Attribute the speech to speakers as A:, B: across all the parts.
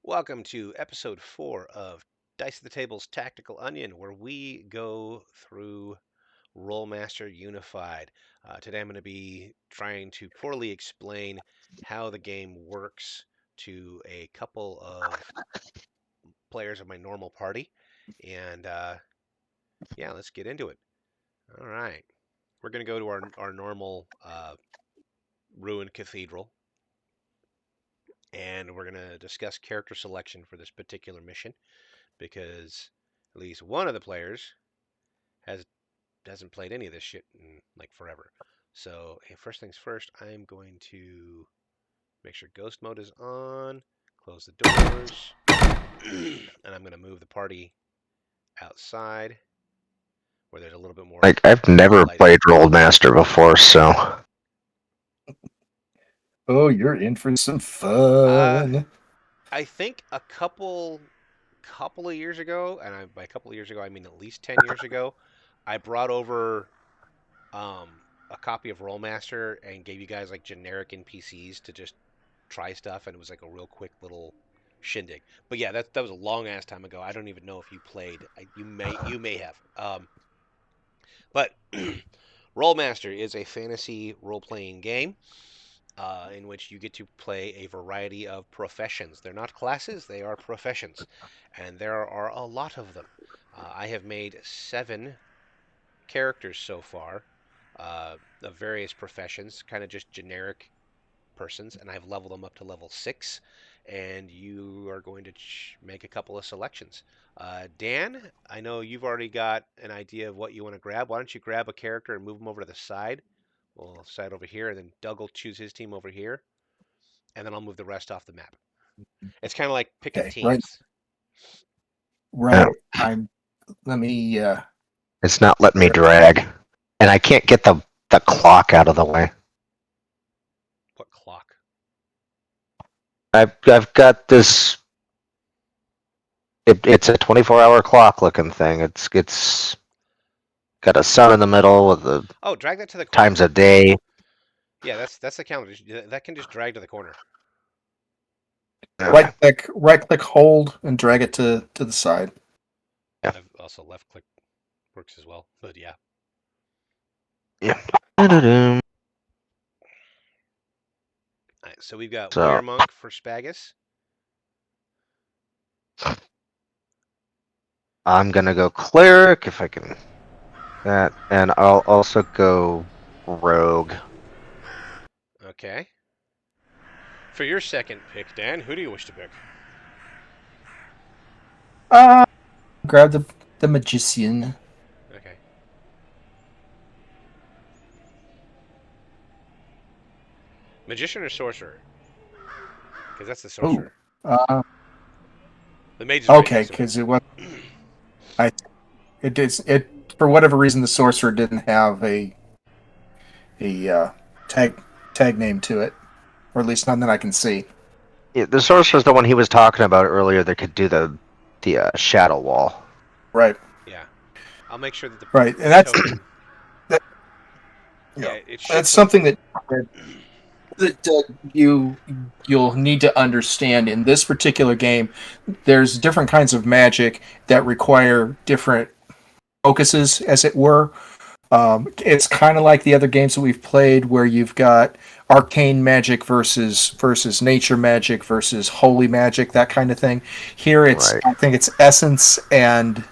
A: Welcome to episode 4 of Dice at the Table's Tactical Onion, where we go through RoleMaster Unified. Today I'm going to be trying to poorly explain how the game works to a couple of players of my normal party. And yeah, let's get into it. All right. We're going to go to our normal ruined cathedral, and we're going to discuss character selection for this particular mission because at least one of the players has hasn't played any of this shit in like forever. So hey, first things first, I'm going to make sure ghost mode is on, close the doors, and I'm going to move the party outside where there's a little bit more
B: Like, I've never
A: light.
B: played RoleMaster before, so
C: Oh, you're in for some fun.
A: I think a couple of years ago, and by a couple of years ago I mean at least 10 years ago, I brought over um, a copy of RoleMaster and gave you guys like generic NPCs to just try stuff, and it was like a real quick little shindig. But yeah, that was a long ass time ago. I don't even know if you played. You may have. But RoleMaster is a fantasy role playing game. In which you get to play a variety of professions. They're not classes, they are professions. And there are a lot of them. I have made 7 characters so far of various professions, kind of just generic persons, and I've leveled them up to level 6. And you are going to make a couple of selections. Dan, I know you've already got an idea of what you want to grab. Why don't you grab a character and move them over to the side? We'll side over here, and then Doug will choose his team over here, and then I'll move the rest off the map. It's kind of like picking
C: Okay,
A: teams.
C: right. Let me.
B: it's not letting me drag. And I can't get the clock out of the way.
A: What clock?
B: I've got this. It's a 24-hour clock looking thing. It's got a sun in the middle with the
A: drag that to the corner.
B: times a day.
A: Yeah, that's the calendar. That can just drag to the corner.
C: Right click, hold, and drag it to the side.
B: Yeah.
A: I've also left click works as well. But yeah.
B: Yeah.
A: All right, so we've got Warrior Monk for Spagus.
B: I'm gonna go cleric if I can. That, and I'll also go rogue.
A: Okay. For your second pick, Dan, who do you wish to pick?
C: Grab the magician.
A: Okay. Magician or sorcerer? Because that's the sorcerer. The mage is
C: okay, because it was. It for whatever reason the sorcerer didn't have a tag name to it, or at least none that I can see.
B: Yeah, the sorcerer's the one he was talking about earlier that could do the shadow wall.
C: Right.
A: Yeah. I'll make sure that the
C: right, and that's
A: token...
C: that's something that you'll need to understand in this particular game. There's different kinds of magic that require different focuses, as it were. It's kind of like the other games that we've played, where you've got arcane magic versus nature magic versus holy magic, that kind of thing. Here, I think it's essence and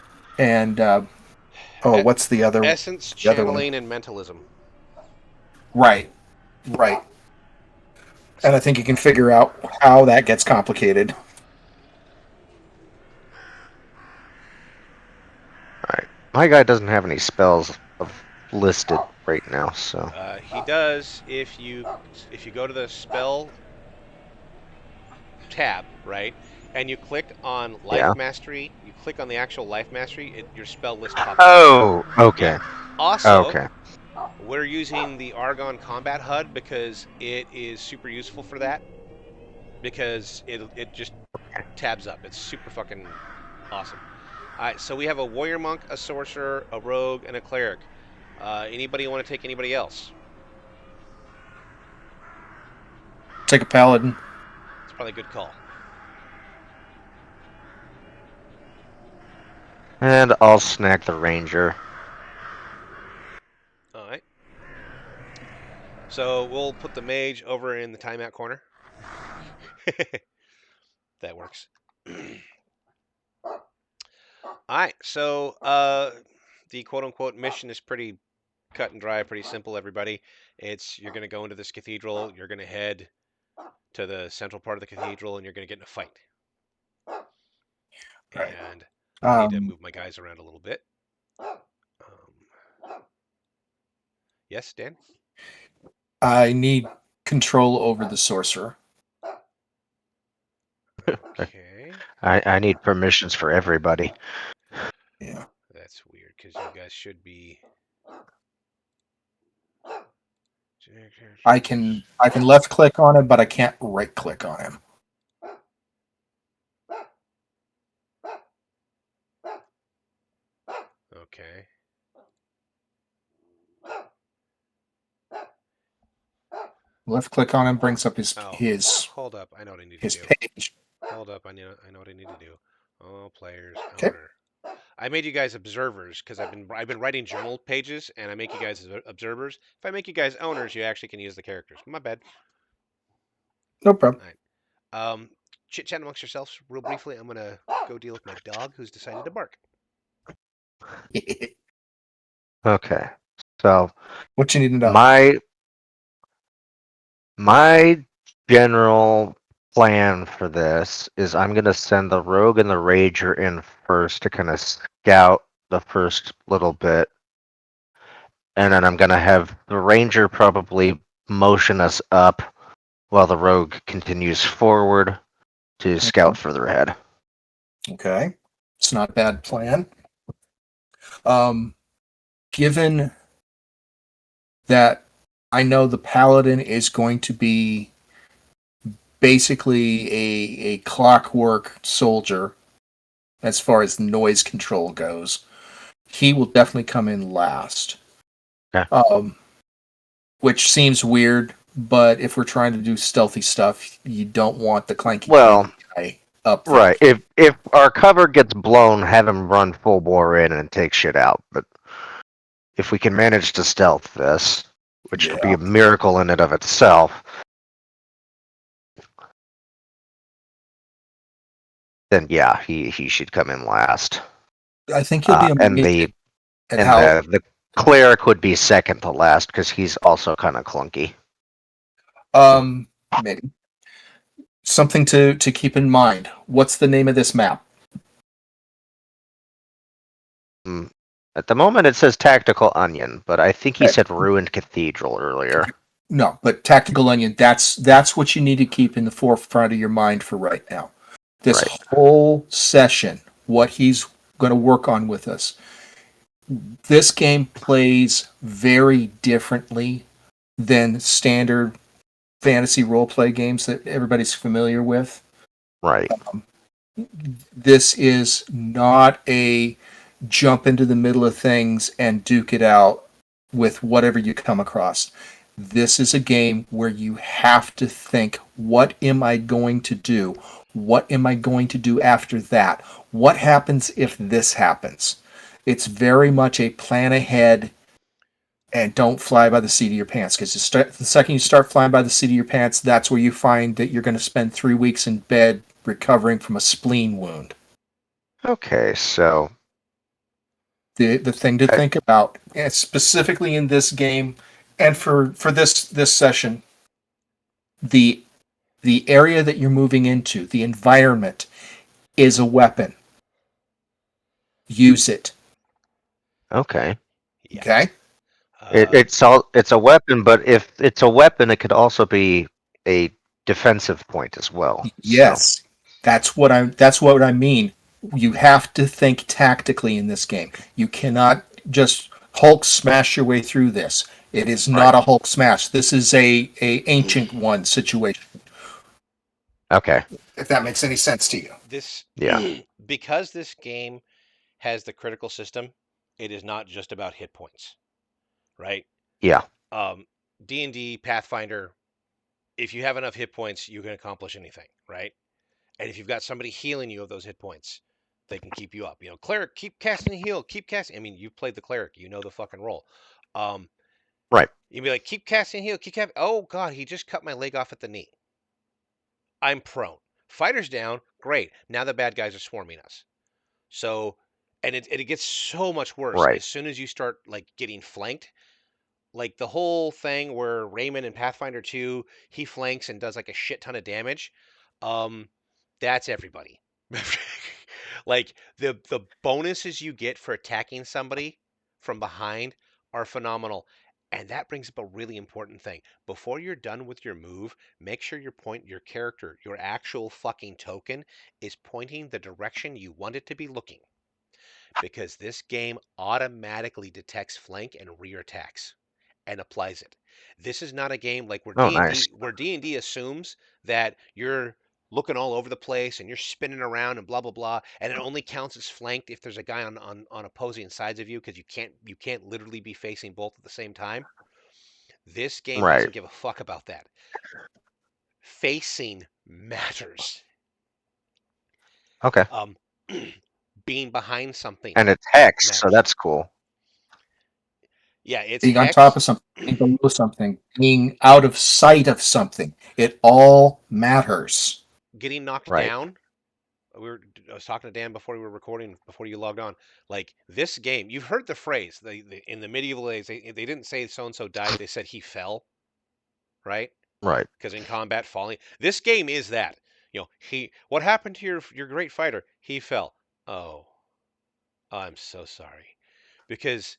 C: what's the other?
A: Essence, channeling, and mentalism.
C: Right. And I think you can figure out how that gets complicated.
B: Alright. My guy doesn't have any spells listed right now, so...
A: He does if you go to the spell tab, right, and you click on Life Mastery, you click on the actual Life Mastery, your spell list pops up.
B: Oh, okay.
A: Yeah. Also, we're using the Argon Combat HUD because it is super useful for that. Because it just tabs up. It's super fucking awesome. Alright, so we have a Warrior Monk, a Sorcerer, a Rogue, and a Cleric. Anybody want to take anybody else?
C: Take a Paladin.
A: It's probably a good call.
B: And I'll snag the ranger.
A: All right. So we'll put the mage over in the timeout corner. That works. All right. So the quote unquote mission is pretty cut and dry, pretty simple, everybody. It's you're going to go into this cathedral, you're going to head to the central part of the cathedral, and you're going to get in a fight.
C: Right.
A: And I need to
C: Um,
A: move my guys around a little bit. Yes, Dan?
C: I need control over the sorcerer.
A: Okay.
B: I need permissions for everybody.
C: Yeah.
A: That's weird because you guys should be.
C: I can left click on him, but I can't right click on him.
A: Okay.
C: Left click on him brings up
A: Oh,
C: his
A: hold up. I know what I need to
C: his
A: do.
C: page.
A: Hold up. I know what I need to do. Oh, players,
C: Okay.
A: owner. I made you guys observers because I've been writing journal pages and I make you guys observers. If I make you guys owners, you actually can use the characters. My bad.
C: No problem.
A: All right. Chit chat amongst yourselves real briefly. I'm gonna go deal with my dog who's decided to bark.
B: Okay. So
C: What you need to know?
B: my my general plan for this is I'm gonna send the rogue and the ranger in first to kind of scout the first little bit, and then I'm gonna have the ranger probably motion us up while the rogue continues forward to scout further ahead.
C: Okay. It's not a bad plan. Um, given that I know the paladin is going to be basically a clockwork soldier as far as noise control goes, he will definitely come in last.
B: Okay.
C: Which seems weird, but if we're trying to do stealthy stuff, you don't want the clanky
B: Well,
C: candy guy up there.
B: right. If our cover gets blown, have him run full bore in and take shit out. But if we can manage to stealth this, which would be
C: Yeah.
B: a miracle in and of itself, then yeah, he should come in last.
C: I think you'll be
B: And
C: amazed
B: the
C: at
B: and
C: how
B: the cleric would be second to last because he's also kind of clunky.
C: maybe something to keep in mind. What's the name of this map?
B: Mm. At the moment, it says Tactical Onion, but I think he
C: Okay.
B: said Ruined Cathedral earlier.
C: No, but Tactical Onion, that's what you need to keep in the forefront of your mind for right now. This
B: Right.
C: whole session, what he's going to work on with us. This game plays very differently than standard fantasy role play games that everybody's familiar with.
B: Right.
C: This is not a jump into the middle of things and duke it out with whatever you come across. This is a game where you have to think, what am I going to do? What am I going to do after that? What happens if this happens? It's very much a plan ahead and don't fly by the seat of your pants, because the second you start flying by the seat of your pants, that's where you find that you're going to spend 3 weeks in bed recovering from a spleen wound.
B: Okay, so
C: The thing to
B: I,
C: think about, and specifically in this game, and for this session, the the area that you're moving into, the environment, is a weapon. Use it.
B: okay.
A: Yeah.
C: Okay.
B: It's a weapon, but if it's a weapon, it could also be a defensive point as well. So
C: Yes, that's what I mean. You have to think tactically in this game. You cannot just Hulk smash your way through this. It is
B: right.
C: not a Hulk smash. This is a ancient one situation.
B: Okay.
C: If that makes any sense to you.
A: This
B: Yeah.
A: because this game has the critical system, it is not just about hit points, right?
B: Yeah.
A: Um, D&D Pathfinder, if you have enough hit points, you can accomplish anything, right? And if you've got somebody healing you of those hit points, they can keep you up. Cleric, keep casting the heal, keep casting. I mean, you've played the cleric, you know the fucking role. Um,
B: Right.
A: you'd be like, keep casting heal, keep casting. Oh god, he just cut my leg off at the knee. I'm prone. Fighter's down. Great. Now the bad guys are swarming us. So, and it gets so much worse
B: Right.
A: as soon as you start like getting flanked. Like the whole thing where Raymond in Pathfinder 2, he flanks and does like a shit ton of damage. Um, that's everybody. Like the bonuses you get for attacking somebody from behind are phenomenal. And that brings up a really important thing. Before you're done with your move, make sure your character, your actual fucking token is pointing the direction you want it to be looking. Because this game automatically detects flank and rear attacks and applies it. This is not a game like
B: Oh, nice.
A: Where D&D assumes that you're looking all over the place and you're spinning around and blah blah blah, and it only counts as flanked if there's a guy on opposing sides of you, because you can't literally be facing both at the same time. This game
B: Right.
A: doesn't give a fuck about that. Facing matters.
B: Okay.
A: Um, being behind something
B: And it's hex, so
A: matters.
B: that's cool.
A: Yeah, it's
C: Being on top
A: hex.
C: of something, being below something, being out of sight of something. It all matters.
A: Getting knocked
B: Right.
A: down. I was talking to Dan before we were recording, before you logged on. Like this game, you've heard the phrase. In the medieval days, they didn't say so and so died. They said he fell, right?
B: Right.
A: Because in combat, falling. This game is that. He. What happened to your great fighter? He fell. Oh, I'm so sorry. Because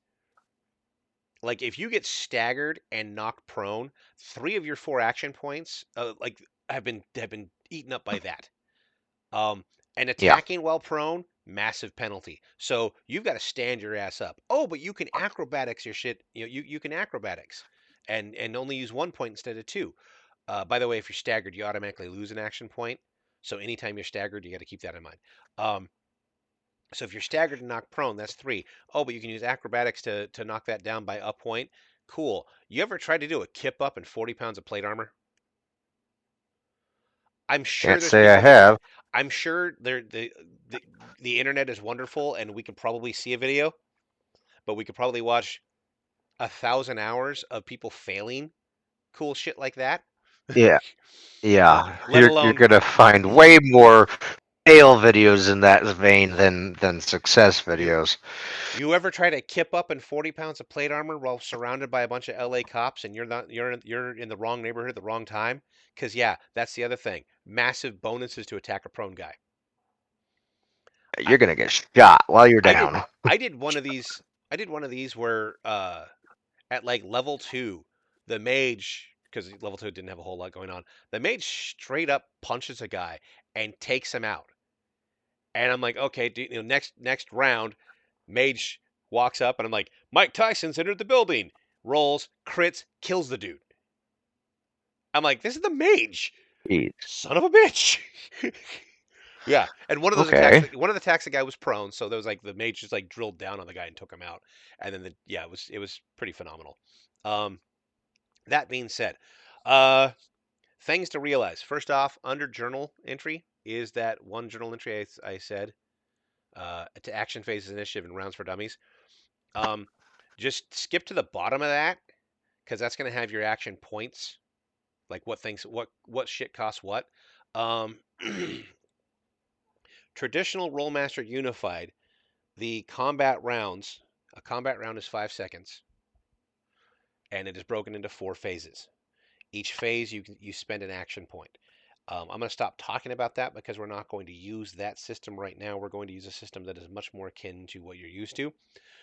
A: like if you get staggered and knocked prone, 3 of your 4 action points, like have been eaten up by that. Um, and
B: Yeah.
A: attacking while prone, massive penalty. So you've got to stand your ass up. Oh, but you can acrobatics your shit. You can acrobatics, and only use 1 point instead of 2. By the way, if you're staggered, you automatically lose an action point. So anytime you're staggered, you got to keep that in mind. Um, so if you're staggered and knocked prone, that's 3. Oh, but you can use acrobatics to knock that down by a point. Cool. You ever tried to do a kip up and 40 pounds of plate armor? I'm sure
B: Can't
A: there's
B: say I
A: people that
B: have.
A: I'm sure the the internet is wonderful and we could probably see a video, but we could probably watch 1,000 hours of people failing cool shit like that.
B: Yeah. Yeah.
A: Let
B: You're
A: alone
B: gonna find way more fail videos in that vein than success
A: you
B: videos.
A: you ever try to kip up in 40 pounds of plate armor while surrounded by a bunch of LA cops and you're in the wrong neighborhood at the wrong time? Because yeah, that's the other thing. Massive bonuses to attack a prone guy. I
B: You're gonna get shot while you're
A: I did
B: down.
A: I did one of these I did one of these where at like level 2, the mage, because level 2 didn't have a whole lot going on, the mage straight up punches a guy and takes him out. And I'm like, okay, next round, mage walks up and I'm like, Mike Tyson's entered the building. Rolls, crits, kills the dude. I'm like, this is the mage,
B: Jeez.
A: son of a bitch. Yeah, and
B: Okay.
A: one of the attacks, the guy was prone, so there was like the mage just like drilled down on the guy and took him out, and then it was pretty phenomenal. Um, that being said, uh, things to realize. First off, under journal entry is that one journal entry I said to action phases initiative and rounds for dummies. Um, just skip to the bottom of that because that's going to have your action points, like what shit costs what. Um, traditional Rollmaster Unified, the combat rounds. A combat round is 5 seconds, and it is broken into 4 phases. Each phase you spend an action point. I'm going to stop talking about that because we're not going to use that system right now. We're going to use a system that is much more akin to what you're used to.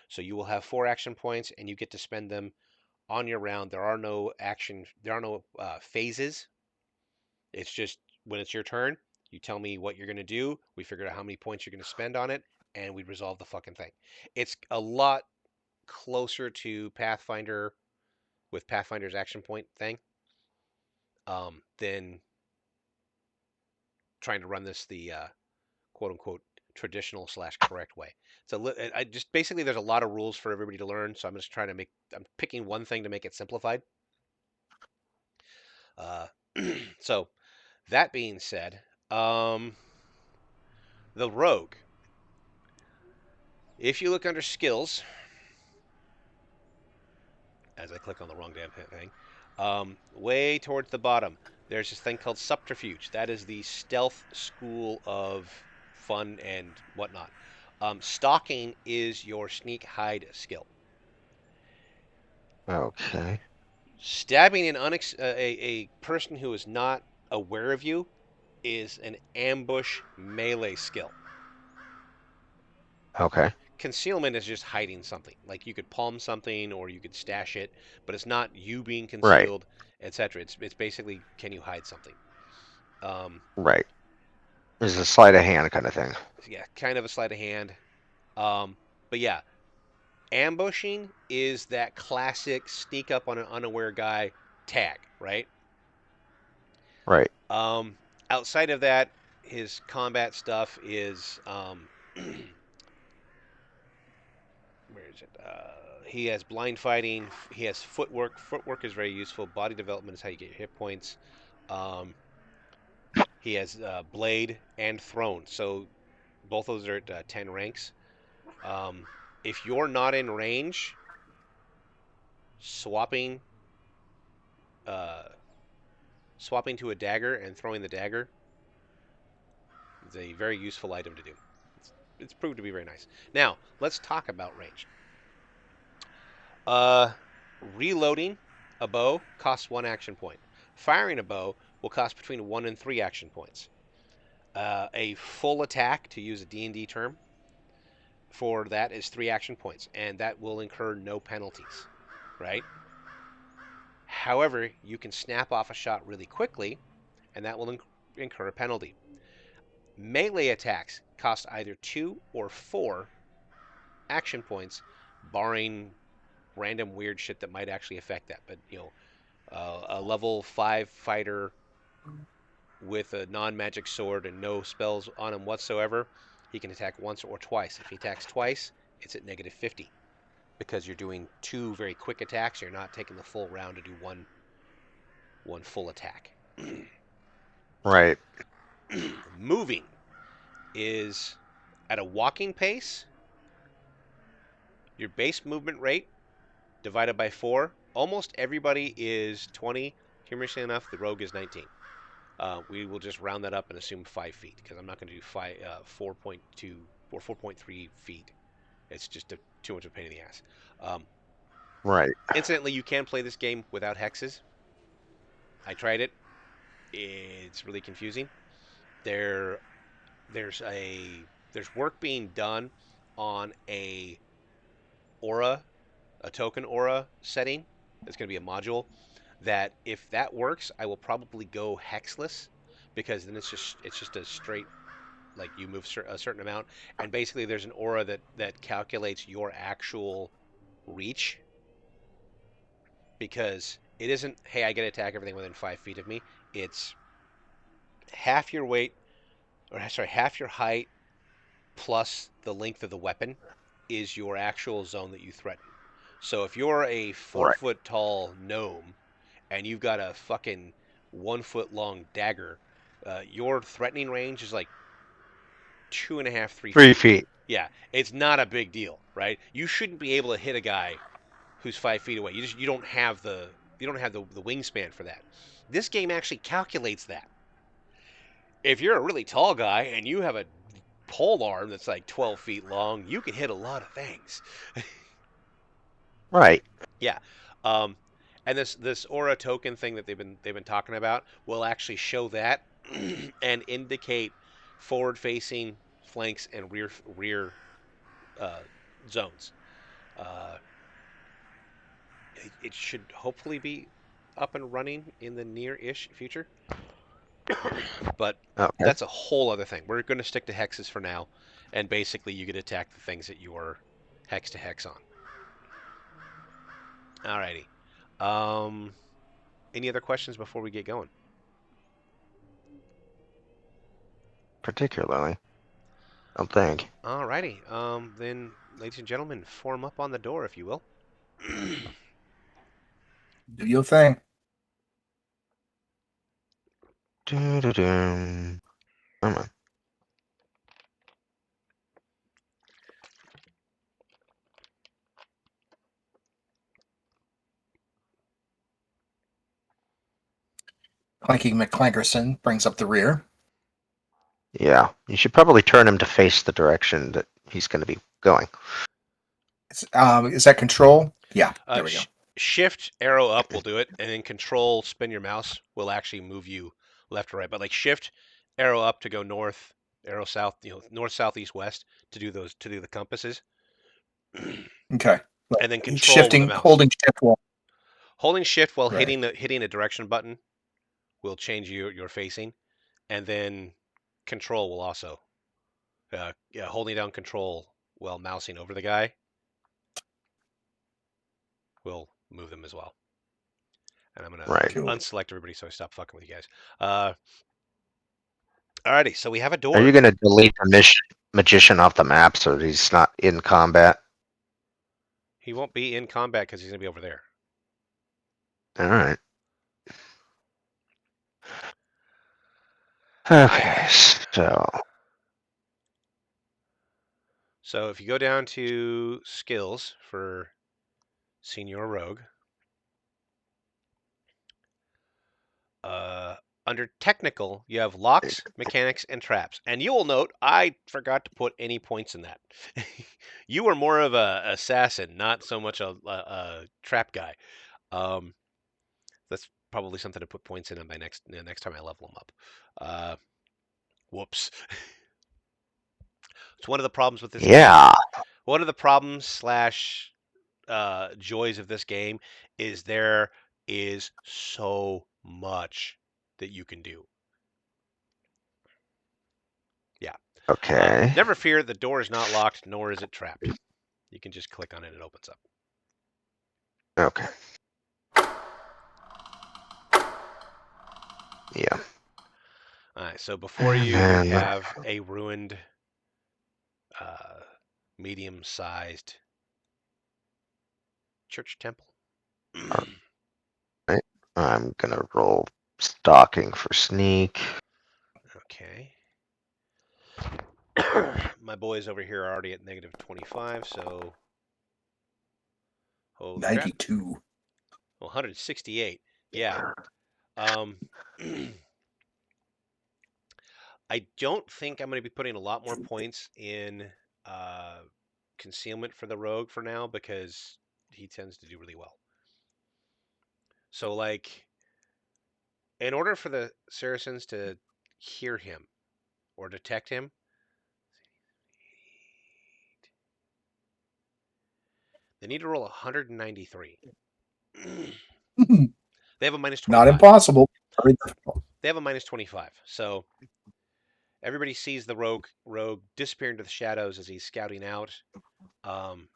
A: So you will have 4 action points, and you get to spend them on your round. There are no phases. It's just when it's your turn, you tell me what you're going to do. We figure out how many points you're going to spend on it, and we resolve the fucking thing. It's a lot closer to Pathfinder with Pathfinder's action point thing than trying to run this the quote unquote traditional slash correct way. So I just basically there's a lot of rules for everybody to learn. So I'm picking one thing to make it simplified. Uh, so that being said, um, the rogue. If you look under skills, as I click on the wrong damn thing, way towards the bottom, there's this thing called subterfuge. That is the stealth school of fun and whatnot. Stalking is your sneak hide skill.
B: Okay.
A: Stabbing a person who is not aware of you is an ambush melee skill.
B: Okay.
A: Concealment is just hiding something. Like you could palm something or you could stash it, but it's not you being
B: Right.
A: concealed, etc. It's basically can you hide something. Um,
B: Right. It's a sleight of hand kind of thing.
A: yeah, kind of a sleight of hand. But yeah, ambushing is that classic sneak up on an unaware guy tag, right?
B: Right.
A: Um, Outside of that, his combat stuff is where is it? He has blind fighting. He has footwork. Footwork is very useful. Body development is how you get your hit points. Um, he has blade and throne. So both of those are at 10 ranks. Um, if you're not in range, swapping uh, swapping to a dagger and throwing the dagger is a very useful item to do. It's proved to be very nice. Now let's talk about range. Uh, Reloading a bow costs 1 action point. Firing a bow will cost between 1 and 3 action points. A full attack, to use a D&D term, for that is 3 action points, and that will incur no penalties, right? However, you can snap off a shot really quickly, and that will incur a penalty. Melee attacks cost either 2 or 4 action points, barring random weird shit that might actually affect that. But, a level 5 fighter with a non-magic sword and no spells on him whatsoever, he can attack once or twice. If he attacks twice, it's at negative 50 because you're doing 2 very quick attacks. You're not taking the full round to do one full attack.
B: Right.
A: Moving is at a walking pace. Your base movement rate divided by 4. Almost everybody is 20. Humorously enough, the rogue is 19. We will just round that up and assume 5 feet because I'm not going to do 4.2 or 4.3 feet. It's just too much of a pain in the ass.
B: Right.
A: Incidentally, you can play this game without hexes. I tried it. It's really confusing. There, there's work being done on aura, a token aura setting. It's going to be a module that if that works, I will probably go hexless because then it's just a straight like you move a certain amount, and basically there's an aura that calculates your actual reach because it isn't hey I get to attack everything within 5 feet of me. It's half your weight or sorry half your height plus the length of the weapon is your actual zone that you threaten. So if you're a four
B: Right.
A: foot tall gnome and you've got a fucking 1 foot long dagger, your threatening range is like 2.5, 3 feet.
B: 3 feet.
A: Yeah, it's not a big deal, right? You shouldn't be able to hit a guy who's 5 feet away. You don't have the wingspan for that. This game actually calculates that. If you're a really tall guy and you have a pole arm that's like 12 feet long, you can hit a lot of things.
B: Right.
A: Yeah. Um, and this aura token thing that they've been talking about will actually show that and indicate forward facing flanks and rear uh, zones. Uh, it should hopefully be up and running in the near-ish future, but
B: Okay.
A: that's a whole other thing. We're going to stick to hexes for now, and basically you get to attack the things that you're hex to hex on. Alrighty. Um, any other questions before we get going?
B: Particularly. I don't think.
A: Alrighty. Then, ladies and gentlemen, form up on the door, if you will.
C: Do your thing.
B: Doo-doo-doo. Come on.
C: Clanky McClankerson brings up the rear.
B: Yeah, you should probably turn him to face the direction that he's going to be going.
C: Is that control? Yeah,
A: Uh,
C: there we go.
A: sh- Shift arrow up will do it, and then Control spin your mouse will actually move you left or right. But like Shift arrow up to go north, arrow south, north, south, east, west to do the compasses, and
C: Okay. But
A: then
C: he's
A: Control with the
C: shifting,
A: mouse.
C: holding shift while
A: Holding Shift while
C: right.
A: hitting a direction button will change your facing, and then Control will also yeah, holding down Control while mousing over the guy will move them as well. And I'm gonna
B: Right.
C: Cool.
A: unselect everybody so I stop fucking with you guys. Alrighty, so we have a
B: Are you
A: door.
B: going to delete the magician off the map so that he's not in combat?
A: He won't be in combat because he's gonna be over there.
B: All right. Okay, so
A: So if you go down to skills for senior rogue, uh, under technical you have locks, mechanics, and traps. And you will note I forgot to put any points in that. You were more of a assassin, not so much a trap guy. Um, that's probably something to put points in on my next time I level them up. Whoops. It's one of the problems with this game.
B: yeah.
A: One of the problems slash joys of this game is there is so much that you can do. Yeah.
B: Okay.
A: Never fear, the door is not locked, nor is it trapped. You can just click on it and it opens up.
B: Okay. Yeah.
A: All right. So before
B: And
A: you, we
B: then
A: have a ruined, uh, medium-sized church temple.
B: right, I'm gonna roll stalking for sneak.
A: Okay. My boys over here are already at negative 25, so holy crap.
C: 92.
A: Well, 168. Yeah. Um, I don't think I'm going to be putting a lot more points in uh, concealment for the rogue for now because he tends to do really well. So, like, in order for the Saracens to hear him or detect him, they need to roll 193. They have a minus
C: Not
A: 25.
C: impossible. Very difficult.
A: They have a minus 25. So everybody sees the rogue disappear into the shadows as he's scouting out. Um,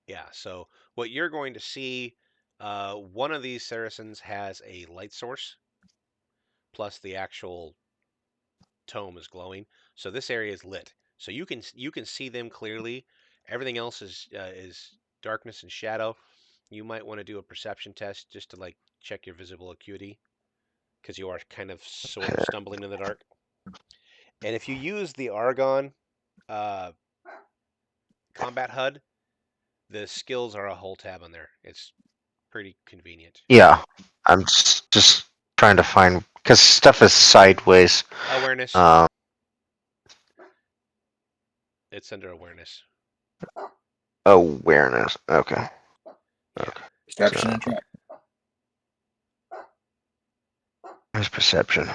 A: yeah. So what you're going to see, one of these Saracens has a light source, plus the actual tome is glowing. So this area is lit. So you can see them clearly. Everything else is darkness and shadow. You might want to do a perception test just to like check your visible acuity because you are kind of sort of
B: Okay.
A: stumbling in the dark. And if you use the Argon uh, combat HUD, the skills are a whole tab on there. It's pretty convenient.
B: Yeah. I'm just trying to find because stuff is sideways.
A: Awareness.
B: Um.
A: It's under awareness.
B: Awareness. Okay.
A: Yeah.
B: Okay.
C: Perception
B: So
C: and track.
B: there's perception.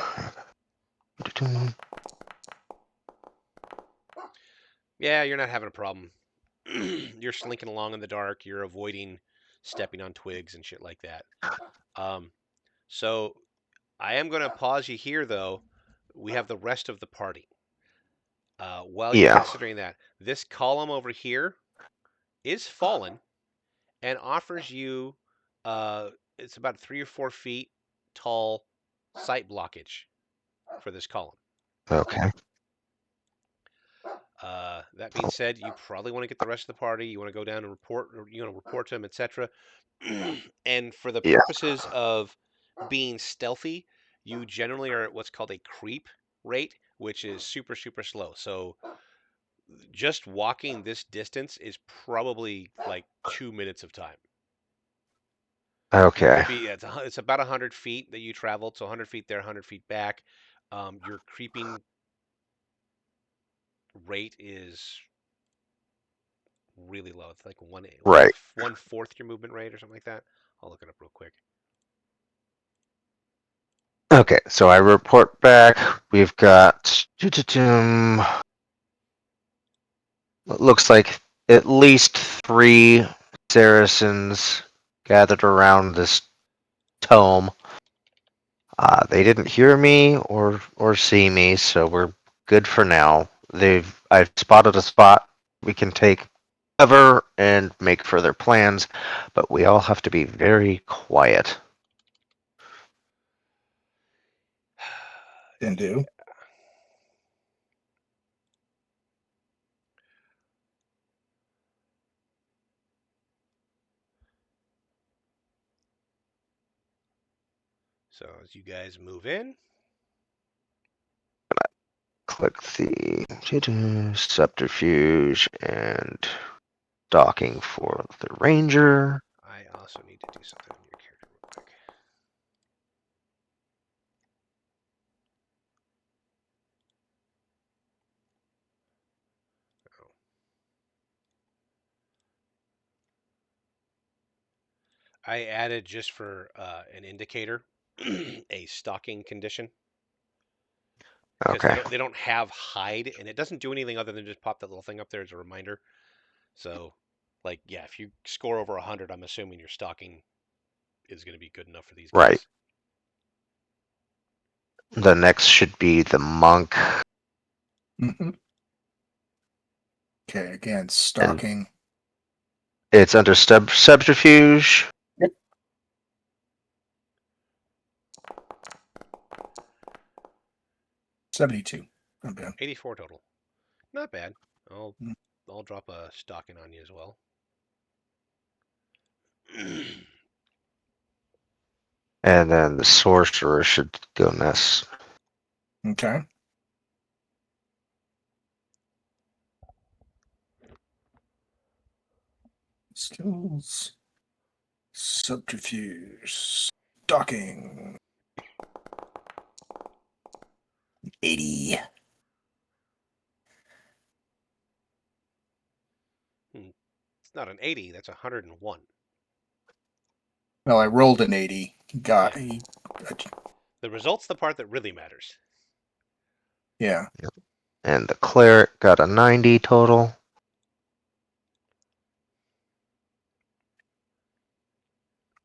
A: Yeah, you're not having a problem. You're slinking along in the dark. You're avoiding stepping on twigs and shit like that. Um, so I am going to pause you here, though. We have the rest of the party. While you're
B: Yeah.
A: considering that, this column over here is fallen and offers you, it's about 3 or 4 feet tall sight blockage for this column.
B: Okay.
A: That being said, you probably want to get the rest of the party. You want to go down and report, or you know, report to them, etc. And for the
B: Yeah.
A: purposes of being stealthy, you generally are at what's called a creep rate, which is super, super slow. So just walking this distance is probably like 2 minutes of time.
B: Okay.
A: It's about 100 feet that you traveled, so 100 feet there, 100 feet back. Your creeping rate is really low. It's like
B: Right.
A: one fourth your movement rate or something like that. I'll look it up real quick.
B: Okay, so I report back. We've got looks like at least 3 Saracens gathered around this tome. They didn't hear me or see me, so we're good for now. I've spotted a spot we can take cover and make further plans, but we all have to be very quiet.
C: Then do.
A: So as you guys move in,
B: Click the subterfuge and docking for the ranger.
A: I also need to do something on your character real quick. Oh. I added just for an indicator a stalking condition because
B: Okay,
A: they don't have hide and it doesn't do anything other than just pop that little thing up there as a reminder. So, like, yeah, if you score over 100, I'm assuming your stalking is going to be good enough for these
B: right.
A: guys.
B: The next should be the monk,
C: Hmm. Okay, again,
B: and
C: stalking.
B: it's under subterfuge.
C: Yep. 72. Not bad.
A: 84 total. Not bad. I'll
C: Mm.
A: I'll drop a stalking on you as well.
B: And then the sorcerer should go next.
C: Okay. Skills. Subterfuge. Stalking. 80.
A: It's not an 80, that's 101.
C: Well, I rolled an 80.
A: Yeah.
C: Got
A: The result's the part that really matters.
C: yeah.
B: And the cleric got a 90 total.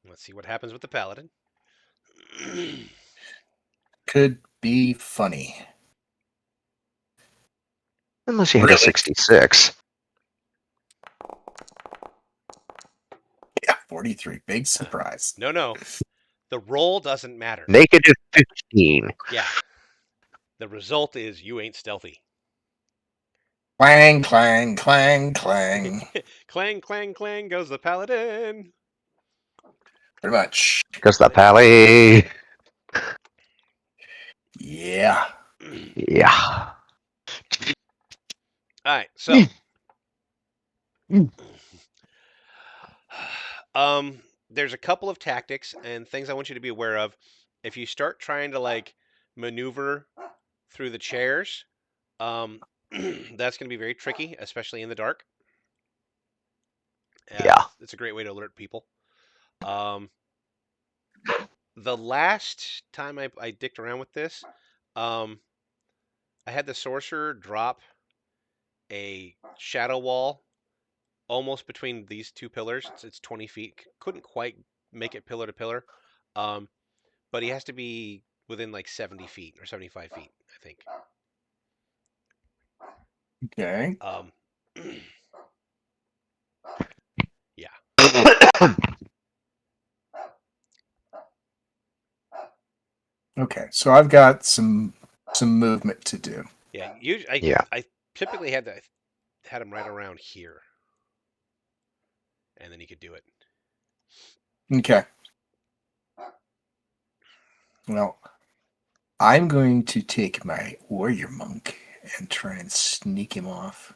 A: Let's see what happens with the paladin.
C: Could be funny.
B: Unless you hit a
C: Really?
B: 66.
C: Yeah, 43. Big surprise.
A: No. The roll doesn't matter.
B: Negative 15.
A: Yeah. The result is you ain't stealthy.
C: Clang, clang, clang, clang.
A: Clang, clang, clang goes the paladin.
C: Pretty much.
B: Because the pally.
C: Yeah.
B: Yeah.
A: All right, so
B: Mm.
A: there's a couple of tactics and things I want you to be aware of. If you start trying to like maneuver through the chairs, that's going to be very tricky, especially in the dark.
B: Yeah.
A: It's a great way to alert people. Um, the last time I dicked around with this, um, I had the sorcerer drop a shadow wall almost between these two pillars. It's 20 feet. Couldn't quite make it pillar to pillar. Um, but he has to be within like 70 feet or 75 feet, I think.
C: Okay.
A: Yeah.
C: Okay. So I've got some movement to do.
A: Yeah.
B: Yeah.
A: I typically had him right around here, and then he could do it.
C: Okay. Well, I'm going to take my warrior monk and try and sneak him off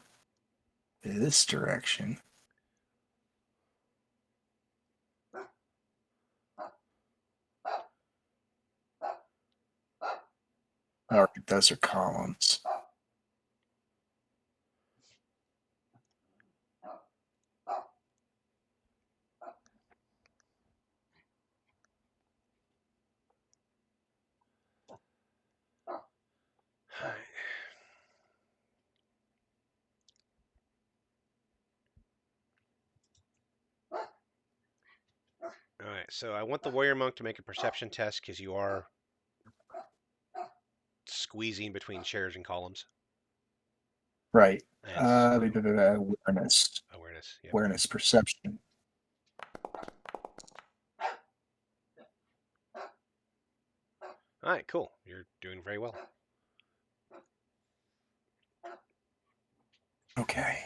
C: this direction. All right, those are columns.
A: All right, so I want the warrior monk to make a perception test because you are squeezing between chairs and columns.
C: Right.
A: And so,
C: Awareness.
A: awareness. Yep.
C: Awareness perception.
A: All right, cool. You're doing very well.
C: Okay.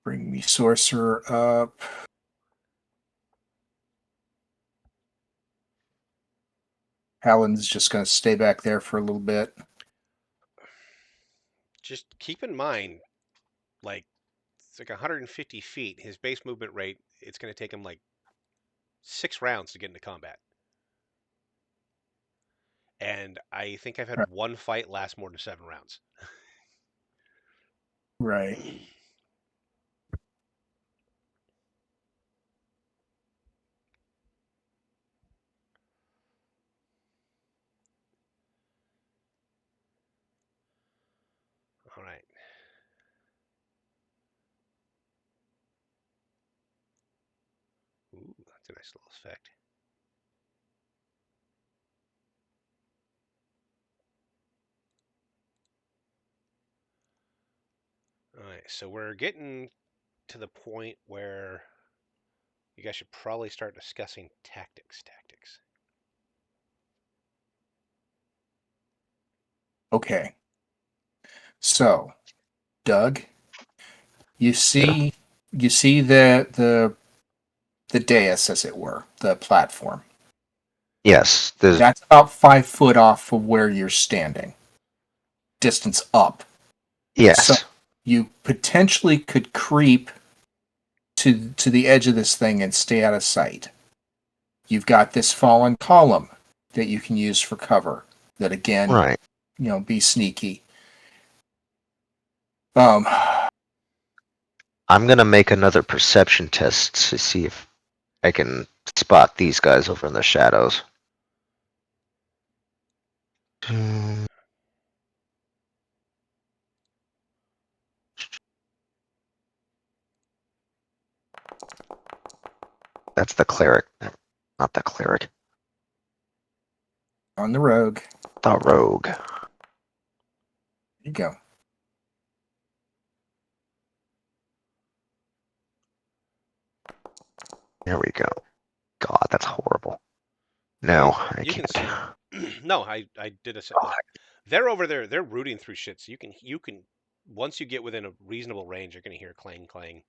C: Bring me sorcerer up. Hallen's just going to stay back there for a little bit.
A: Just keep in mind, like, it's like 150 feet. His base movement rate, it's going to take him like 6 rounds to get into combat. And I think I've had one fight last more than 7 rounds.
C: Right.
A: All right. Ooh, that's a nice little effect. All right, so we're getting to the point where you guys should probably start discussing tactics.
C: Okay. So, Doug, you see the dais, as it were, the platform.
B: Yes, there's
C: That's about 5 foot off of where you're standing. Distance up. So
B: yes,
C: you potentially could creep to the edge of this thing and stay out of sight. You've got this fallen column that you can use for cover. That again,
B: right.
C: be sneaky. Um,
B: I'm gonna make another perception test to see if I can spot these guys over in the shadows. That's the cleric, not the cleric.
C: on the rogue.
B: The rogue.
C: There you go.
B: There we go. God, that's horrible.
A: Well,
B: No, I
A: you can
B: can't.
A: see them. No, I did a. They're over there. They're rooting through shit. So you can once you get within a reasonable range, you're gonna hear clang clang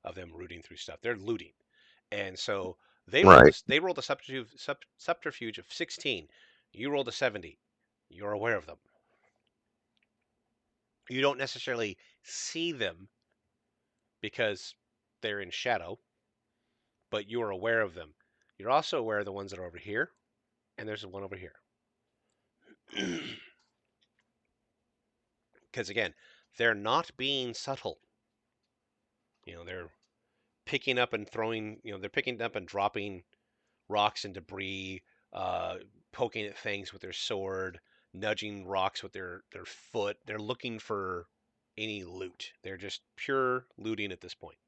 A: of them rooting through stuff. They're looting, and so
B: Right.
A: they rolled a subterfuge of 16. You rolled a 70. You're aware of them. You don't necessarily see them because they're in shadow, but you are aware of them. You're also aware of the ones that are over here, and there's one over here. Because again, they're not being subtle. They're picking up and throwing. They're picking up and dropping rocks and debris, poking at things with their sword, nudging rocks with their foot. They're looking for any loot. They're just pure looting at this point.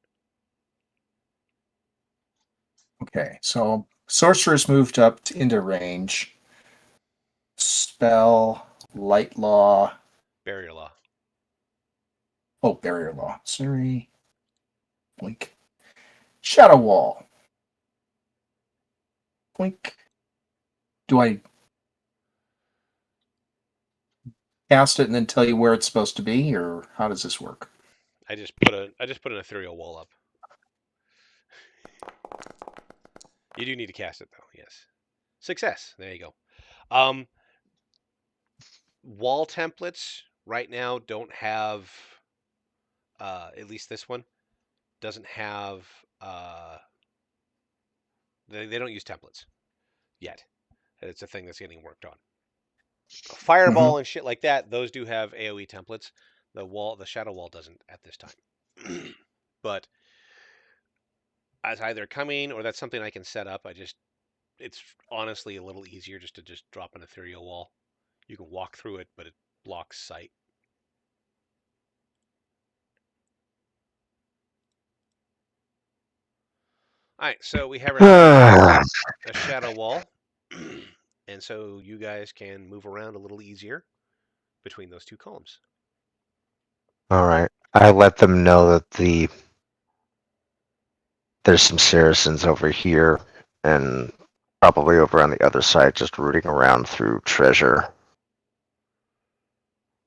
C: Okay, so sorcerer's moved up into range. Spell, light law.
A: Barrier law.
C: Oh, barrier law. Sorry. Blink. Shadow wall. Blink. Do I cast it and then tell you where it's supposed to be, or how does this work?
A: I just put an ethereal wall up. You do need to cast it though. Yes. Success. There you go. Um, Wall templates right now don't have. At least this one doesn't have. They don't use templates yet. It's a thing that's getting worked on. Fireball
C: Mhm.
A: and shit like that, those do have AoE templates. The shadow wall doesn't at this time. But as either coming or that's something I can set up. It's honestly a little easier just to just drop an ethereal wall. You can walk through it, but it blocks sight. All right, so we have ourselves a shadow wall, and so you guys can move around a little easier between those two columns.
B: All right. I let them know that there's some Saracens over here and probably over on the other side, just rooting around through treasure.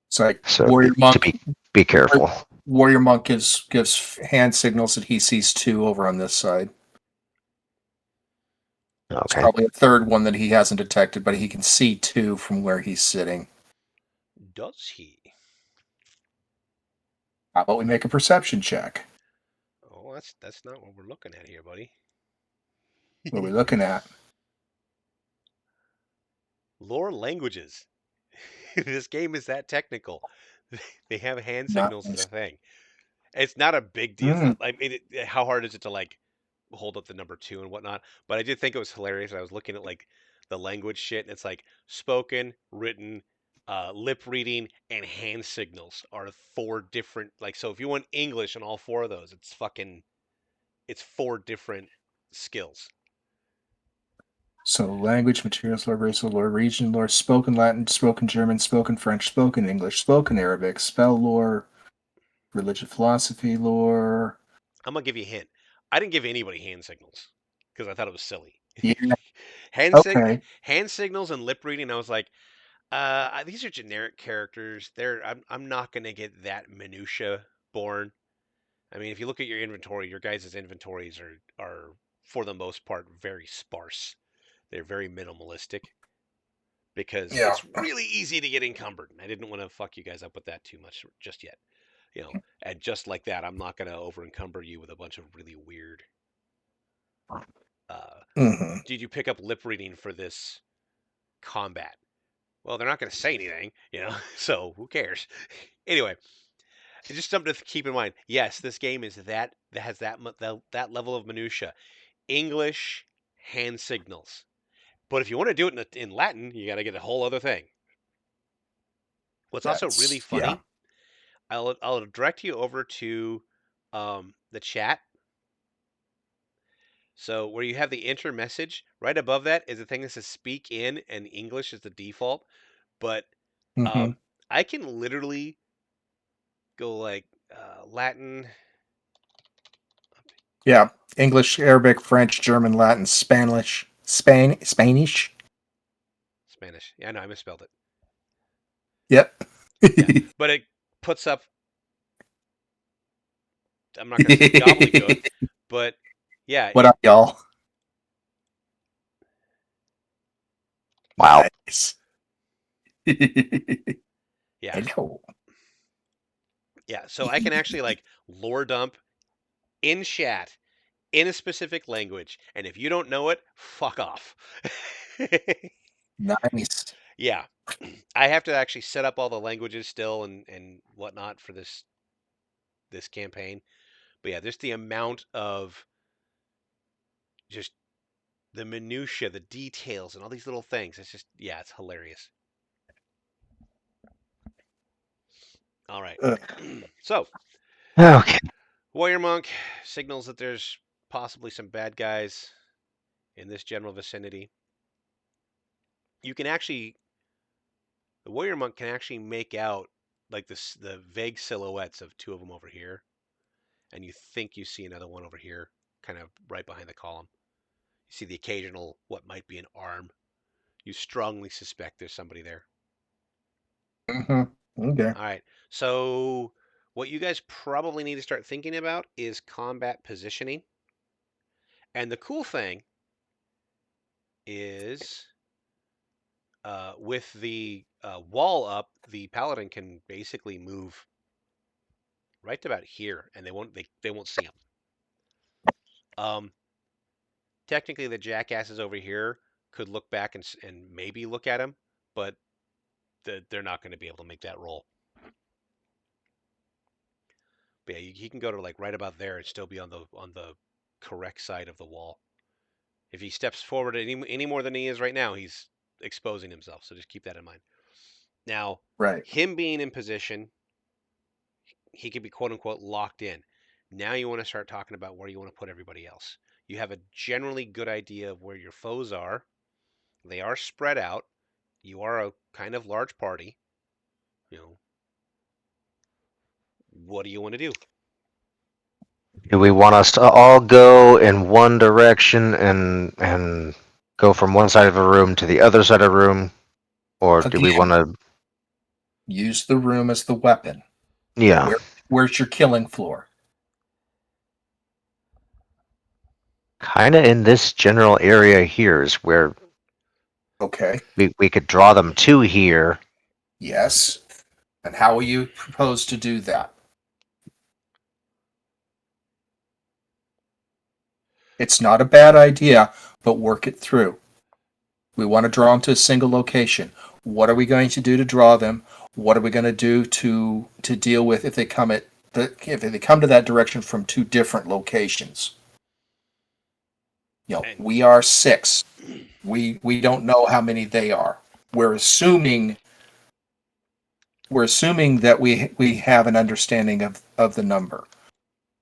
C: It's like
B: So
C: warrior
B: to
C: monk.
B: be careful.
C: Warrior monk gives hand signals that he sees two over on this side. There's
B: Okay.
C: probably a third one that he hasn't detected, but he can see two from where he's sitting.
A: Does he?
C: How about we make a perception check?
A: Oh, that's not what we're looking at here, buddy.
C: What are we looking at?
A: Lore languages. This game is that technical. They have hand
C: Not.
A: signals as a thing. It's not a big deal. It's
C: Mm.
A: not. I mean, how hard is it to like hold up the number two and whatnot? But I did think it was hilarious. I was looking at like the language shit, and it's like spoken, written, lip reading, and hand signals are four different. Like, so if you want English and all four of those, it's four different skills.
C: So language, materials, lore, racial lore, region lore, spoken Latin, spoken German, spoken French, spoken English, spoken Arabic, spell lore, religion, philosophy lore.
A: I'm gonna give you a hint. I didn't give anybody hand signals because I thought it was silly.
C: Yeah.
A: hand sig-
C: Okay.
A: hand signals and lip reading. I was like, these are generic characters. I'm not gonna get that minutia born. I mean, if you look at your inventory, your guys' inventories are for the most part very sparse. They're very minimalistic because
C: Yeah.
A: it's really easy to get encumbered. And I didn't want to fuck you guys up with that too much just yet. And just like that, I'm not gonna over encumber you with a bunch of really weird. Uh,
C: Mm-hmm.
A: did you pick up lip reading for this combat? Well, they're not going to say anything, so who cares? Anyway, it's just something to keep in mind. Yes, this game is that has that level of minutia. English hand signals, but if you want to do it in Latin, you got to get a whole other thing. What's also really
C: Yeah.
A: funny, I'll direct you over to the chat. So where you have the enter message, right above that is a thing that says speak in, and English is the default. But
C: Mm-hmm.
A: um, I can literally go like Latin,
C: Yeah. English, Arabic, French, German, Latin, Spanish, Spanish.
A: Spanish. Yeah, I know I misspelled it.
C: Yep.
A: Yeah, but it puts up. I'm not gonna say gobbledygook, but yeah,
C: What up, y'all?
B: Wow.
C: Nice.
A: yeah,
C: Hello.
A: yeah. So I can actually like lore dump in chat in a specific language, and if you don't know it, fuck off.
C: Nice.
A: Yeah, I have to actually set up all the languages still and whatnot for this campaign. But yeah, just the amount of just the minutia, the details, and all these little things. It's just yeah, it's hilarious. All right, so
B: Okay.
A: warrior monk signals that there's possibly some bad guys in this general vicinity. You can actually the warrior monk can actually make out like the vague silhouettes of two of them over here, and you think you see another one over here, kind of right behind the column. You see the occasional what might be an arm. You strongly suspect there's somebody there.
C: Mm-hmm. Okay.
A: All right. So what you guys probably need to start thinking about is combat positioning. And the cool thing is with the wall up, the paladin can basically move right to about here, and they won't see him. Technically, the jackasses over here could look back and maybe look at him, but they're not going to be able to make that roll. But yeah, he can go to like right about there and still be on the correct side of the wall. If he steps forward any more than he is right now, he's exposing himself. So just keep that in mind. Now,
C: Right.
A: him being in position, he could be quote unquote locked in. Now you want to start talking about where you want to put everybody else. You have a generally good idea of where your foes are. They are spread out. You are a kind of large party. You know, what do you want to do?
B: Do we want us to all go in one direction and go from one side of a room to the other side of a room, or do we want
C: Again,
B: to?
C: use the room as the weapon.
B: Yeah,
C: Where's your killing floor?
B: kind of in this general area here is where
C: Okay.
B: we could draw them to here.
C: Yes. And how will you propose to do that? It's not a bad idea, but work it through. We want to draw them to a single location. What are we going to do to draw them? What are we going to do to deal with if they come to that direction from two different locations?
A: And
C: We are 6. We don't know how many they are. We're assuming that we have an understanding of the number.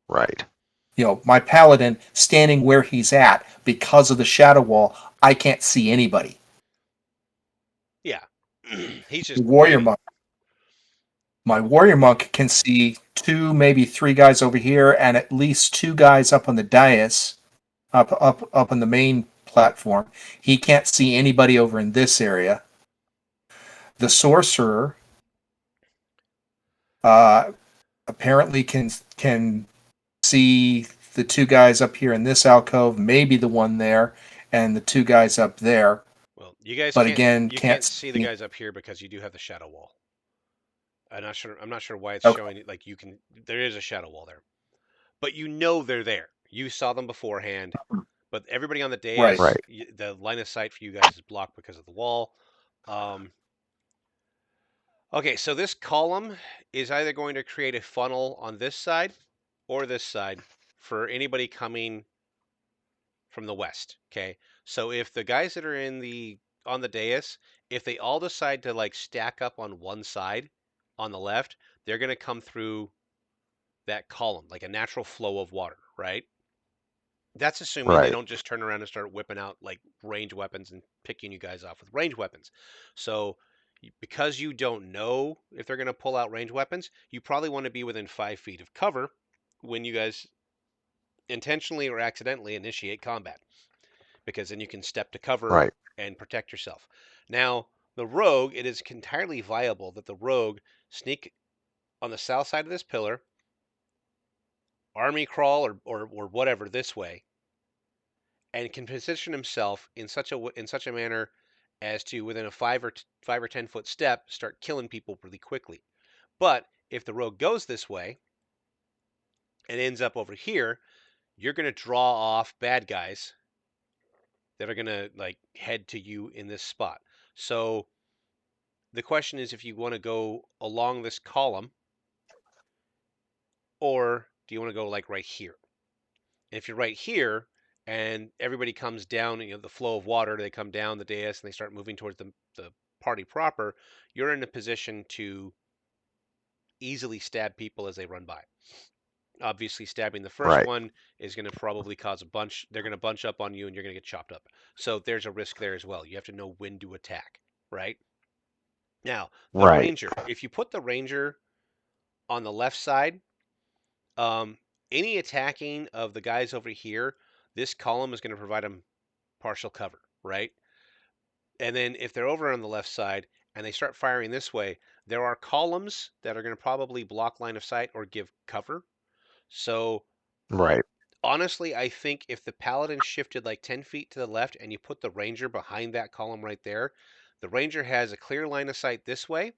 B: Right.
C: My paladin standing where he's at because of the shadow wall, I can't see anybody.
A: yeah, he's just
C: Warrior
A: waiting.
C: monk. My warrior monk can see 2, maybe 3 guys over here, and at least 2 guys up on the dais, up on the main platform. He can't see anybody over in this area. The sorcerer apparently can see the 2 guys up here in this alcove, maybe the one there, and the 2 guys up there.
A: Well, you guys
C: But
A: can't
C: again,
A: you
C: can't
A: can't see the
C: see.
A: guys up here because you do have the shadow wall. I'm not sure why it's
C: Okay,
A: showing like you can. There is a shadow wall there, but you know they're there. You saw them beforehand. But everybody on the
C: right.
A: dais,
B: Right.
A: the line of sight for you guys is blocked because of the wall. Um, okay, so this column is either going to create a funnel on this side or this side for anybody coming from the west. Okay, so if the guys that are on the dais, if they all decide to like stack up on one side on the left, they're going to come through that column like a natural flow of water, right? That's assuming they
B: Right.
A: don't just turn around and start whipping out like range weapons and picking you guys off with range weapons. So, because you don't know if they're going to pull out range weapons, you probably want to be within 5 feet of cover when you guys intentionally or accidentally initiate combat, because then you can step to cover
B: Right.
A: and protect yourself. Now, the rogue, it is entirely viable that the rogue sneak on the south side of this pillar, army crawl or whatever this way, and can position himself in such a manner as to within a 5 or 10 foot step start killing people really quickly. But if the rogue goes this way and ends up over here, you're going to draw off bad guys that are going to like head to you in this spot. So the question is if you want to go along this column or do you want to go like right here? And if you're right here and everybody comes down, the flow of water, they come down the dais and they start moving towards the party proper, you're in a position to easily stab people as they run by. Obviously, stabbing the first
B: Right.
A: one is going to probably cause a bunch. They're going to bunch up on you and you're going to get chopped up. So there's a risk there as well. You have to know when to attack, right? Now, the
B: Right.
A: ranger, if you put the ranger on the left side, um, any attacking of the guys over here, this column is going to provide them partial cover, right? And then if they're over on the left side and they start firing this way, there are columns that are going to probably block line of sight or give cover. So
B: Right.
A: honestly, I think if the paladin shifted like 10 feet to the left and you put the ranger behind that column right there, the ranger has a clear line of sight this way,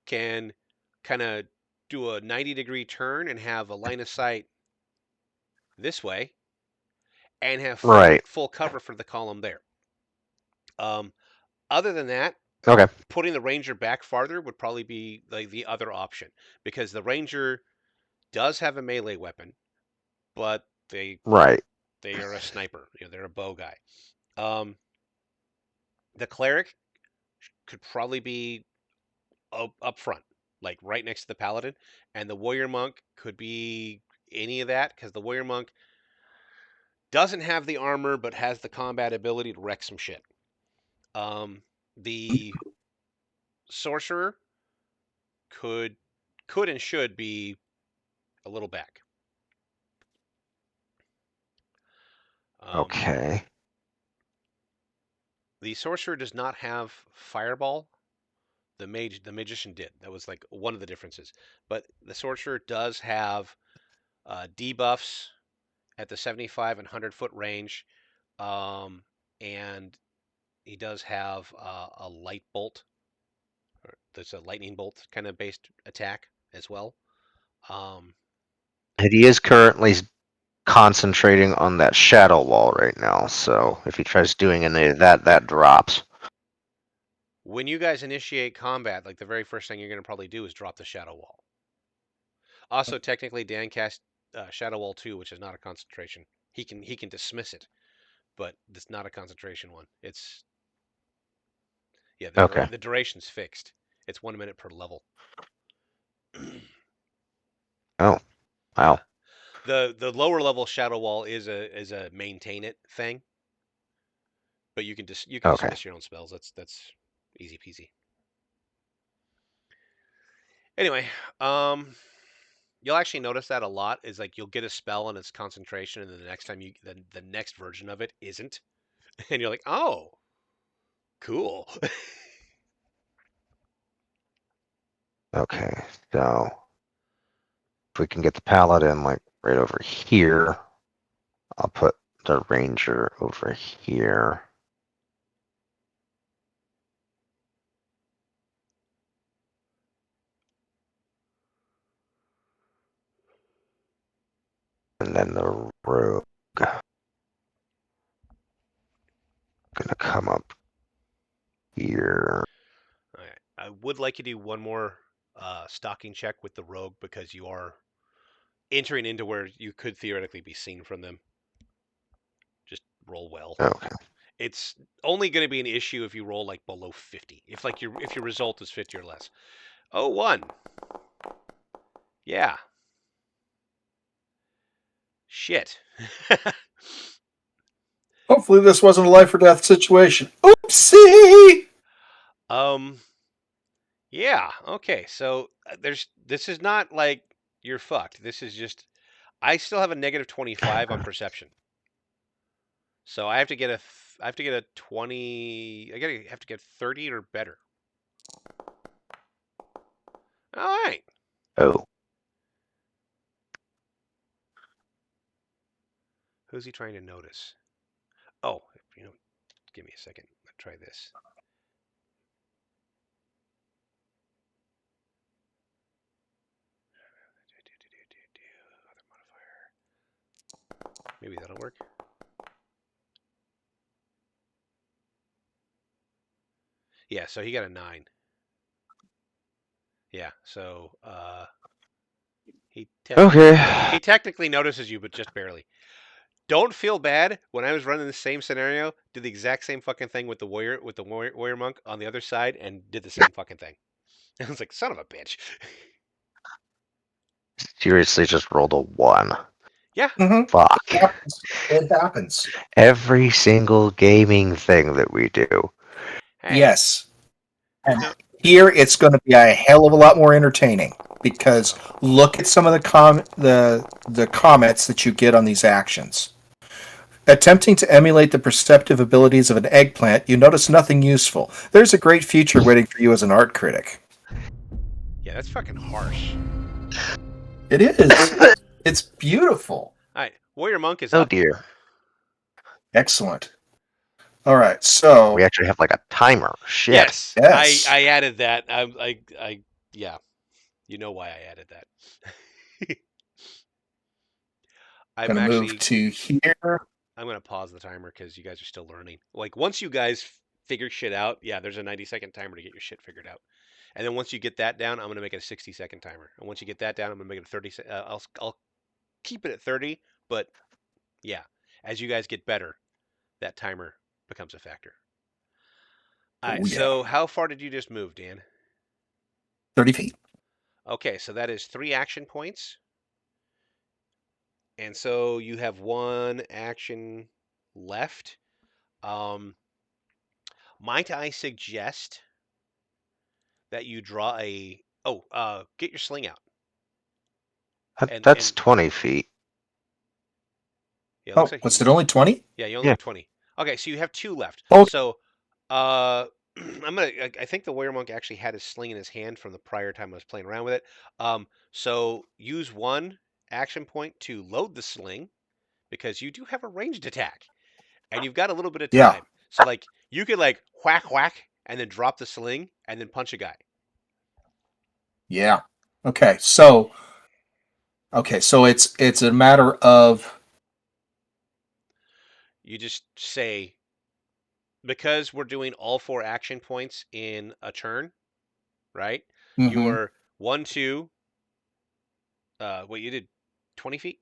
A: can kind of do a 90-degree turn and have a line of sight this way, and have full
B: Right.
A: full cover for the column there. Um, other than that,
B: Okay.
A: putting the ranger back farther would probably be like the other option because the ranger does have a melee weapon, but
B: Right.
A: they are a sniper. They're a bow guy. Um, the cleric could probably be up front, like right next to the paladin, and the warrior monk could be any of that because the warrior monk doesn't have the armor but has the combat ability to wreck some shit. Um, the sorcerer could and should be a little back. Um,
B: Okay.
A: the sorcerer does not have fireball. The magician did. That was like one of the differences. But the sorcerer does have debuffs at the 75 and 100-foot range, and he does have a light bolt. There's a lightning bolt kind of based attack as well. Um,
B: And he is currently concentrating on that shadow wall right now. So if he tries doing any of that, that drops.
A: when you guys initiate combat, like the very first thing you're going to probably do is drop the shadow wall. Also, technically, Dan cast shadow wall 2, which is not a concentration. He can dismiss it, but it's not a concentration one. It's yeah,
B: Okay.
A: the duration's fixed. It's 1 minute per level.
B: Oh,
A: uh,
B: wow.
A: the lower level shadow wall is a maintain it thing, but you can
B: Okay.
A: dismiss your own spells. That's easy peasy. Anyway, um, you'll actually notice that a lot is like you'll get a spell and it's concentration, and then the next time the next version of it isn't, and you're like, oh, cool.
B: Okay. So if we can get the paladin like right over here, I'll put the ranger over here. And then the rogue gonna come up here.
A: Okay. I would like you to do one more stalking check with the rogue because you are entering into where you could theoretically be seen from them. Just roll well.
B: Okay.
A: It's only going to be an issue if you roll like below 50. If your result is 50 or less. Oh, 1. Yeah. Shit.
C: Hopefully, this wasn't a life or death situation. Oopsie!
A: um yeah, okay. So this is not like you're fucked. This is just I still have a negative 25 on perception. So I have to get a 20. Have to get 30 or better. All right.
B: Oh,
A: Who's he trying to notice? Oh, give me a second. Let's try this. Other modifier. Maybe that'll work. Yeah, so he got a 9. Yeah, so
B: okay.
A: he technically notices you, but just barely. Don't feel bad. When I was running the same scenario, did the exact same fucking thing with the warrior monk on the other side, and did the same fucking thing. I was like, son of a bitch.
B: Seriously, just rolled a 1.
A: Yeah.
C: Mm-hmm.
B: Fuck.
C: It happens. It happens.
B: Every single gaming thing that we do.
A: Hey.
C: Yes. And
A: No.
C: here it's going to be a hell of a lot more entertaining because look at some of the comments that you get on these actions. Attempting to emulate the perceptive abilities of an eggplant, you notice nothing useful. There's a great future waiting for you as an art critic.
A: Yeah, that's fucking harsh.
C: It is. It's beautiful.
A: All right, warrior monk is
B: Oh
A: up.
B: dear.
C: Excellent. All right, so
B: We actually have like a timer. Shit.
A: Yes,
C: yes,
A: I added that. Yeah, you know why I added that. I'm
C: gonna move
A: actually
C: to here.
A: I'm gonna pause the timer because you guys are still learning. Like once you guys figure shit out, yeah, there's a 90-second timer to get your shit figured out. And then once you get that down, I'm going to make it a 60-second timer. And once you get that down, I'm going to make it a 30. I'll keep it at 30, but yeah, as you guys get better, that timer becomes a factor. All right,
C: Oh yeah,
A: so how far did you just move, Dan?
C: 30 feet.
A: Okay, so that is 3 action points. And so you have 1 action left. Um, might I suggest that you draw a get your sling out.
B: That's
A: And
B: 20 feet.
A: yeah, it looks
C: Oh,
A: like
C: was
A: you
C: it only 20?
A: yeah, you only
B: Yeah.
A: have 20. Okay, so you have 2 left.
C: Oh,
A: So I think the warrior monk actually had his sling in his hand from the prior time I was playing around with it. So use 1 action point to load the sling because you do have a ranged attack and you've got a little bit of
C: yeah,
A: time. So like you could like whack whack and then drop the sling and then punch a guy.
C: yeah. Okay, so it's a matter of
A: You just say because we're doing all 4 action points in a turn, right?
C: hmm
A: Your 1 2 you did 20 feet?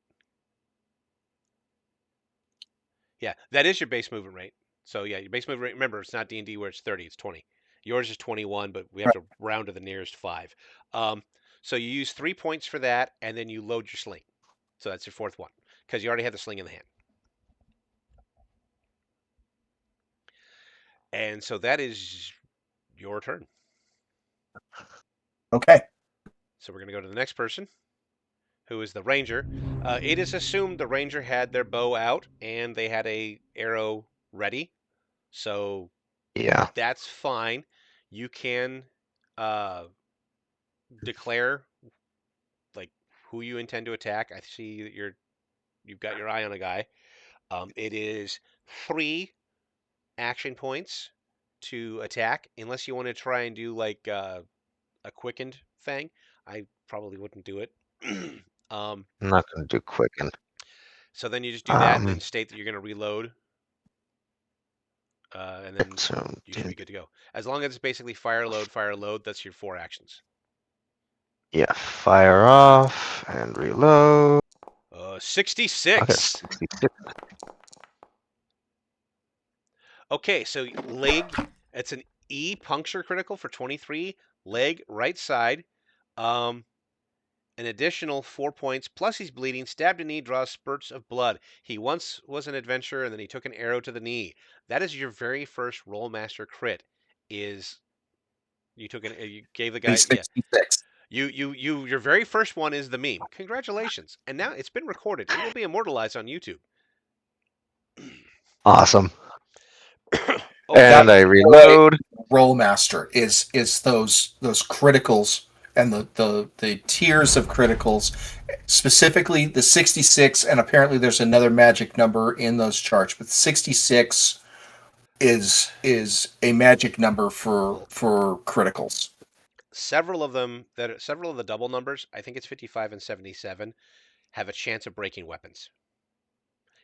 A: Yeah, that is your base movement rate. So yeah, your base movement rate, remember it's not D&D where it's 30, it's 20. Yours is 21, but we have to round to the nearest 5. Um, so you use 3 points for that and then you load your sling. So that's your 4th one because you already have the sling in the hand. And so that is your turn.
C: okay.
A: So we're going to go to the next person, who is the ranger. It is assumed the ranger had their bow out and they had a arrow ready, so
B: Yeah.
A: that's fine. You can uh, declare like who you intend to attack. I see that you've got your eye on a guy. It is 3 action points to attack, unless you want to try and do like a quickened thing. I probably wouldn't do it. um,
B: I'm not going to do quicken.
A: so then you just do that and then
B: Um,
A: state that you're going to reload, and then
B: so,
A: you should be good to go. As long as it's basically fire load, that's your 4 actions.
B: yeah, fire off and reload. Okay,
A: 66.
B: 66.
A: Okay, so leg, it's an E puncture critical for 23, leg, right side. Um, an additional 4 points, plus he's bleeding, stabbed a knee, draws spurts of blood. He once was an adventurer and then he took an arrow to the knee. That is your very first RoleMaster crit. Is you gave the guy, yeah.
C: 66.
A: Your very first one is the meme. Congratulations. And now it's been recorded. It will be immortalized on YouTube.
B: Awesome.
A: Okay.
C: That's
B: And I
C: why
B: reload.
C: Rollmaster is those criticals and the tiers of criticals, specifically the 66, and apparently there's another magic number in those charts, but 66 is a magic number for criticals.
A: Several of them several of the double numbers, I think it's 55 and 77, have a chance of breaking weapons.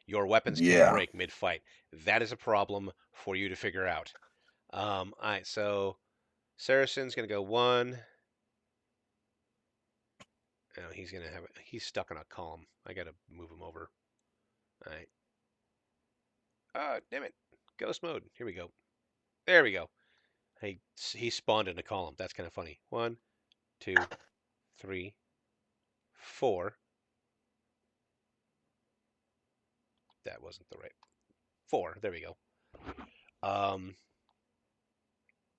A: Your weapons can
C: Yeah.
A: break mid-fight. That is a problem for you to figure out. All right, so Saracen's gonna go 1. Oh, he's stuck on a column. I gotta move him over. All right. Damn it. Ghost mode. Here we go. There we go. He spawned in a column. That's kind of funny. 1, 2, 3, 4. That wasn't the right 4. There we go. Um,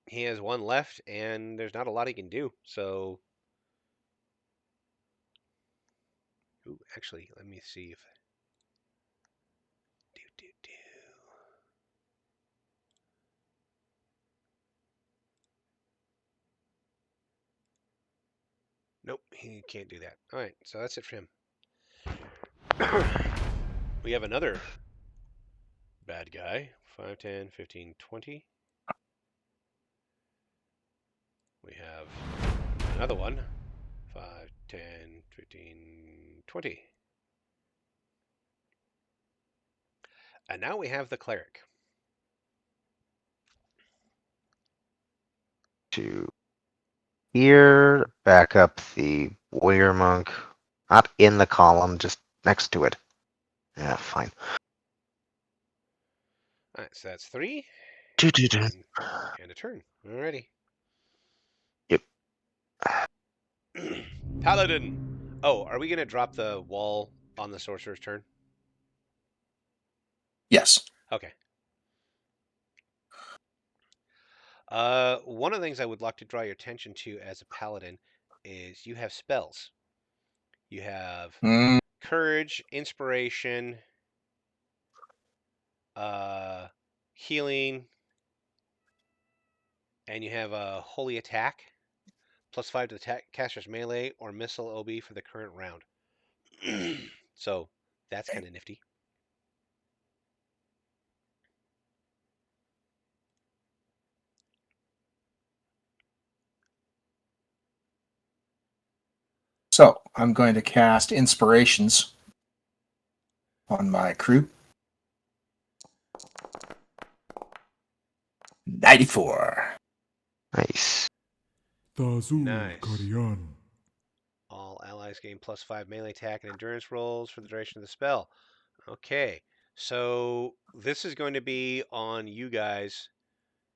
A: he has 1 left, and there's not a lot he can do. So, ooh, actually, let me see if. Do, do, do. Nope, he can't do that. All right, so that's it for him. We have another bad guy. 5, 10, 15, 20. We have another one. 5, 10, 15, 20. And now we have the cleric.
B: to here, back up the warrior monk, not in the column, just next to it. Yeah, fine.
A: All right, so that's 3
B: Doo-doo-doo.
A: and a turn. Alrighty.
B: Yep.
A: Paladin. Oh, are we gonna drop the wall on the sorcerer's turn?
C: Yes.
A: Okay. One of the things I would like to draw your attention to as a paladin is you have spells. You have
C: Mm,
A: courage, inspiration, uh, healing, and you have a holy attack. +5 to the caster's melee or missile OB for the current round. So that's kind of nifty.
C: so I'm going to cast Inspirations on my crew. 94.
B: Nice.
A: Nice. All allies gain +5 melee attack and endurance rolls for the duration of the spell. Okay, so this is going to be on you guys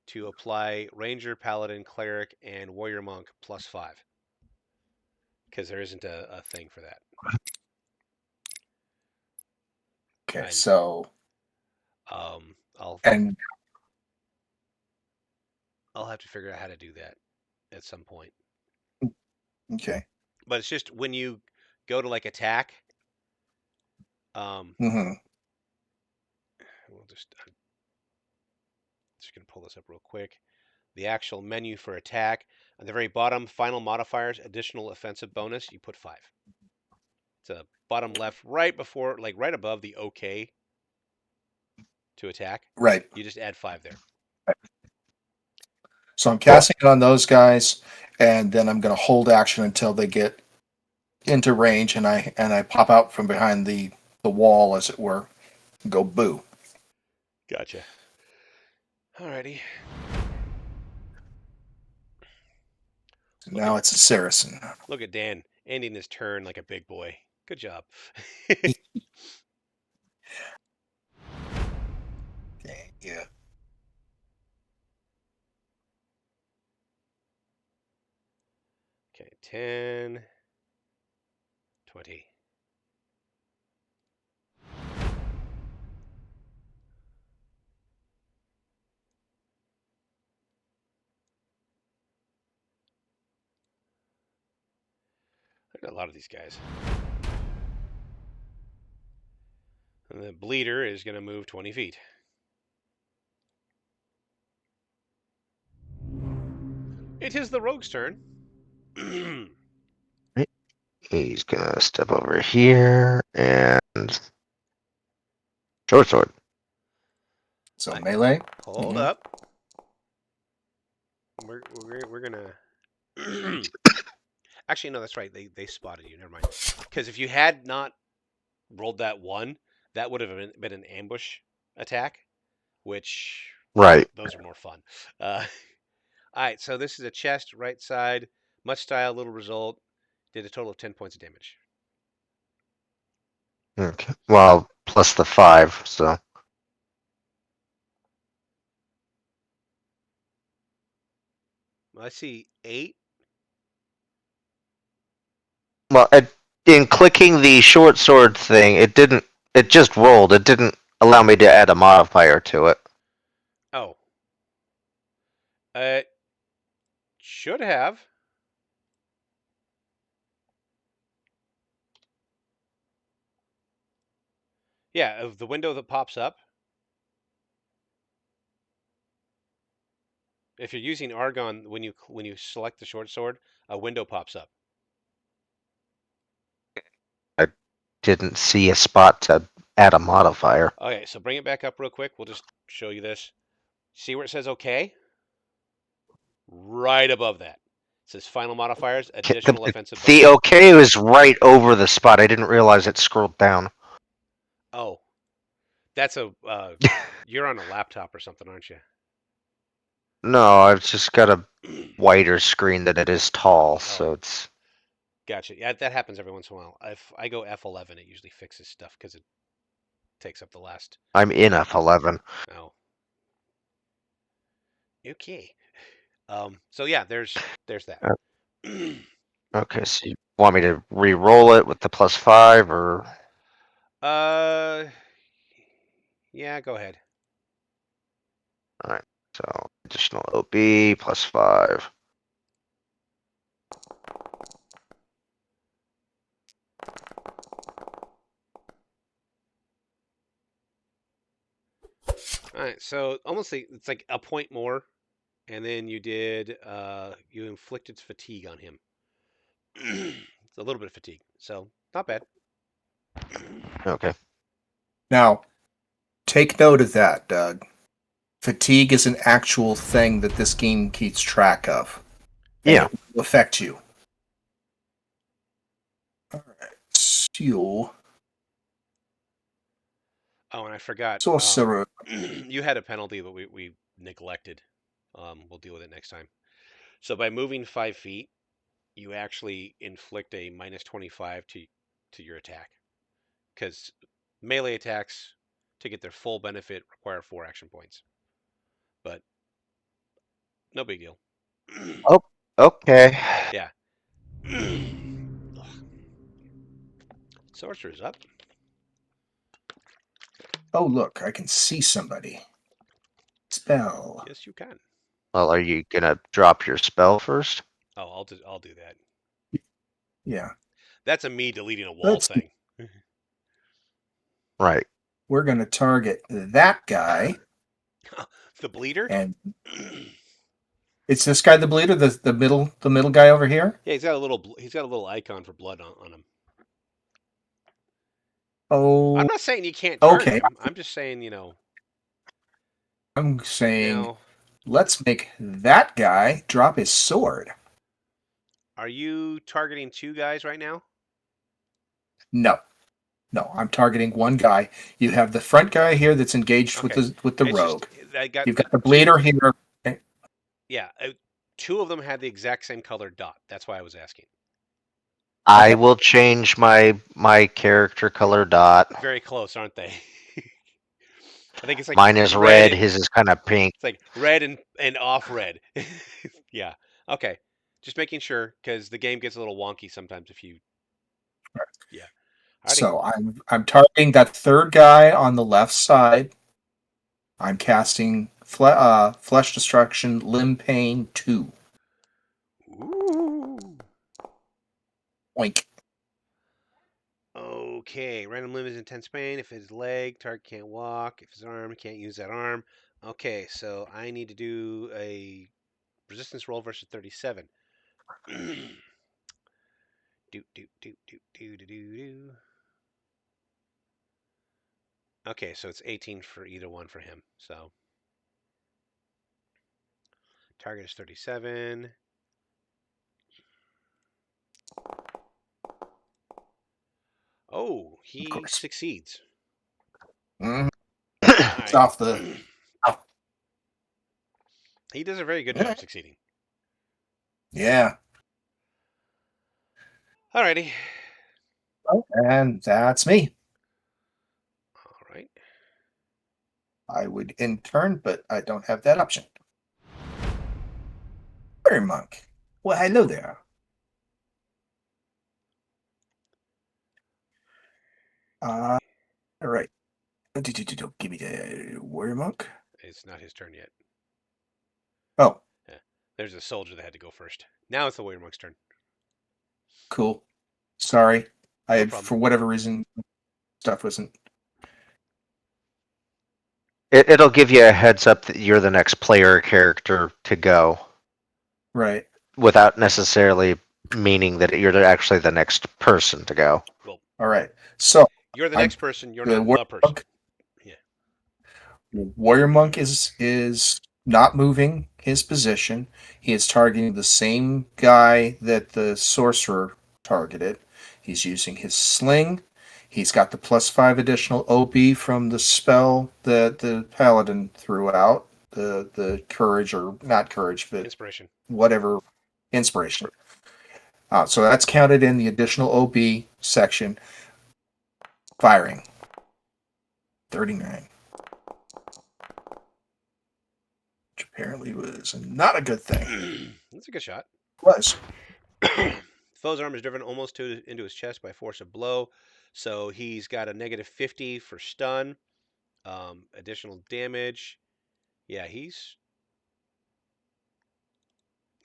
A: to apply Ranger, Paladin, Cleric, and Warrior Monk +5. Because there isn't a thing for that.
C: Okay,
A: And,
C: so
A: I'll
C: and
A: have to figure out how to do that at some point.
C: okay.
A: But it's just when you go to like attack,
C: Mm-hmm.
A: I'm just gonna pull this up real quick. The actual menu for attack at the very bottom, final modifiers, additional offensive bonus. You put 5. It's a bottom left, right before, like right above the OK to attack.
C: Right.
A: You just add 5 there.
C: So I'm casting it on those guys, and then I'm going to hold action until they get into range, and I pop out from behind the wall, as it were, and go boo.
A: Gotcha. Alrighty.
C: So now it's a Saracen.
A: Look at Dan ending his turn like a big boy. Good job.
C: Okay, yeah.
A: Okay, 10, 20. I got a lot of these guys. And the bleeder is going to move 20 feet. It is the rogue's turn.
B: He's gonna step over here and short sword.
C: So
A: Right.
C: melee.
A: Hold up. We're gonna. Actually, no, that's right. They spotted you. Never mind. Because if you had not rolled that 1, that would have been an ambush attack, which
B: Right.
A: those are more fun. All right, so this is a chest, right side, much style, little result. Did a total of 10 points of damage.
B: Okay. Well, plus the 5, so.
A: I see 8.
B: Well, in clicking the short sword thing, it didn't. It just rolled. It didn't allow me to add a modifier to it.
A: Oh. It should have. Yeah, of the window that pops up. If you're using Argon, when you select the short sword, a window pops up.
B: I didn't see a spot to add a modifier.
A: Okay, so bring it back up real quick. We'll just show you this. See where it says OK? Right above that. It says final modifiers, additional offensive
B: The
A: bonus.
B: OK was right over the spot. I didn't realize it scrolled down.
A: Oh, that's a. You're on a laptop or something, aren't you?
B: No, I've just got a wider screen than it is tall, so
A: Oh,
B: it's.
A: gotcha. Yeah, that happens every once in a while. If I go F11, it usually fixes stuff because it takes up the last.
B: I'm in F11.
A: Oh, okay. So yeah, there's that.
B: Okay, so you want me to re-roll it with the +5 or?
A: uh, yeah, go ahead.
B: All right, so additional OB +5.
A: All right, so almost like it's like a point more, and then you inflicted fatigue on him. It's a little bit of fatigue, so not bad.
B: Okay.
C: Now, take note of that, Doug. Fatigue is an actual thing that this game keeps track of, and
B: Yeah.
C: it will affect you. All right. So,
A: Oh, and I forgot.
C: sorcerer.
A: You had a penalty, but we neglected. We'll deal with it next time. So by moving 5 feet, you actually inflict a -25 to your attack because melee attacks to get their full benefit require 4 action points. But no big deal.
B: Oh, okay.
A: Yeah. Sorcerer's up.
C: Oh, look, I can see somebody. Spell.
A: Yes, you can.
B: Well, are you gonna drop your spell first?
A: Oh, I'll do that.
C: Yeah.
A: That's a me deleting a wall
C: Let's.
A: thing.
B: Right.
C: We're going to target that guy,
A: The bleeder?
C: and
A: Yeah,
C: it's this guy, the bleeder, the middle guy over here.
A: he's got a little icon for blood on him. I'm
C: Oh,
A: not saying you can't target
C: okay.
A: him. I'm just saying,
C: I'm saying
A: now,
C: let's make that guy drop his sword.
A: are you targeting two guys right now?
C: No, no, I'm targeting one guy. You have the front guy here that's engaged with
A: Okay.
C: the
A: It's just
C: rogue.
A: I got
C: You've
A: the
C: got the
A: two.
C: bleeder here.
A: Yeah, two of them had the exact same colored dot. That's why I was asking.
B: I
C: Okay.
B: will change my character color dot.
A: Very close, aren't they? I think it's like
B: Mine is
A: red
B: red.
A: and
B: His is kind of pink.
A: it's like red and off red. Yeah. Okay. Just making sure because the game gets a little wonky sometimes if you. Yeah. Alrighty.
C: So I'm targeting that third guy on the left side. I'm casting flesh destruction, limb pain 2.
A: Ooh.
C: Oink.
A: Okay. Random limb is intense pain. If his leg, target can't walk. If his arm, can't use that arm. Okay. So I need to do a resistance roll versus 37. Do do do do do do do do. Okay, so it's 18 for either one for him. So target is 37. Oh,
C: Of
A: he
C: course.
A: succeeds.
C: Mhm.
A: All
C: It's
A: right.
C: off the. Oh,
A: He does a very good
C: yeah.
A: job succeeding.
C: Yeah.
A: Alrighty.
C: Oh, and that's me.
A: All right.
C: I would in turn, but I don't have that option. Fire monk. Well, hello there. All right. Give me the warrior monk.
A: It's not his turn yet.
C: Oh,
A: Yeah. There's a soldier that had to go first. Now it's the warrior monk's turn.
C: cool. Sorry. I
A: No
C: had,
A: problem.
C: for whatever reason, stuff wasn't
B: It'll give you a heads up that you're the next player character to go
C: right.
B: without necessarily meaning that you're actually the next person to go.
A: Well,
C: All right. So
A: you're the
C: I'm
A: next person. You're
C: the
A: not
C: warrior
A: the person.
C: monk.
A: Yeah.
C: Warrior monk is not moving his position. He is targeting the same guy that the sorcerer targeted. He's using his sling. He's got the +5 additional OB from the spell that the paladin threw out. the courage, or not courage, but
A: Inspiration.
C: whatever, inspiration. So that's counted in the additional OB section. Firing. 39. Which apparently was not a good thing.
A: That's a good shot.
C: Was.
A: Foe's arm is driven almost into his chest by force of blow, so he's got a negative 50 for stun. Additional damage. Yeah, he's.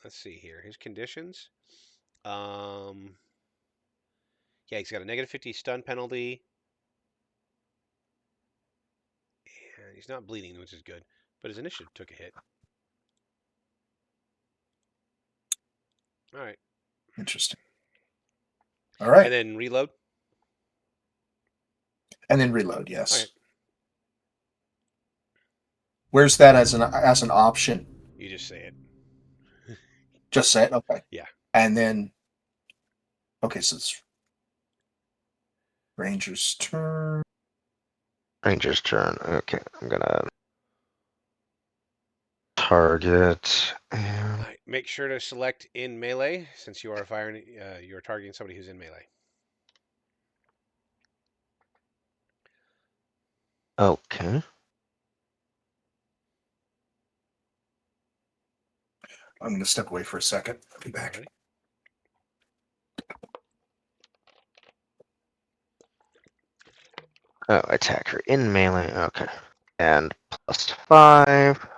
A: Let's see here. His conditions. Yeah, he's got a negative 50 stun penalty. And he's not bleeding, which is good. But his initiative took a hit. All right.
C: Interesting. All right.
A: And then reload.
C: And then reload, yes.
A: All right.
C: Where's that as an option?
A: You just say it.
C: Just say it? Okay.
A: Yeah.
C: And then, okay, so it's Ranger's turn.
B: Ranger's turn. Okay, I'm gonna target. And...
A: All right. Make sure to select in melee, since you are firing. You are targeting somebody who's in melee.
B: Okay.
C: I'm going to step away for a second. I'll be back.
A: Alrighty.
B: Oh, attacker in melee. Okay. And +5.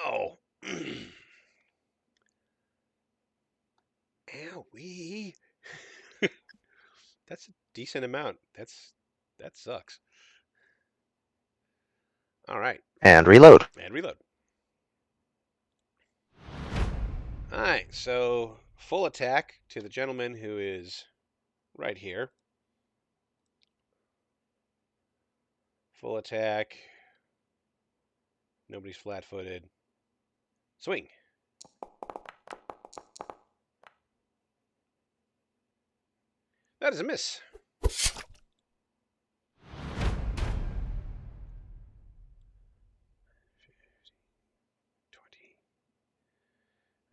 A: Ow. Owie. That's a decent amount. That sucks. All right.
B: And reload.
A: And reload. All right. So full attack to the gentleman who is right here. Full attack. Nobody's flat-footed. Swing. That is a miss. 20.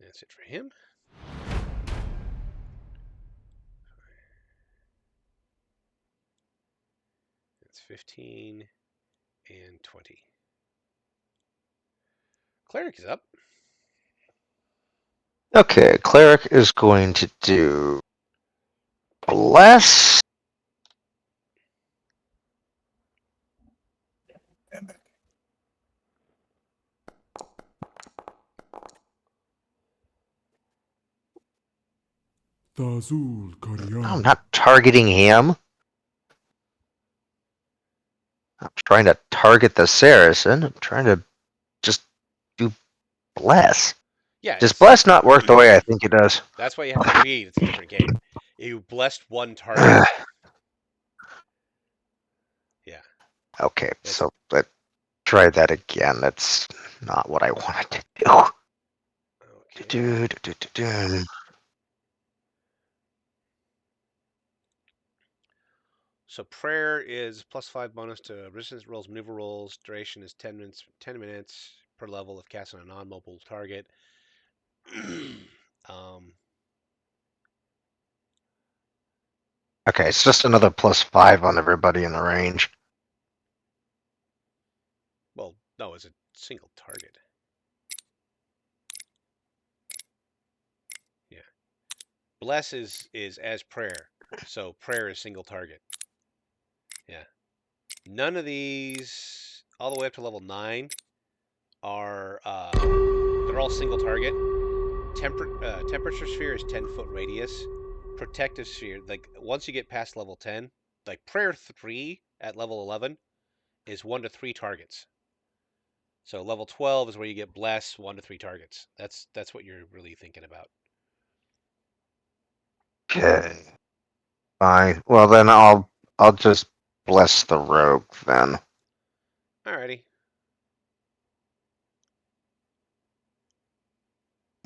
A: That's it for him. That's 15 and 20. Cleric is up.
B: Okay, cleric is going to do bless. I'm not targeting him. I'm trying to target the Saracen. I'm trying to just do bless.
A: Yeah.
B: Does bless not work the way I think it does?
A: That's why you have to read. It's a different game. You blessed one target. Yeah.
B: Okay, so let's try that again. That's not what I wanted to do.
A: Okay. So prayer is +5 bonus to resistance rolls, maneuver rolls. Duration is 10 minutes. 10 minutes per level if cast on a non-mobile target.
B: Okay, it's just another +5 on everybody in the range.
A: Well, no, it's a single target. Yeah. Bless is as prayer. So prayer is single target. Yeah. None of these, all the way up to level 9, are they're all single target. Temperature sphere is 10-foot radius. Protective sphere, like once you get past level 10, like prayer 3 at level 11 is 1 to 3 targets. So level 12 is where you get bless 1 to 3 targets. That's what you're really thinking about.
B: Okay. Fine. Well then I'll just bless the rogue then.
A: Alrighty.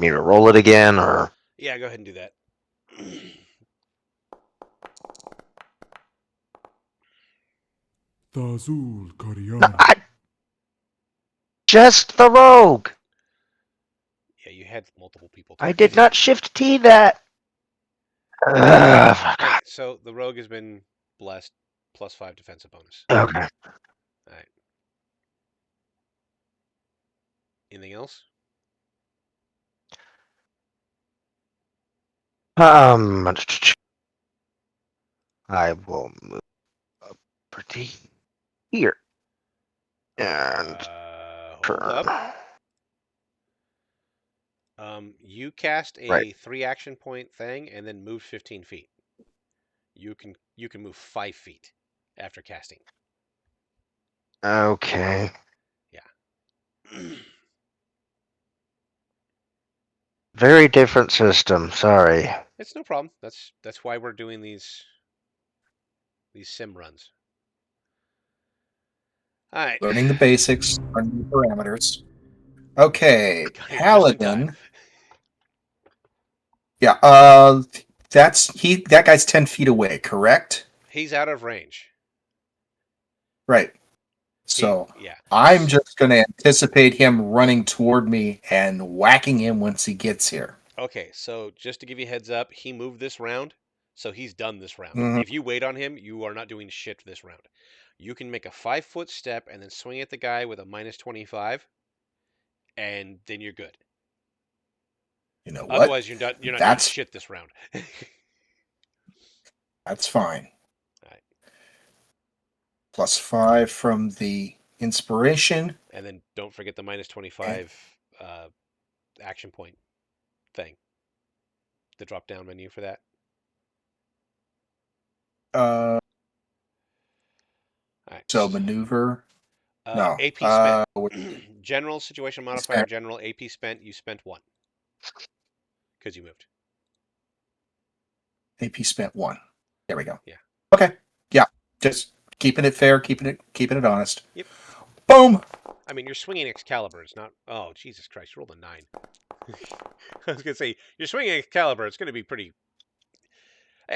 B: me to roll it again, or
A: Yeah, go ahead and do that.
D: Tazul
B: no,
D: Karyana.
B: just the rogue.
A: Yeah, you had multiple people
B: I
A: targeting
B: did
A: you.
B: not shift T that.
A: All right, so the rogue has been blessed, +5 defensive bonus.
B: Okay.
A: All right. Anything else?
B: I will move up pretty here and
A: Hold
B: turn.
A: up. You cast
B: Right.
A: a 3 action point thing and then move 15 feet. You can move 5 feet after casting.
B: Okay.
A: Yeah.
B: Very different system. Sorry.
A: It's no problem. That's why we're doing these sim runs. All right.
C: Learning the basics, learning the parameters. Okay,
A: Got here just in time.
C: Paladin. Yeah, that guy's 10 feet away, correct?
A: He's out of range.
C: Right. So
A: Yeah.
C: I'm just going to anticipate him running toward me and whacking him once he gets here.
A: Okay, so just to give you a heads up, he moved this round, so he's done this round.
C: Mhm.
A: If you wait on him, you are not doing shit this round. You can make a 5 foot step and then swing at the guy with a -25, and then you're good.
C: You know what?
A: Otherwise, you're not doing
C: That's
A: shit this round.
C: that's fine.
A: All right.
C: +5 from the inspiration.
A: And then don't forget the
C: And,
A: -25 action point thing. The drop down menu for that.
C: uh,
A: All
C: so
A: right.
C: maneuver. No.
A: AP spent.
C: What
A: General situation
C: is
A: modifier.
C: that?
A: General AP spent. You spent 1 because you moved.
C: AP spent 1. There we go.
A: Yeah.
C: Okay. Yeah. Just keeping it fair, keeping it honest.
A: Yep.
C: Boom.
A: I mean, you're swinging Excalibur. It's not. Oh, Jesus Christ! You rolled a 9. I was gonna say you're swinging Excalibur. It's gonna be pretty.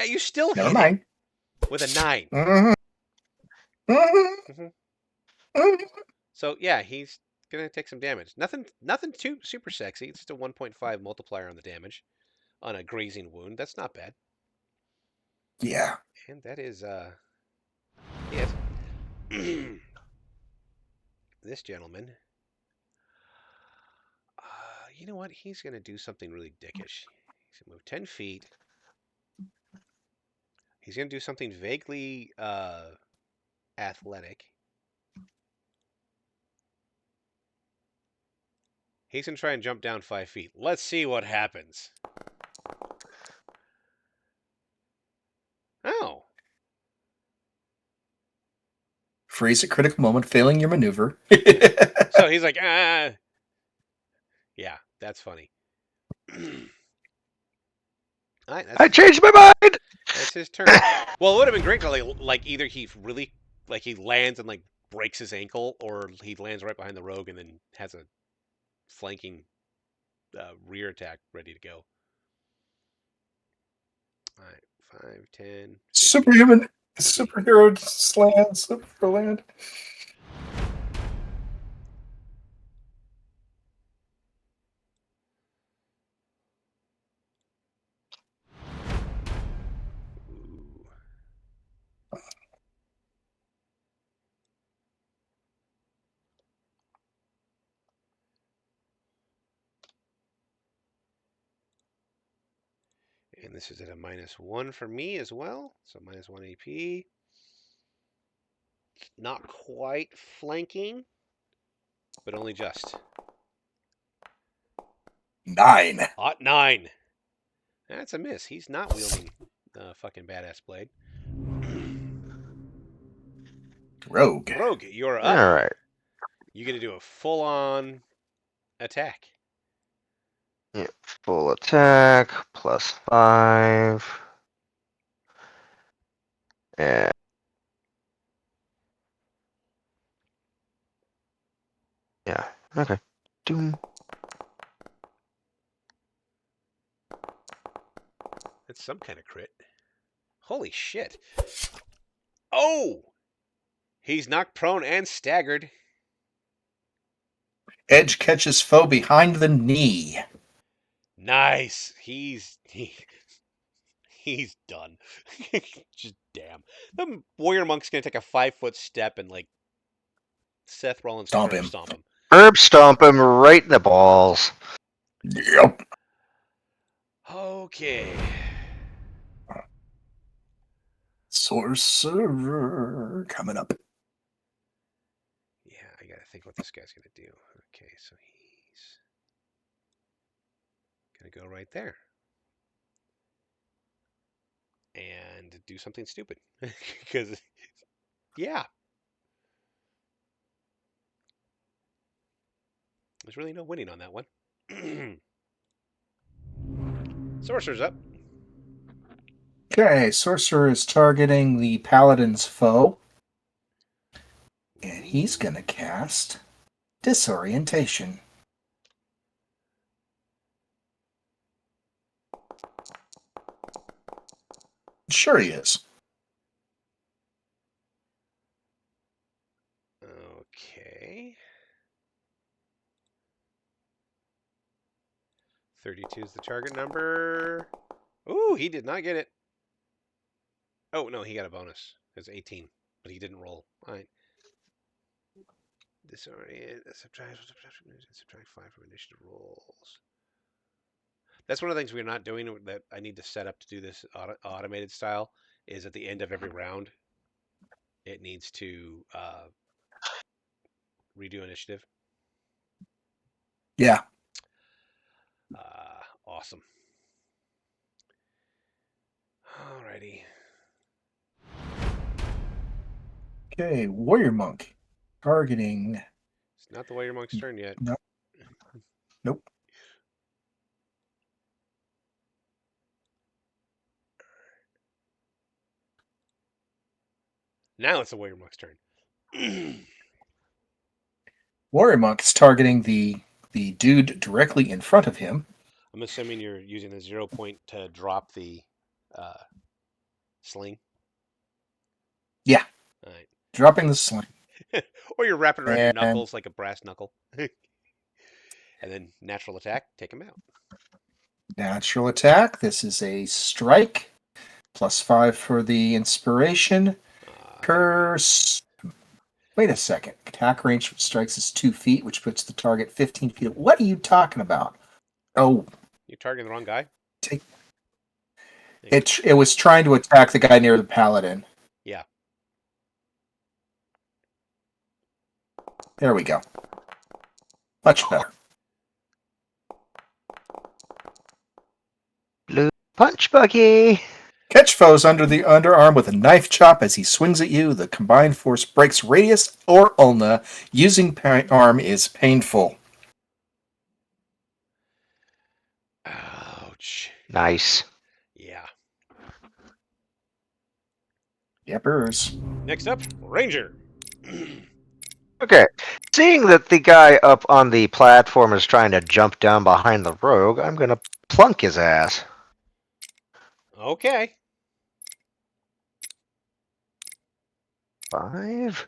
A: You still
C: Never
A: hit it
C: mind.
A: with a 9.
C: Mm-hmm. Mm-hmm.
A: Hmm.
C: Mm-hmm.
A: So yeah, he's gonna take some damage. Nothing too super sexy. It's just a 1.5 multiplier on the damage on a grazing wound. That's not bad.
C: Yeah.
A: And that is it. This gentleman. You know what? He's gonna do something really dickish. He's gonna move 10 feet. He's gonna do something vaguely athletic. He's gonna try and jump down 5 feet. Let's see what happens. Oh,
C: Freeze at critical moment, failing your maneuver.
A: yeah. So he's like, ah. Yeah, that's funny. All right,
B: I changed my mind.
A: that's his turn. Well, it would have been great to like either he really like he lands and like breaks his ankle, or he lands right behind the rogue and then has a flanking rear attack ready to go. All right, 5, 10, 15,
C: Superhuman,
A: 20.
C: superhero slam, superland.
A: Ooh. And this is at a -1 for me as well. So -1 AP. Not quite flanking, but only just.
C: 9.
A: Hot 9. That's a miss. He's not wielding the fucking badass blade.
C: Rogue.
A: Rogue, you're
B: All
A: up.
B: right.
A: You get to do a full-on attack.
B: Yeah, full attack +5. And yeah. Okay. Doom.
A: That's some kind of crit. Holy shit. Oh! He's knocked prone and staggered.
C: Edge catches foe behind the knee.
A: Nice. He's done. Just damn. The warrior monk's gonna take a 5-foot step and like Seth Rollins
C: Stomp
A: curb
C: him.
A: stomp him.
B: Herb stomp him right in the balls.
C: Yep.
A: Okay.
C: Sorcerer coming up.
A: Yeah, I gotta think what this guy's gonna do. Okay, so he's gonna go right there and do something stupid because yeah, there's really no winning on that one. Sorcerer's up.
C: Okay, Sorcerer is targeting the Paladin's foe. And he's going to cast Disorientation. Sure he is.
A: Okay. 32 is the target number. Ooh, he did not get it. Oh, no, he got a bonus. It's 18, but he didn't roll. All right. Disorient, subtract 5 from initiative rolls. That's one of the things we're not doing that I need to set up to do this automated style is at the end of every round, it needs to redo initiative.
C: Yeah.
A: Awesome. Alrighty.
C: Okay, Warrior Monk. Targeting.
A: It's not the Warrior Monk's turn yet.
C: No. Nope.
A: Now it's the Warrior Monk's turn.
C: Warrior Monk is targeting the dude directly in front of him.
A: I'm assuming you're using the 0 point to drop the sling.
C: Yeah.
A: All right.
C: Dropping the sling.
A: Or you're wrapping around your
C: And
A: knuckles like a brass knuckle. And then natural attack, take him out.
C: natural attack. This is a strike. +5 for the inspiration. Curse. Wait a second. Attack range for strikes is 2 feet, which puts the target 15 feet. What are you talking about? Oh,
A: You're targeting the wrong guy?
C: it was trying to attack the guy near the paladin.
A: Yeah.
C: There we go. Much better.
B: Blue punch buggy.
C: Catch foes under the underarm with a knife chop as he swings at you. The combined force breaks radius or ulna. Using arm is painful.
A: Ouch.
B: Nice.
A: Yeah.
C: Yepers.
A: Next up, Ranger.
B: Okay. Seeing that the guy up on the platform is trying to jump down behind the rogue, I'm going to plunk his ass.
A: Okay.
B: 5.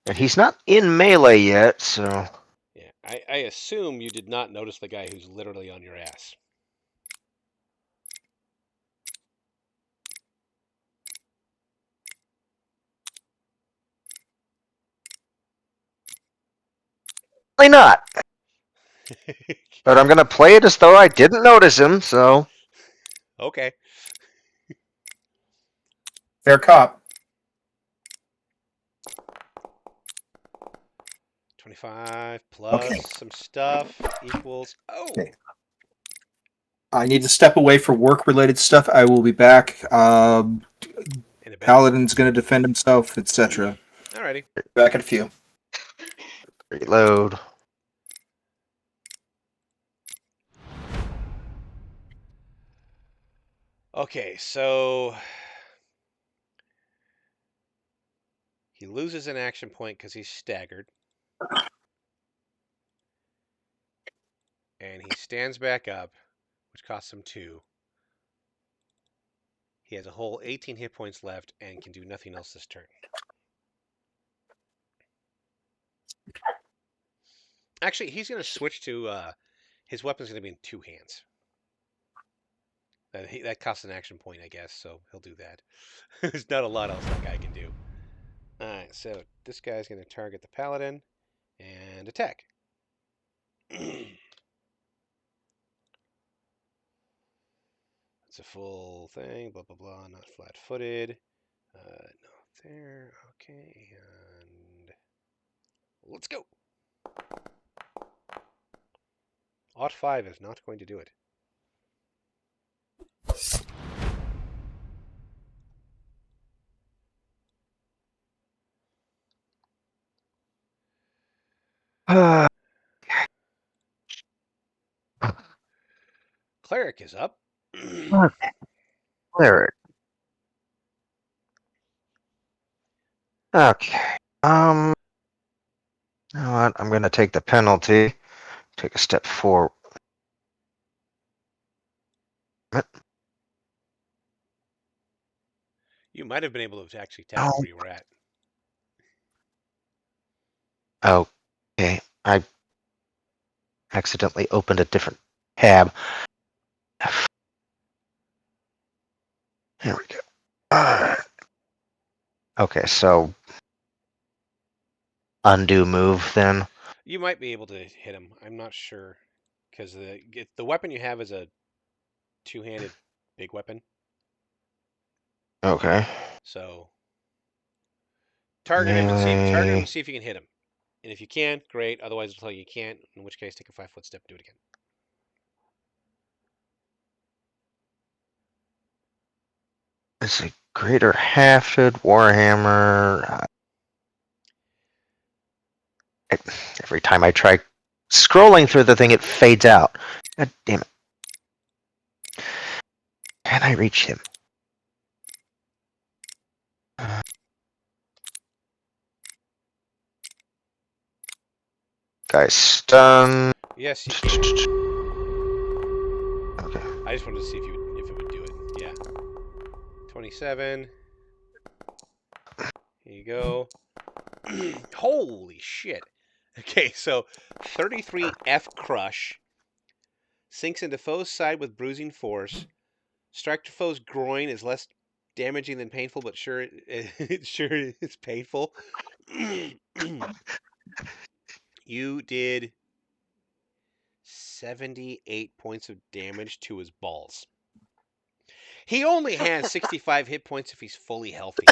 B: And he's not in melee yet, so...
A: Yeah, I assume you did not notice the guy who's literally on your ass.
B: Probably not. But I'm going to play it as though I didn't notice him, so...
A: Okay.
C: Fair cop.
A: 25 plus
C: Okay.
A: some stuff equals... Oh!
C: Okay. I need to step away for work-related stuff. I will be back.
A: In a bit.
C: Paladin's going to defend himself, etc.
A: Alrighty.
C: Back in a few.
B: Reload.
A: Okay, so... He loses an action point because he's staggered. And he stands back up, which costs him 2. He has a whole 18 hit points left and can do nothing else this turn. Actually, he's going to switch to his weapon's going to be in 2 hands. That costs an action point, I guess, so he'll do that. There's not a lot else that guy can do. Alright, so this guy's going to target the paladin and attack. It's a full thing, blah, blah, blah, not flat-footed. No, there, okay, and let's go. Ot 5 is not going to do it. Cleric is up.
B: Cleric. Okay. You know what? I'm going to take the penalty. Take a step forward.
A: You might have been able to actually tap where you were at.
B: Okay. I accidentally opened a different tab. There we go. Okay, so undo move then.
A: You might be able to hit him. I'm not sure. Because the weapon you have is a 2-handed big weapon.
B: Okay.
A: So target him and see if you can hit him. And if you can, great. Otherwise, it'll tell you can't. In which case, take a 5-foot step and do it again.
B: It's a greater hafted warhammer. Every time I try scrolling through the thing, it fades out. God damn it. Can I reach him? Guy's stunned.
A: Yes, you can.
B: Okay.
A: I just wanted to see if it would do it. Yeah. 27. Here you go. Holy shit. Okay, so 33 F crush. Sinks into foe's side with bruising force. Strike to foe's groin is less damaging than painful, but sure it's painful. You did 78 points of damage to his balls. He only has 65 hit points if he's fully healthy.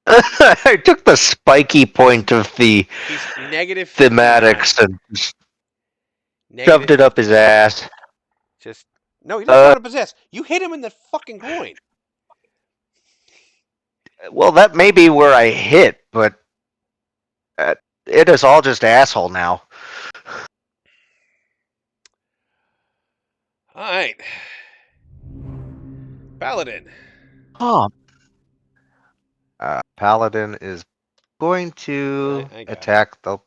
B: I took the spiky point of the
A: He's negative 59.
B: thematics and
A: Negative
B: shoved it up his ass.
A: No, he doesn't shove it up his ass. You hit him in the fucking groin.
B: Well, that may be where I hit, but it is all just asshole now.
A: All right. Paladin.
B: Oh. Paladin is going to
A: I got
B: attack the.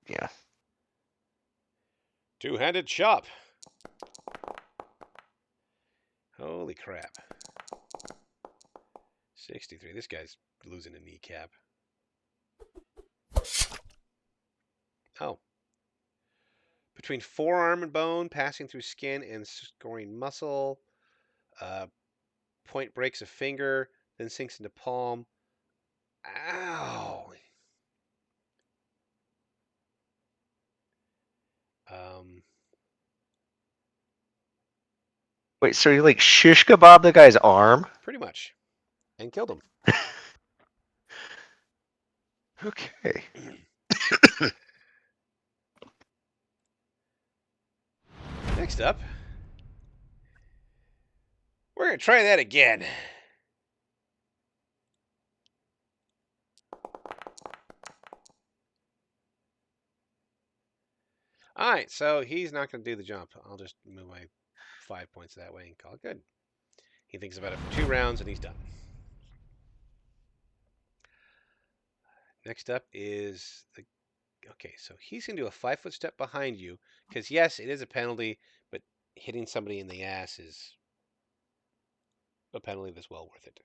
B: Yeah.
A: Two-handed chop. Holy crap. 63. This guy's losing a kneecap. Oh. Between forearm and bone, passing through skin and scoring muscle. Point breaks a finger, then sinks into palm. Ow.
B: Wait, so you like shish kebab the guy's arm?
A: Pretty much. And killed him.
B: Okay.
A: Next up, we're going to try that again. All right, so he's not going to do the jump. I'll just move my 5 points that way and call it good. He thinks about it for 2 rounds and he's done. Next up is the Okay, so he's going to do a 5-foot step behind you because yes, it is a penalty, but hitting somebody in the ass is a penalty that's well worth it.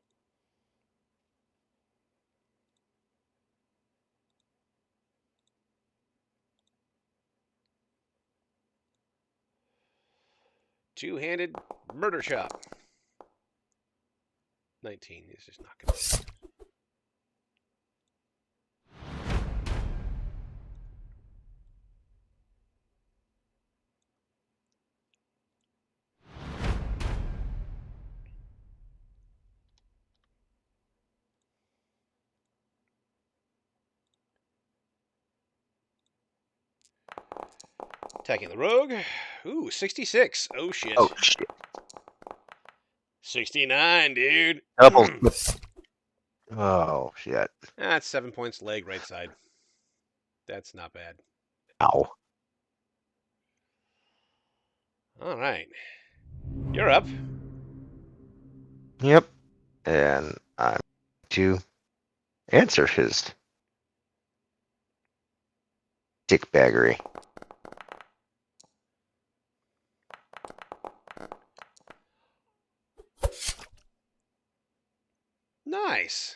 A: Two-handed murder shot. 19 is just not going to. Attacking the rogue. Ooh, 66. Oh shit.
B: Oh shit!
A: 69, dude.
B: Double. Oh shit!
A: That's 7 points leg right side. That's not bad.
B: Ow!
A: All right. You're up.
B: Yep. And I'm to answer his dickbaggery.
A: Nice.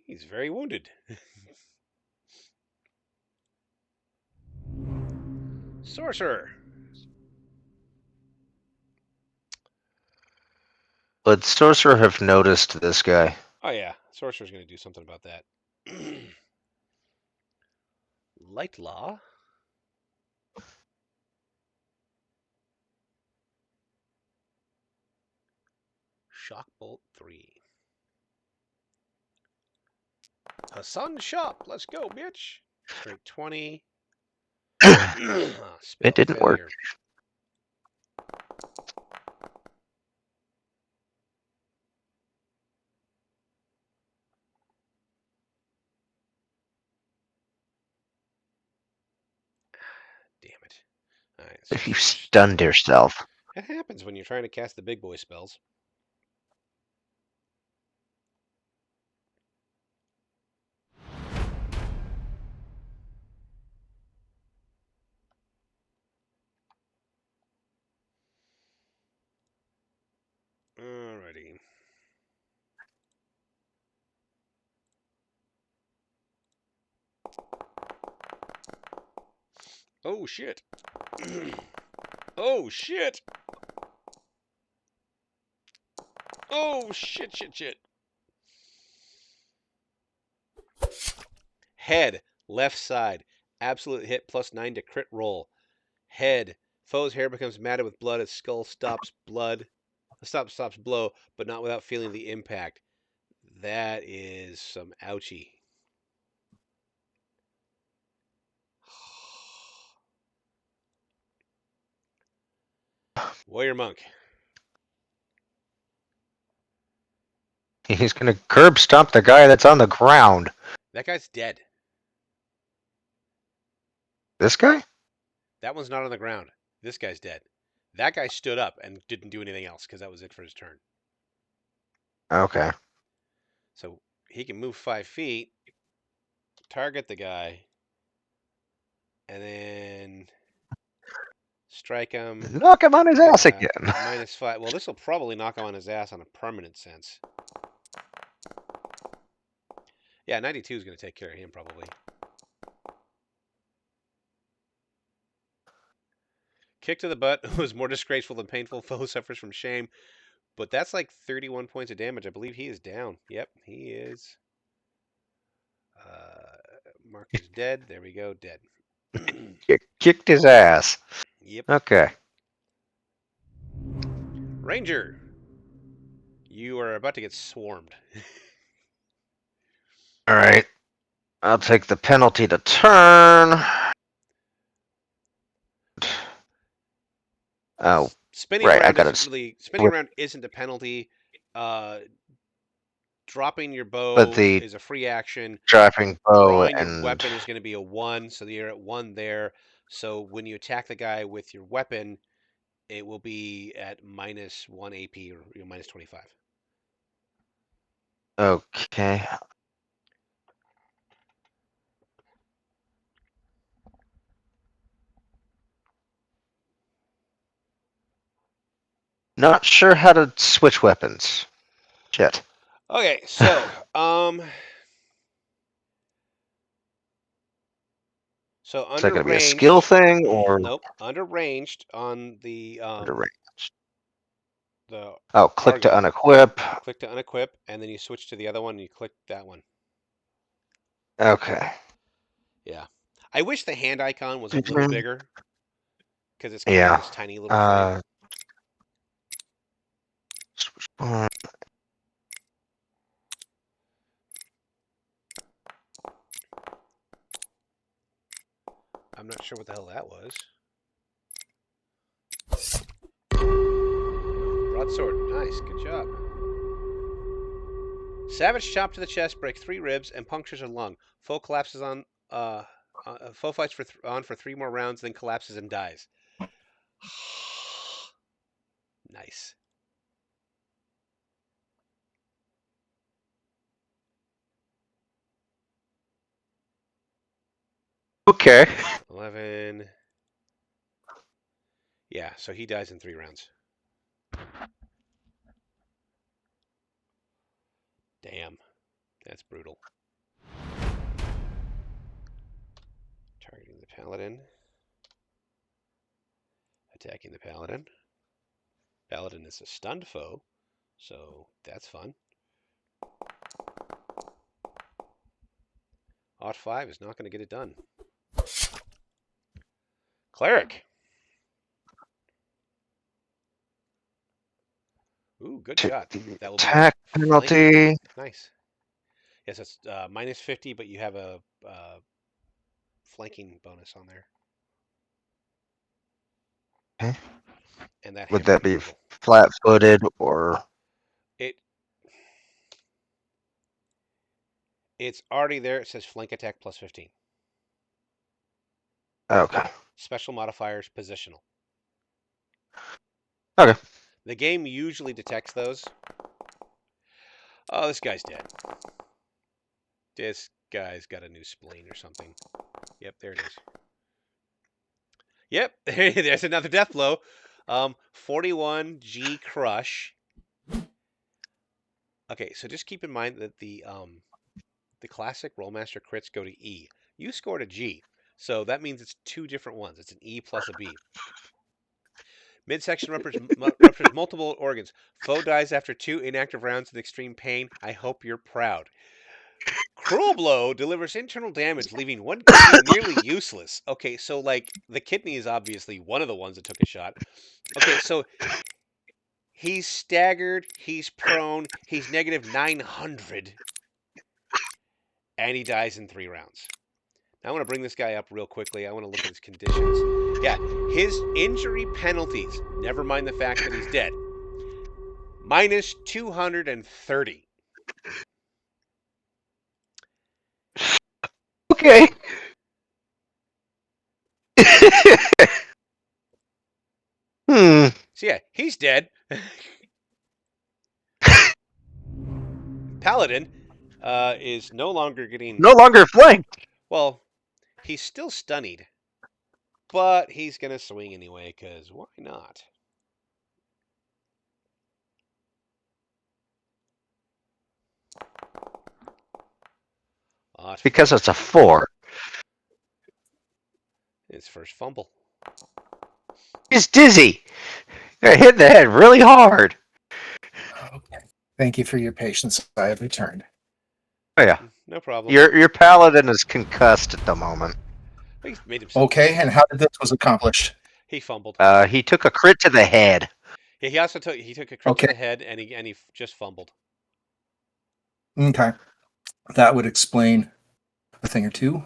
A: He's very wounded. Sorcerer.
B: Would Sorcerer have noticed this guy?
A: Oh yeah, sorcerer's going to do something about that. Light law. Shock bolt 3. Hassan shop. Let's go, bitch. Straight 20. Spell
B: It didn't work.
A: failure. Damn it. All right,
B: If you
A: sorcerer's.
B: stunned yourself.
A: It happens when you're trying to cast the big boy spells. Alrighty. Oh shit. Oh shit. Oh shit, shit, shit. Head, left side. Absolute hit +9 to crit roll. Head. Foe's hair becomes matted with blood as skull stops blood. Stops blow, but not without feeling the impact. That is some ouchie. Warrior monk.
B: He's gonna curb stomp the guy that's on the ground.
A: That guy's dead.
B: This guy?
A: That one's not on the ground. This guy's dead. That guy stood up and didn't do anything else because that was it for his turn.
B: Okay.
A: So he can move 5 feet, target the guy, and then strike him.
B: Knock him on his ass again.
A: -5. Well, this will probably knock him on his ass on a permanent sense. Yeah, 92 is going to take care of him probably. Kick to the butt was more disgraceful than painful. Foe suffers from shame. But that's like 31 points of damage. I believe he is down. Yep, he is. Mark is dead. There we go, dead.
B: Kicked his ass.
A: Yep.
B: Okay.
A: Ranger, you are about to get swarmed.
B: All right. I'll take the penalty to turn. Oh,
A: Spinning
B: right. I
A: around
B: gotta.
A: isn't really spinning around isn't a penalty. Dropping your
B: But
A: bow
B: the
A: is a free action.
B: dropping bow
A: Drawing your
B: and
A: weapon is going to be a 1, so you're at 1 there. So when you attack the guy with your weapon, it will be at -1 AP or -25.
B: Okay. Not sure how to switch weapons. Shit.
A: Okay, so
B: Is that
A: under
B: going to be a skill
A: ranged,
B: thing or
A: nope, under ranged on
B: under range?
A: the
B: Oh, click to
A: target,
B: unequip.
A: click to unequip, and then you switch to the other one and you click that one.
B: Okay.
A: Yeah. I wish the hand icon was a little bigger because it's kind of
B: Yeah.
A: this tiny little frame.
B: Switch on.
A: I'm not sure what the hell that was. Broadsword. Nice. Good job. Savage chop to the chest, break 3 ribs, and punctures a lung. Foe collapses on. Foe fights on for 3 more rounds, then collapses and dies. Nice.
B: Okay.
A: 11. Yeah, so he dies in 3 rounds. Damn. That's brutal. Targeting the paladin. Attacking the paladin. Paladin is a stunned foe, so that's fun. Ot 5 is not going to get it done. Cleric. Ooh, good shot. That will be a
B: Attack
A: flanking.
B: penalty.
A: Nice. Yes, it's minus 50, but you have a flanking bonus on there.
B: Okay.
A: And that
B: Would
A: hammer
B: that
A: is
B: be
A: brutal.
B: flat-footed or?
A: It It's already there. It says flank attack plus 15.
B: Okay.
A: Special modifiers positional.
B: Okay.
A: The game usually detects those. Oh, this guy's dead. This guy's got a new spleen or something. Yep, there it is. Yep, there's another death blow. 41 G crush. Okay, so just keep in mind that the classic RoleMaster crits go to E. You scored a G, so that means it's 2 different ones. It's an E plus a B. Midsection ruptures multiple organs. Foe dies after 2 inactive rounds in extreme pain. I hope you're proud. Cruel blow delivers internal damage, leaving one kidney nearly useless. Okay, so like the kidney is obviously one of the ones that took a shot. Okay, so he's staggered, he's prone, he's negative 900, and he dies in 3 rounds. Now I want to bring this guy up real quickly. I want to look at his conditions. Yeah, his injury penalties, never mind the fact that he's dead, minus 230.
B: Okay. Hmm.
A: So yeah, he's dead. Paladin is no longer getting.
B: No longer flanked.
A: Well, he's still stunned, but he's gonna swing anyway, cause why not? Ot
B: Because
A: 5.
B: it's a 4.
A: His first fumble.
B: He's dizzy. Got hit in the head really hard.
C: Okay. Thank you for your patience. I have returned.
B: Oh yeah.
A: No problem.
B: Your paladin is concussed at the moment.
A: He made himself
C: Okay,
A: look.
C: and how did this was accomplished?
A: He fumbled.
B: He took a crit to the head.
A: Yeah, he also took a crit to
C: Okay,
A: the head, and he just fumbled.
C: okay, that would explain a thing or two.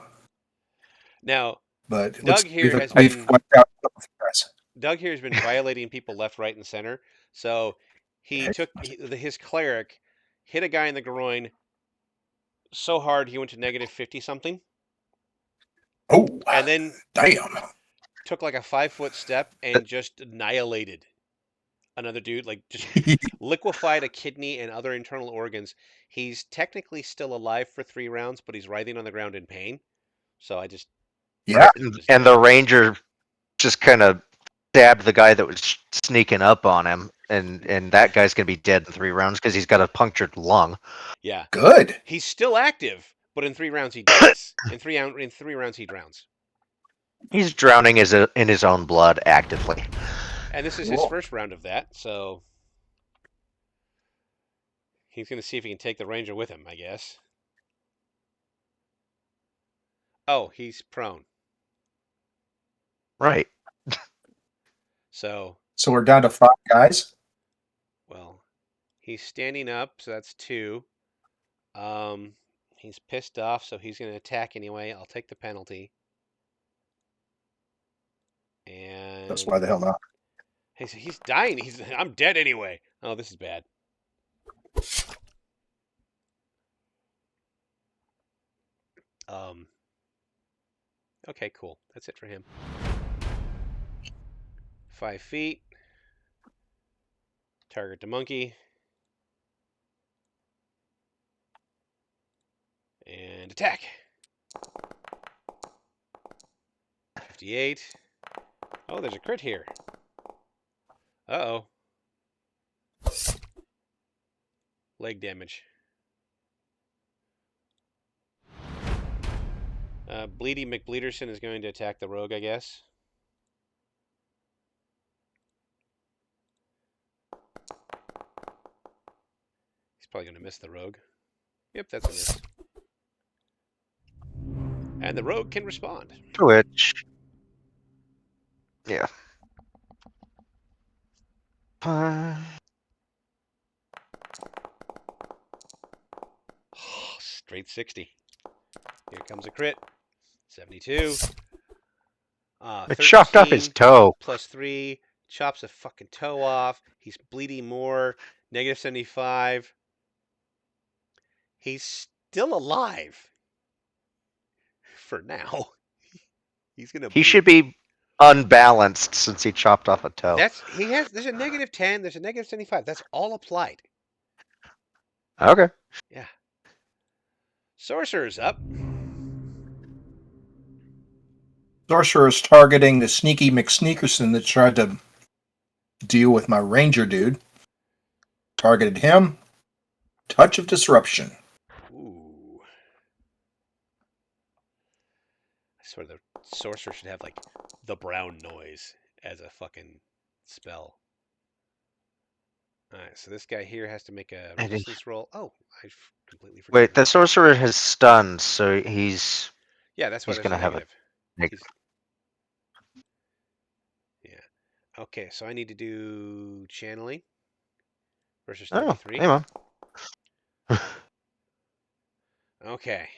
A: Now,
C: But it looks
A: Doug
C: like
A: here has
C: I've
A: been
C: wiped out the press.
A: Doug here has been violating people left, right, and center. So he took his cleric, hit a guy in the groin so hard he went to negative 50 something,
C: Oh,
A: and then
C: damn!
A: took like a 5-foot step and just annihilated another dude, like just liquefied a kidney and other internal organs. He's technically still alive for 3 rounds, but he's writhing on the ground in pain. So I just
C: Yeah.
A: just
B: And the ranger just kind of stabbed the guy that was sneaking up on him, and that guy's gonna be dead in 3 rounds because he's got a punctured lung.
A: yeah.
C: Good.
A: He's still active, but in 3 rounds he dies. In 3 rounds he drowns.
B: He's drowning in his own blood actively.
A: And this is his
C: Cool.
A: first round of that, so he's going to see if he can take the ranger with him, I guess. Oh, he's prone.
B: Right.
A: So,
C: So we're down to 5 guys.
A: well, he's standing up, so that's 2. He's pissed off, so he's going to attack anyway. I'll take the penalty.
C: That's why the
A: And
C: hell not.
A: he's dying. I'm dead anyway. Oh, this is bad. Um. Okay, cool. That's it for him. 5 feet. Target the monkey. And attack. 58. Oh, there's a crit here. Uh-oh. Leg damage. Bleedy McBleederson is going to attack the rogue, I guess. He's probably going to miss the rogue. Yep, that's a miss. And the rogue can respond.
B: Which, yeah.
A: Straight 60. Here comes a crit. 72.
B: It chopped off his
A: 13
B: toe.
A: plus 3. Chops a fucking toe off. He's bleeding more. Negative 75. He's still alive. For now. He's gonna
B: He
A: bleed.
B: should be unbalanced since he chopped off a toe.
A: There's a negative 10, there's a negative 75. That's all applied.
B: Okay.
A: Yeah. Sorcerer's up.
C: Sorcerer is targeting the sneaky McSneakerson that tried to deal with my ranger dude. Targeted him. Touch of disruption.
A: Ooh. I swear the sorcerer should have like the brown noise as a fucking spell. Alright, so this guy here has to make a
B: I think-
A: resistance roll. Oh, I completely forgot.
B: Wait, the sorcerer has stunned, so he's
A: Yeah, that's why
B: he's
A: there's
B: gonna
A: a
B: have a
A: negative.
B: negative.
A: Yeah. Okay, so I need to do channeling versus
B: Oh,
A: 33.
B: hey man.
A: Okay.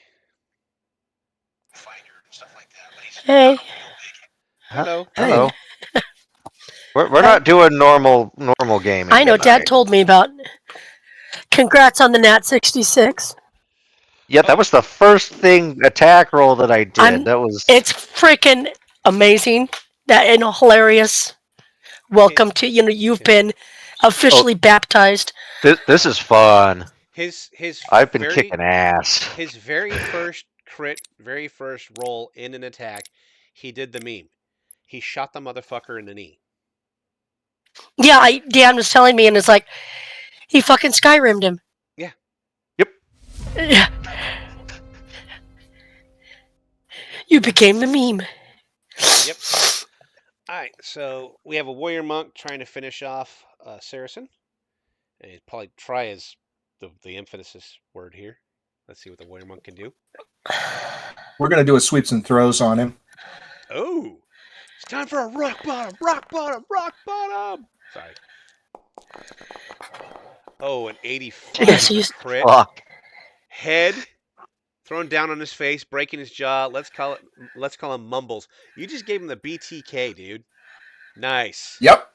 D: Hey,
A: Hello.
B: Hello. We're
D: Hi.
B: not doing normal gaming.
D: I know Dad
B: tonight.
D: told me about. Congrats on the Nat 66.
B: Yeah,
A: Oh.
B: that was the first attack roll that I did. That was
D: It's freaking amazing. That and hilarious. Welcome to you've been officially baptized.
B: this is fun.
A: His
B: I've been
A: very
B: kicking ass.
A: his very first crit, very first roll in an attack, he did the meme. He shot the motherfucker in the knee.
D: Yeah, Dan was telling me, and it's like he fucking Skyrimmed him.
A: Yeah.
B: Yep.
D: Yeah. You became the meme.
A: Yep. All right, so we have a warrior monk trying to finish off Saracen. And he'd probably try as the emphasis word here. Let's see what the warrior monk can do.
C: We're going to do a sweeps and throws on him.
A: Oh, it's time for a rock bottom, rock bottom, rock bottom. Sorry. Oh, an 85
D: Yes,
A: on the
D: he's-
A: crit.
B: Fuck.
A: Head thrown down on his face, breaking his jaw. Let's call him Mumbles. You just gave him the BTK, dude. Nice.
C: Yep.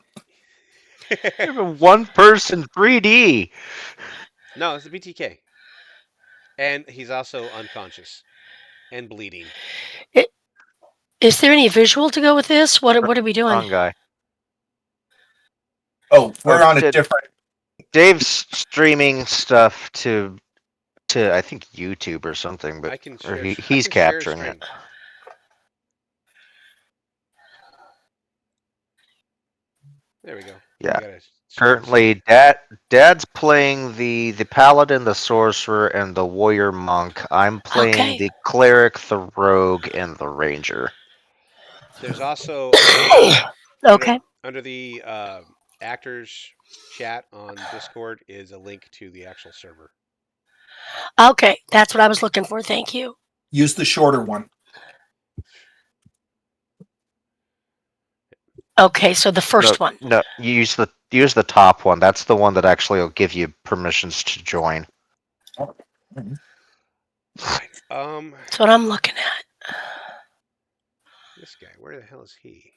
B: Even one person 3D.
A: No, it's the BTK. And he's also unconscious and bleeding.
D: Is there any visual to go with this? What are we doing?
B: Wrong guy.
C: Oh, we're on a
B: Did
C: different.
B: Dave's streaming stuff to I think YouTube or something, but
A: I can
B: or
A: share. I
B: he's
A: can share
B: capturing it.
A: screen. There we go.
B: Yeah.
A: We got a screen
B: Currently, Dad's playing the paladin, the sorcerer, and the warrior monk. I'm playing
D: Okay.
B: the cleric, the rogue, and the ranger.
A: There's also under
D: Okay.
A: under the actors chat on Discord is a link to the actual server.
D: Okay. That's what I was looking for. Thank you.
C: Use the shorter one.
D: Okay. So the first one.
B: No, you use the top one. That's the one that actually will give you permissions to join.
A: All right.
D: That's what I'm looking at.
A: This guy. Where the hell is he?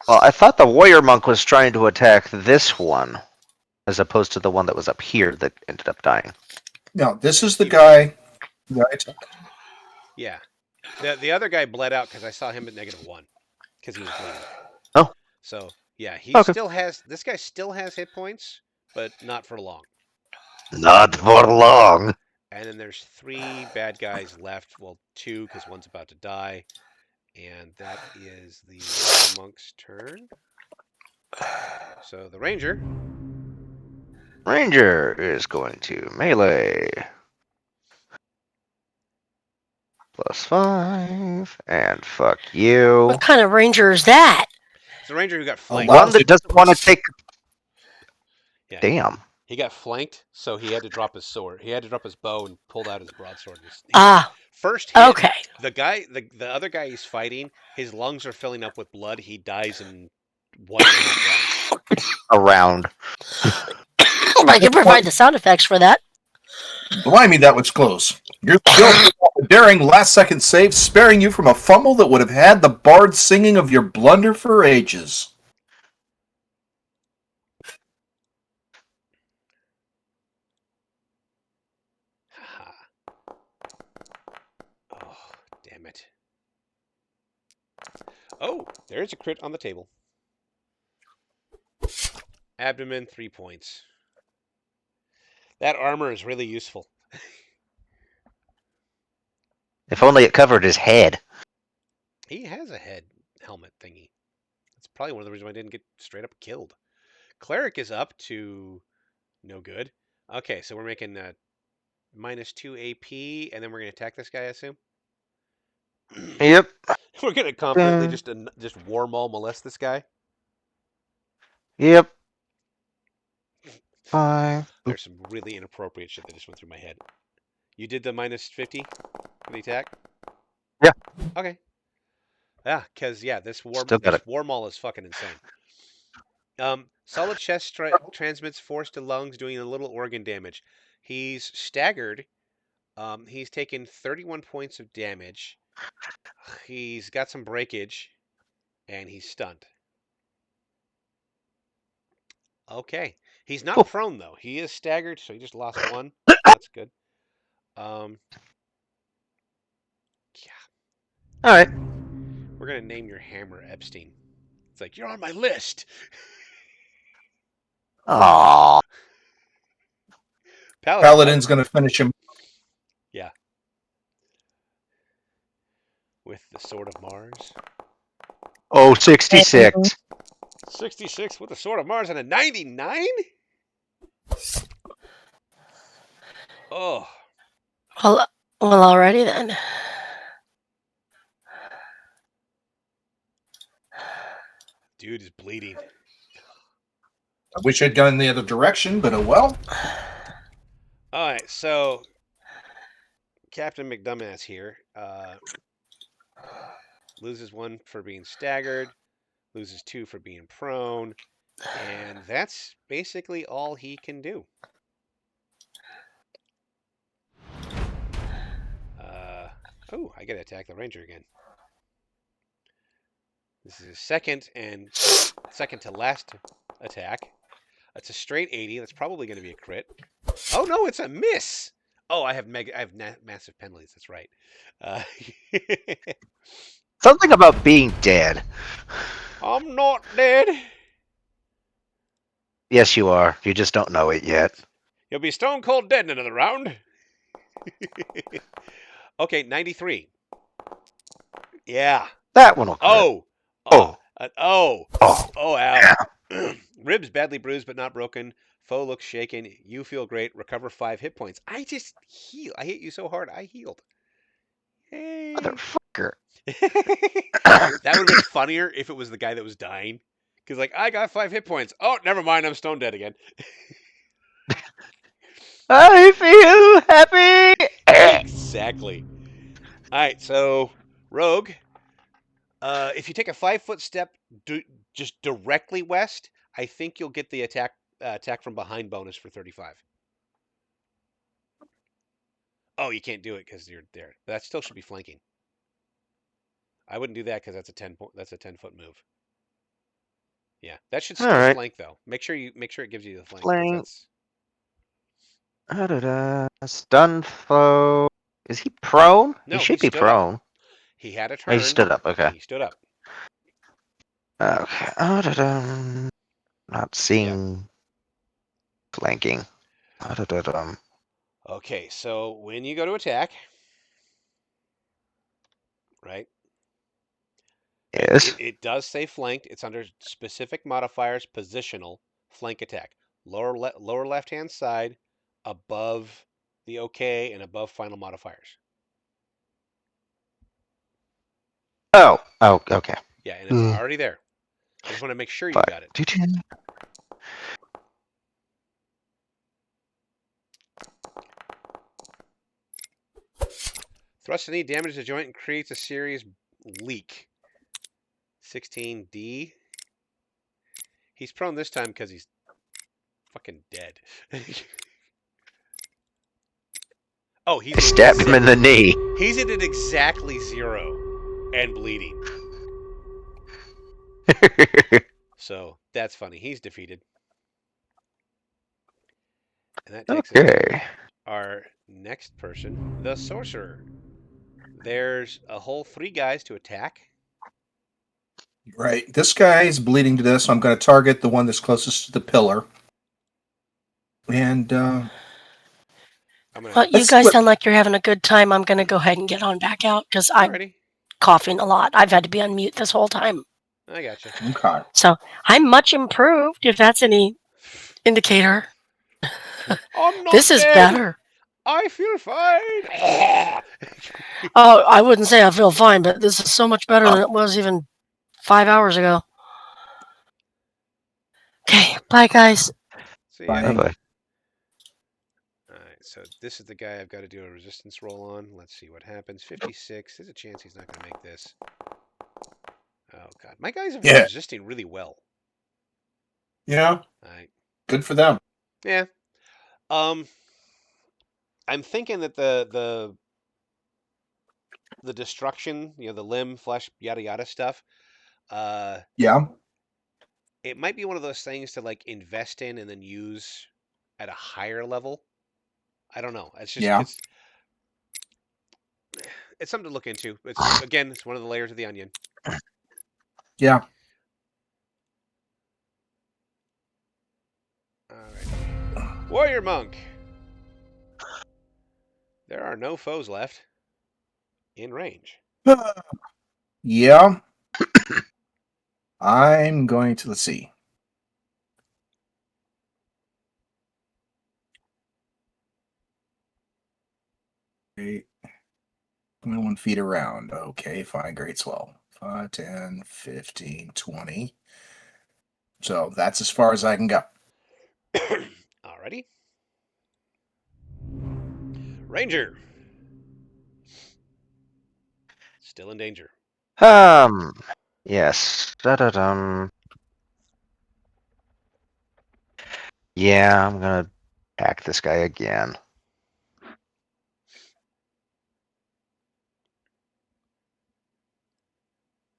B: Well, I thought the warrior monk was trying to attack this one, as opposed to the one that was up here that ended up dying.
C: No, this is the guy. Right.
A: Yeah. The other guy bled out because I saw him at -1 because he was bleeding.
B: Oh.
A: So yeah, he
B: Okay.
A: still has. This guy still has hit points, but not for long.
B: Not for long.
A: And then there's 3 bad guys left. Well, 2 because one's about to die, and that is the warrior monk's turn. So the ranger.
B: Ranger is going to melee. +5. And fuck you.
D: What kind of ranger is that?
A: It's the ranger who got flanked.
B: One that doesn't want to take.
A: Yeah.
B: Damn.
A: He got flanked, so he had to drop his sword. He had to drop his bow and pulled out his broadsword. First hit,
D: Okay.
A: the other guy he's fighting, his lungs are filling up with blood. He dies in 1.5 rounds.
B: Around.
D: I can provide the sound effects for that.
C: Blimey, that was close. You're still a daring last-second save, sparing you from a fumble that would have had the bard singing of your blunder for ages.
A: Oh, damn it. Oh, there's a crit on the table. Abdomen, 3 points. That armor is really useful.
B: If only it covered his head.
A: He has a head helmet thingy. That's probably one of the reasons why I didn't get straight up killed. Cleric is up to no good. Okay, so we're making -2 AP, and then we're going to attack this guy, I assume?
B: Yep.
A: We're going to completely just war maul molest this guy?
B: Yep. 5.
A: There's some really inappropriate shit that just went through my head. You did the -50 for the attack?
B: Yeah.
A: Okay. Yeah, because, yeah, this war maul is fucking insane. Solid chest transmits force to lungs, doing a little organ damage. He's staggered. He's taken 31 points of damage. He's got some breakage, and he's stunned. Okay. He's not prone, though. He is staggered, so he just lost 1. That's good. Yeah.
B: All right.
A: We're going to name your hammer Epstein. It's like, you're on my list.
B: Aww.
C: Paladin's going to finish him.
A: Yeah. With the Sword of Mars.
B: Oh, 66.
A: 66 with the Sword of Mars and a 99? Oh.
D: Well, alrighty then.
A: Dude is bleeding.
C: I wish I'd gone the other direction, but oh well.
A: Alright, so Captain McDumbass here loses 1 for being staggered, loses 2 for being prone, and that's basically all he can do. Oh, I gotta attack the ranger again. This is his second to last attack. That's a straight 80. That's probably going to be a crit. Oh no, it's a miss. Oh, I have massive penalties. That's right.
B: Something about being dead.
A: I'm not dead.
B: Yes, you are. You just don't know it yet.
A: You'll be stone cold dead in another round. Okay, 93. Yeah.
B: That one will crit.
A: Oh.
B: Oh.
A: Oh.
B: Oh.
A: Oh, ow. Ribs badly bruised but not broken. Foe looks shaken. You feel great. Recover 5 hit points. I just heal. I hit you so hard. I healed. Hey.
B: Motherfucker.
A: That would have been funnier if it was the guy that was dying. Because, like, I got 5 hit points. Oh, never mind. I'm stone dead again.
B: I feel happy.
A: Exactly. All right, so Rogue, if you take a 5-foot step just directly west, I think you'll get the attack from behind bonus for 35. Oh, you can't do it because you're there. But that still should be flanking. I wouldn't do that because that's a 10-foot move. Yeah, that should
B: All
A: still
B: right.
A: flank though. Make sure it gives you the flank because
B: Flank.
A: that's
B: Stun foe. Is he prone? He
A: no. He
B: should be
A: stood up.
B: prone.
A: He had a
B: Oh, he
A: turn.
B: stood up. Okay.
A: He stood up.
B: Okay. Not
A: Yeah.
B: seeing flanking.
A: Okay, so when you go to attack, right?
B: Yes.
A: It does say flanked. It's under specific modifiers, positional, flank attack. Lower left hand side, above the OK and above final modifiers.
B: Oh. Oh. Okay.
A: Yeah, and it's already there. I just want to make sure you got it.
B: 5.
A: Thrust any damage to the joint and creates a serious leak. 16D. He's prone this time because he's fucking dead. Oh,
B: I stabbed him in the knee.
A: He's at exactly 0 and bleeding. So that's funny. He's defeated. And that takes us to our next person, the sorcerer. There's a whole 3 guys to attack.
C: Right. This guy is bleeding to death, so I'm going to target the one that's closest to the pillar. And
D: Well, you guys sound like you're having a good time. I'm going to go ahead and get on back out because I'm coughing a lot. I've had to be on mute this whole time.
A: I gotcha.
C: Okay.
D: So I'm much improved, if that's any indicator.
A: I'm not
D: This is
A: dead.
D: better.
A: I feel fine.
D: Oh, I wouldn't say I feel fine, but this is so much better than it was even 5 hours ago. Okay, bye, guys.
A: See ya.
B: Bye.
A: Alright, so this is the guy I've got to do a resistance roll on. Let's see what happens. 56. There's a chance he's not going to make this. Oh, God. My guys have been resisting really well.
C: Yeah.
A: Alright.
C: Good for them.
A: Yeah. I'm thinking that the destruction, the limb, flesh, yada yada stuff,
C: Yeah.
A: it might be one of those things to like invest in and then use at a higher level. I don't know. It's just it's something to look into. It's one of the layers of the onion.
C: Yeah.
A: All right. Warrior monk. There are no foes left in range.
C: Yeah. I'm going to, let's see. 21 feet around. Okay, fine, great swell. 5, 10, 15, 20. So that's as far as I can go.
A: Alrighty. Ranger. Still in danger.
B: Yes. Yeah, I'm gonna attack this guy again.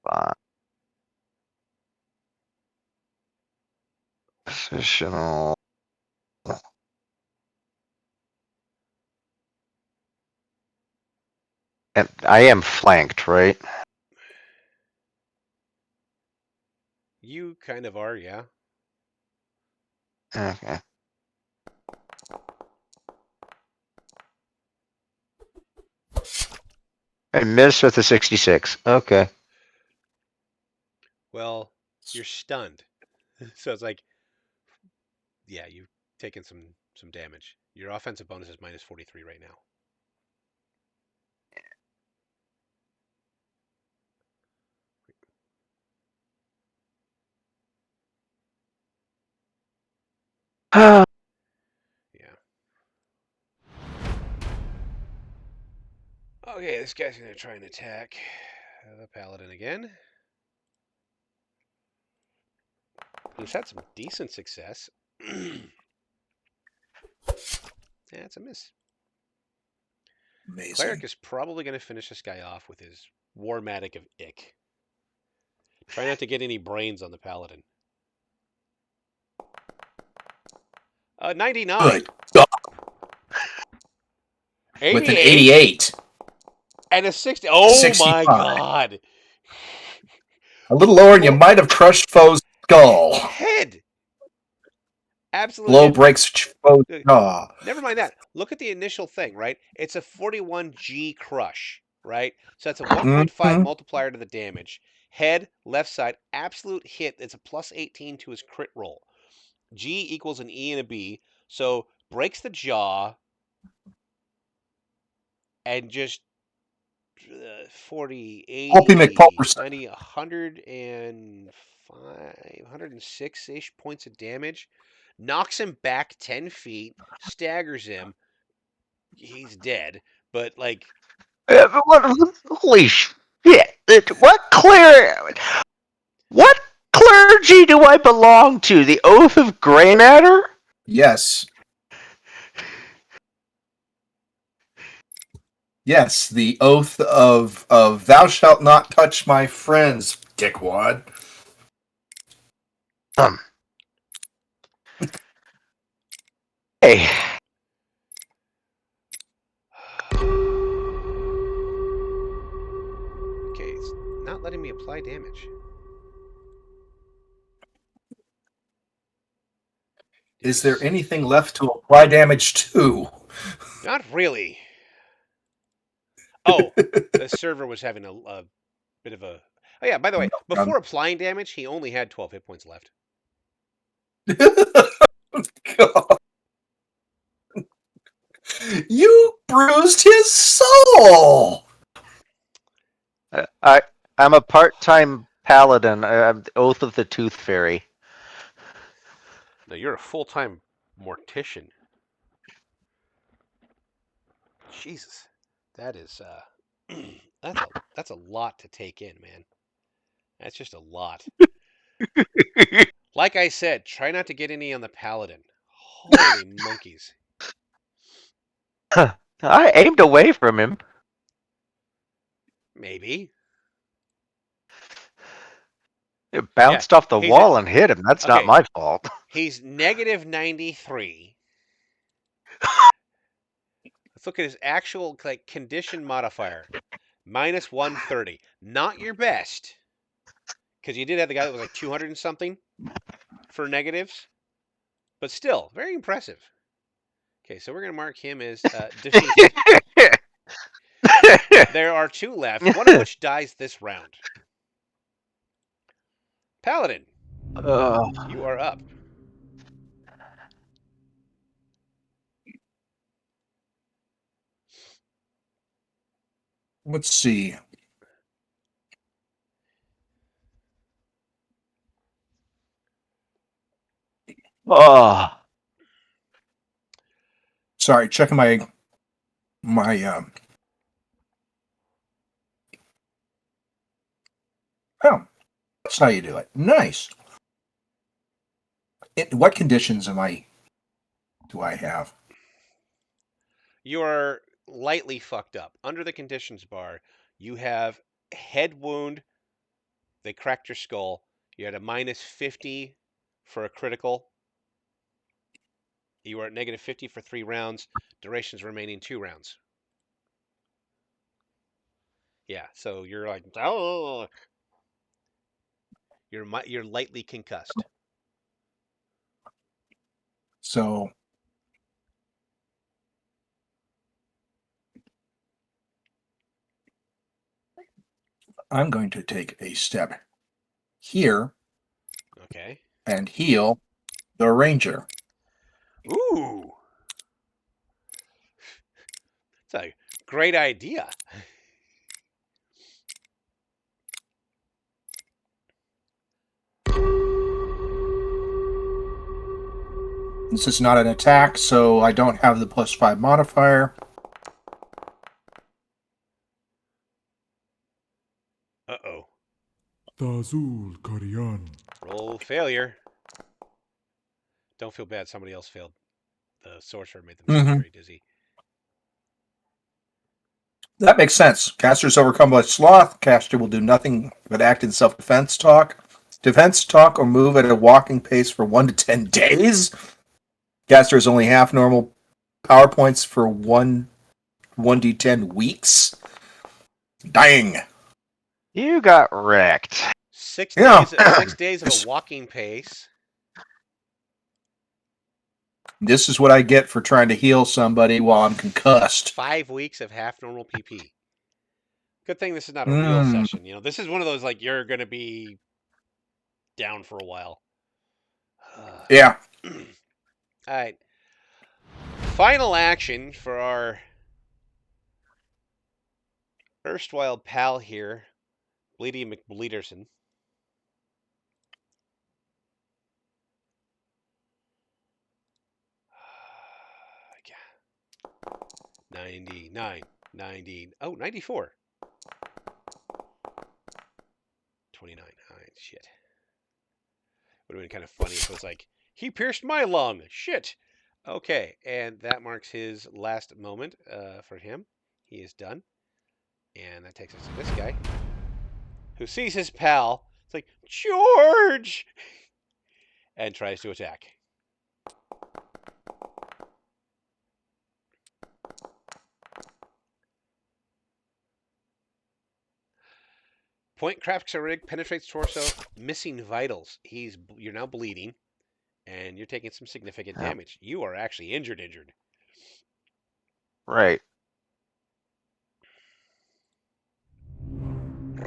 B: Fine. Positional. And I am flanked, right?
A: You kind of are, yeah.
B: Okay. I missed with the 66. Okay.
A: Well, you're stunned. So it's like, yeah, you've taken some damage. Your offensive bonus is minus 43 right now. Yeah. Okay, this guy's gonna try and attack the paladin again. Who's had some decent success. Yeah, it's a miss.
C: Amazing.
A: Cleric is probably going to finish this guy off with his Warmatic of Ick. Try not to get any brains on the paladin. 99.
C: Good God.
A: 88.
C: With an 88.
A: And a 60. Oh
C: 65.
A: my God.
C: A little lower and you might have crushed foe's skull.
A: Head. Absolutely.
C: Blow breaks foe's jaw.
A: Never mind that. Look at the initial thing, right? It's a 41G crush, right? So that's a 1.5 multiplier to the damage. Head, left side, absolute hit. It's a plus 18 to his crit roll. G equals an E and a B. So breaks the jaw and just 40, 80, 90, 105, 106-ish points of damage. Knocks him back 10 feet, staggers him. He's dead, but like...
B: Holy shit. What clergy do I belong to? The Oath of Grey Matter?
C: Yes. Yes, the oath of thou shalt not touch my friends, dickwad.
B: Hey.
A: Okay, it's not letting me apply damage.
C: Is there anything left to apply damage to?
A: Not really. Oh, the server was having a bit of a... Oh yeah, by the way, before applying damage, he only had 12 hit points left.
C: God. You bruised his soul!
B: I'm a part-time paladin. I'm the Oath of the Tooth Fairy.
A: No, you're a full-time mortician. Jesus. That is that's a lot to take in, man. That's just a lot. Like I said, try not to get any on the paladin. Holy monkeys.
B: I aimed away from him.
A: Maybe.
B: It bounced off the wall and hit him. That's not my fault.
A: He's negative 93. Let's look at his actual condition modifier. Minus 130. Not your best. Because you did have the guy that was like 200 and something for negatives. But still, very impressive. Okay, so we're going to mark him as defeated. There are two left, one of which dies this round. Paladin, you are up.
C: Let's see. Sorry, checking my Oh, that's how you do it. Nice. What conditions do I have?
A: You are lightly fucked up. Under the conditions bar, you have head wound. They cracked your skull. You had a minus 50 for a critical. You are at negative 50 for 3 rounds. Durations remaining 2 rounds. Yeah, so you're like, oh. You're lightly concussed.
C: So I'm going to take a step here.
A: Okay.
C: And heal the ranger.
A: Ooh. That's a great idea.
C: This is not an attack, so I don't have the +5 modifier.
A: Uh-oh.
E: Tazul Karian.
A: Roll failure. Don't feel bad. Somebody else failed. The sorcerer made themselves very dizzy.
C: That makes sense. Caster's overcome by sloth. Caster will do nothing but act in self-defense talk. Defense talk or move at a walking pace for 1 to 10 days. Caster is only half normal power points for 1d10 weeks. Dang.
B: You got wrecked.
A: 6
C: Yeah.
A: days. 6 days of a walking pace.
C: This is what I get for trying to heal somebody while I'm concussed.
A: 5 weeks of half normal PP. Good thing this is not a real session. You know, this is one of those like you're gonna be down for a while.
C: Yeah.
A: All right. Final action for our erstwhile pal here, Bleedy McBleederson. Yeah. 94. 29. All right, shit. Would have been kind of funny if it was like, he pierced my lung. Shit. Okay, and that marks his last moment for him. He is done. And that takes us to this guy, who sees his pal. It's like, George! And tries to attack. Point cracks a rig, penetrates torso, missing vitals. You're now bleeding, and you're taking some significant damage. You are actually injured.
B: Right.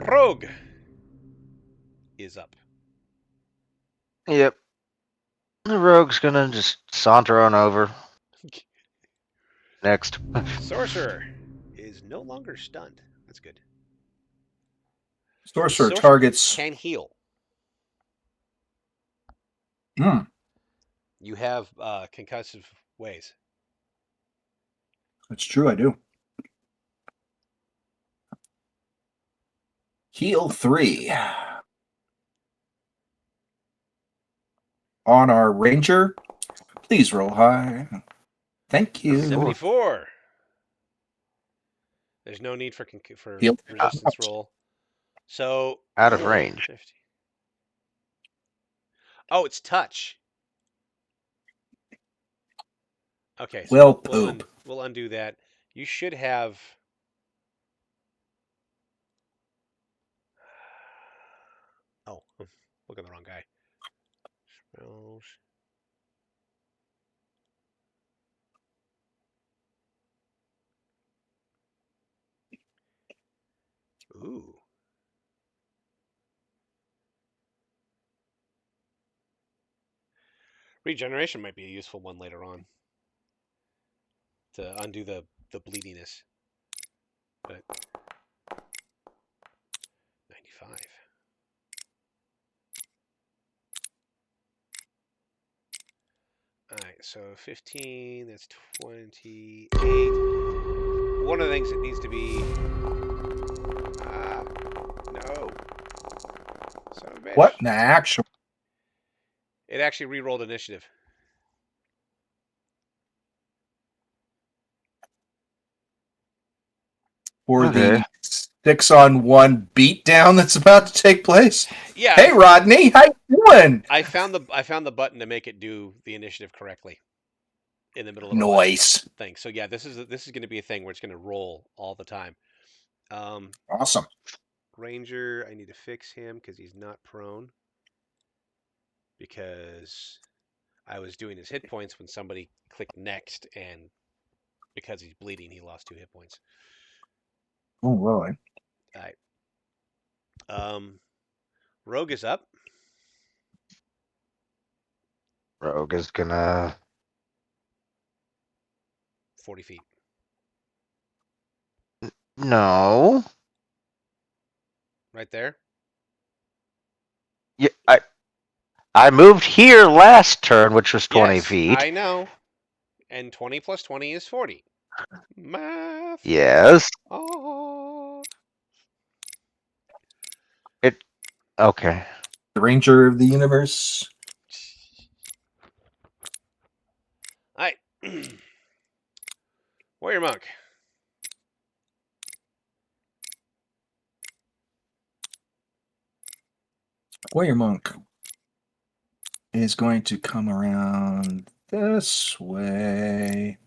A: Rogue is up.
B: Yep. The rogue's gonna just saunter on over. Next.
A: Sorcerer is no longer stunned. That's good.
C: Sorcerer targets
A: can heal. You have concussive ways.
C: That's true, I do. Heal 3. On our ranger, please roll high. Thank you.
A: 74. There's no need for
C: Heal.
A: resistance roll. So
B: Out of range.
A: 50. Oh, it's touch. Okay, so we'll undo that. You should have. Oh, look at the wrong guy. Ooh. Regeneration might be a useful one later on to undo the bleediness. But 95. All right, so 15, that's 28. One of the things that needs to be... no. Son of a bitch.
C: What? Nah, actually.
A: It actually re-rolled initiative.
C: For the 6-on-1 beatdown that's about to take place.
A: Yeah.
C: Hey, Rodney, how you doing?
A: I found the button to make it do the initiative correctly in the middle of
C: Noise
A: thing. So yeah, this is going to be a thing where it's going to roll all the time.
C: Awesome.
A: Ranger, I need to fix him because he's not prone. because I was doing his hit points when somebody clicked next, and because he's bleeding, he lost 2 hit points.
C: Oh, really?
A: All right. Rogue is up.
B: Rogue is gonna
A: 40 feet.
B: no.
A: Right there.
B: Yeah, I moved here last turn, which was 20
A: Yes,
B: feet.
A: I know. And 20 plus 20 is 40. Math.
B: Yes.
A: Oh.
B: It okay.
C: The Ranger of the Universe.
A: All right. Warrior Monk.
C: Warrior Monk is going to come around this way.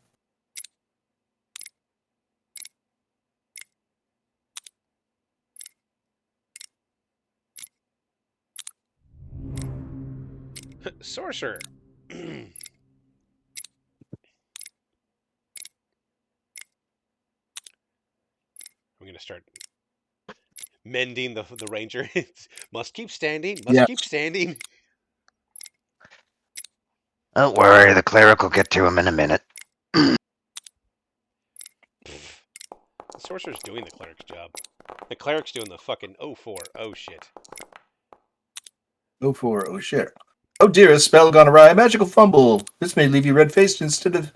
A: Sorcerer. I'm going to start mending the ranger. Must keep standing. Must
C: Yeah.
A: keep standing.
B: Don't worry, the cleric will get to him in a minute.
A: The sorcerer's doing the cleric's job. The cleric's doing the fucking 04. Oh shit.
C: Go for it. Oh, shit. Oh, dear, a spell gone awry. Magical fumble. This may leave you red-faced instead of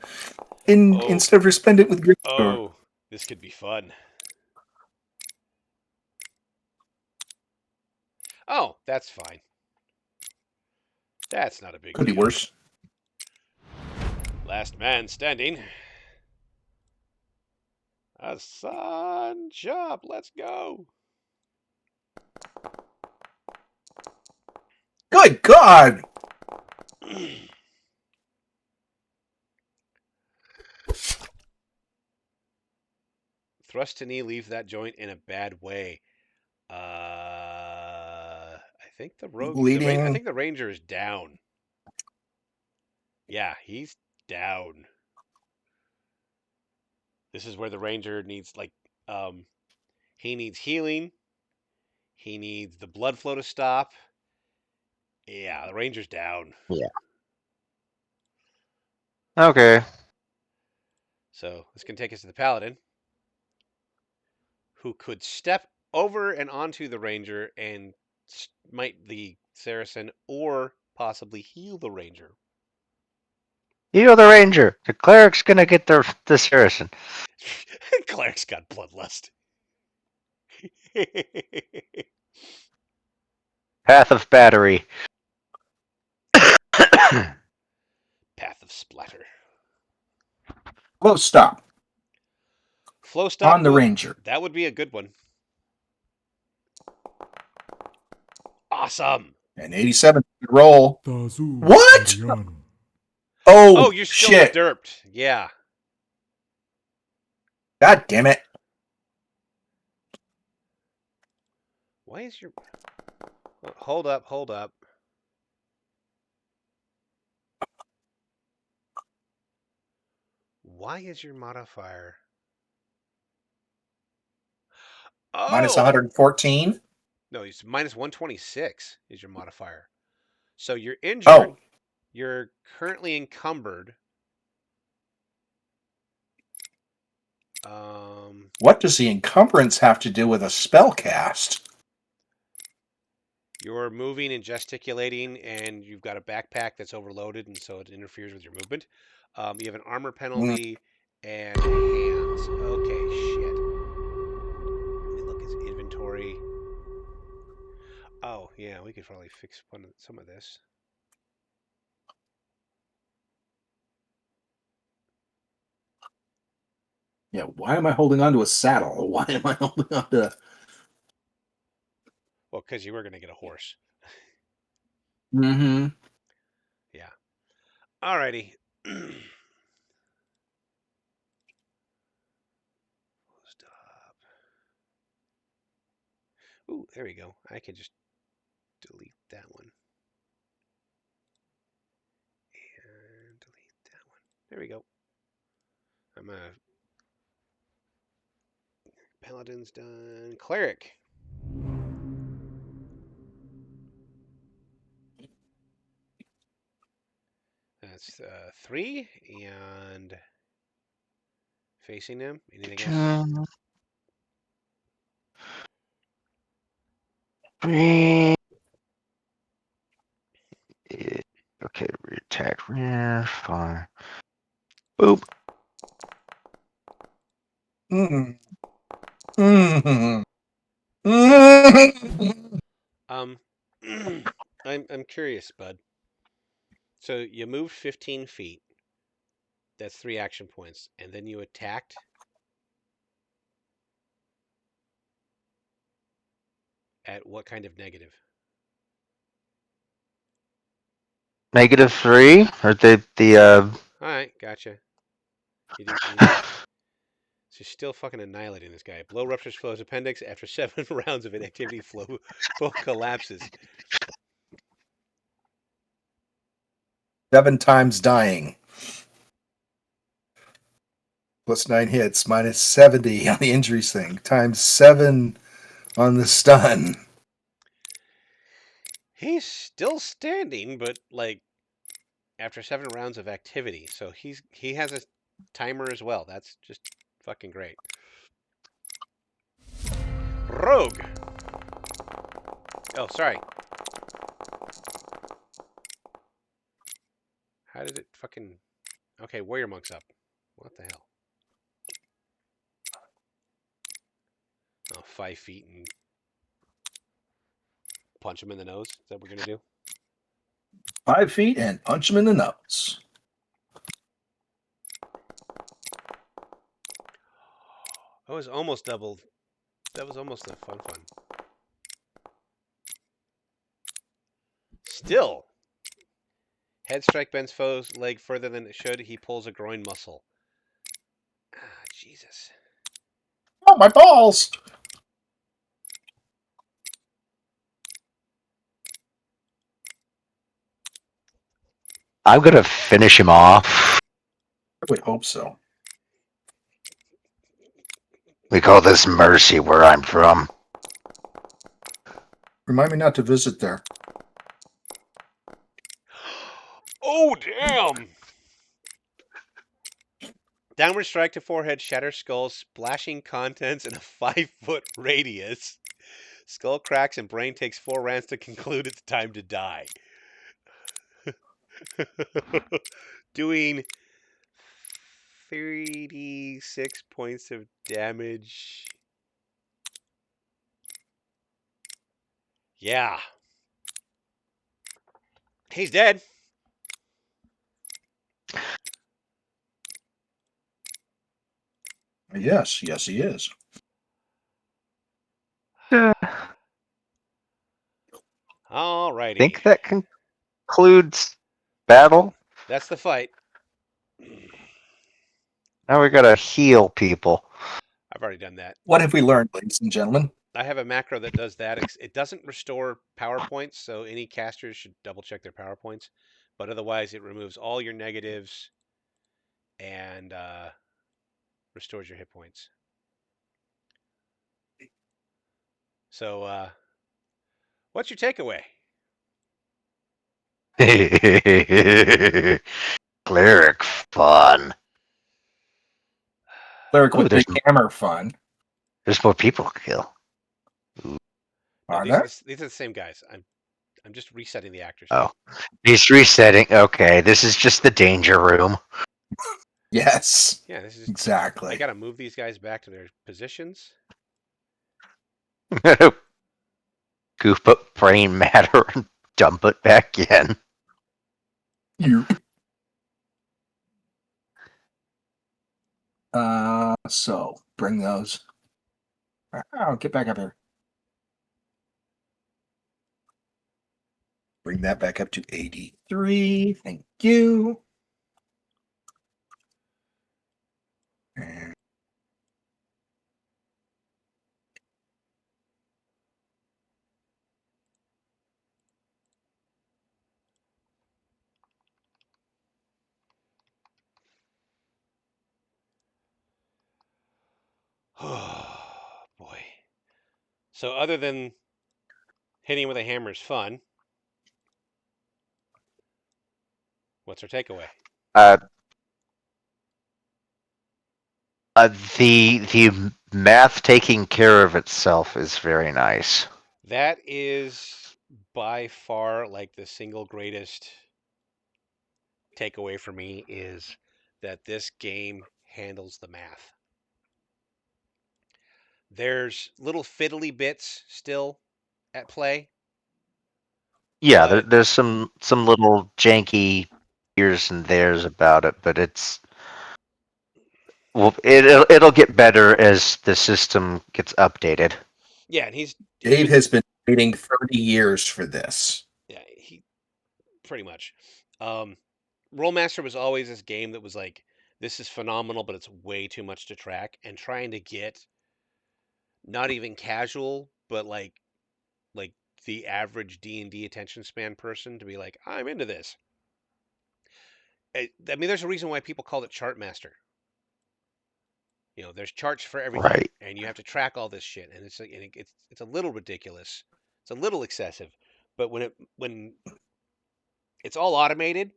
C: resplendent with green.
A: Oh, this could be fun. Oh, that's fine. That's not a big
C: Could be
A: deal.
C: worse.
A: Last man standing. A sun job. Let's go.
C: Good God!
A: Thrust to knee leaves that joint in a bad way. I think the rogue. I
C: Bleeding.
A: think the ranger is down. Yeah, he's down. This is where the ranger needs he needs healing. He needs the blood flow to stop. Yeah, the ranger's down.
B: Yeah. Okay.
A: So this can take us to the paladin, who could step over and onto the ranger and smite the Saracen, or possibly heal the ranger.
B: Heal the ranger. The cleric's gonna get the Saracen.
A: Cleric's got bloodlust.
B: Path of battery.
A: Path of splatter.
C: Close stop.
A: Flow stop
C: On the Ranger.
A: That would be a good one. Awesome.
C: An 87 roll.
E: Tazul
C: What?
E: Karyan.
C: Oh,
A: you're still
C: shit.
A: derped. Yeah.
C: God damn it.
A: Why is your... Hold up, hold up. Why is your modifier... Oh!
C: Minus 114?
A: No, it's minus 126 is your modifier. So you're injured.
C: Oh.
A: You're currently encumbered.
C: What does the encumbrance have to do with a spell cast?
A: You're moving and gesticulating, and you've got a backpack that's overloaded, and so it interferes with your movement. You have an armor penalty and hands. Okay, shit. Let me look at his inventory. Oh, yeah, we could probably fix some of this.
C: Yeah, why am I holding on to a saddle? Why am I holding on to...
A: Well, because you were going to get a horse.
C: Mm-hmm.
A: Yeah. Alrighty. Stop. Ooh, there we go. I can just delete that one. There we go. I'm a paladin's done. Cleric. That's 3 and facing him. Anything else?
B: Okay, re-attack. Yeah, fine. Boop.
C: Mm. Mm. Mm.
A: I'm curious, bud. So you moved 15 feet. That's 3 action points, and then you attacked. At what kind of negative?
B: -3, or the
A: All right, gotcha. You did. So you're still fucking annihilating this guy. Blow ruptures Flow's appendix. After 7 rounds of inactivity, Flow collapses.
C: 7 times dying. Plus 9 hits, minus 70 on the injuries thing, times 7 on the stun.
A: He's still standing, but like after 7 rounds of activity, so he has a timer as well. That's just fucking great. Rogue. Oh, sorry. How did it fucking? Okay, Warrior Monk's up. What the hell? Oh, 5 feet and punch him in the nose. Is that what we're gonna do?
C: 5 feet and punch him in the nose.
A: That was almost double. That was almost a fun. Still, head strike bends foe's leg further than it should. He pulls a groin muscle. Ah, Jesus.
C: Oh, my balls!
B: I'm gonna finish him off.
C: I would hope so.
B: We call this mercy where I'm from.
C: Remind me not to visit there.
A: Oh, damn! Downward strike to forehead, shatters skull, splashing contents in a 5-foot radius. Skull cracks and brain takes 4 rounds to conclude it's time to die. Doing 36 points of damage. Yeah. He's dead.
C: Yes, he is.
A: Alrighty.
B: Think that concludes battle.
A: That's the fight.
B: Now we gotta heal people.
A: I've already done that.
C: What have we learned, ladies and gentlemen?
A: I have a macro that does that. It doesn't restore power points, so any casters should double check their power points. But otherwise, it removes all your negatives and restores your hit points. So, what's your takeaway?
B: Cleric fun.
C: Cleric
B: Ooh,
C: with big hammer fun.
B: There's more people to kill.
A: No, these are the same guys. I'm just resetting the actors.
B: Oh, he's resetting. Okay, this is just the danger room.
C: Yes.
A: Yeah, this is
C: exactly.
A: I gotta move these guys back to their positions.
B: Goof up brain matter and dump it back in.
C: You. So bring those. Oh, get back up here. Bring that back up to 83. Thank you. And
A: Oh boy. So other than hitting with a hammer is fun, what's our takeaway?
B: Uh, the math taking care of itself is very nice.
A: That is by far like the single greatest takeaway for me is that this game handles the math. There's little fiddly bits still at play,
B: Yeah,
A: but
B: there's some little janky ears and there's about it, but it'll get better as the system gets updated.
A: yeah, and he's
C: Dave
A: been
C: has been waiting 30 years for this.
A: yeah, he pretty much. Um, Rollmaster was always this game that was like, this is phenomenal, but it's way too much to track, and trying to get not even casual, but like the average D&D attention span person to be like, I'm into this. I mean, there's a reason why people called it Chartmaster. There's charts for everything,
B: Right.
A: and you have to track all this shit, and it's a little ridiculous. It's a little excessive, but when it's all automated,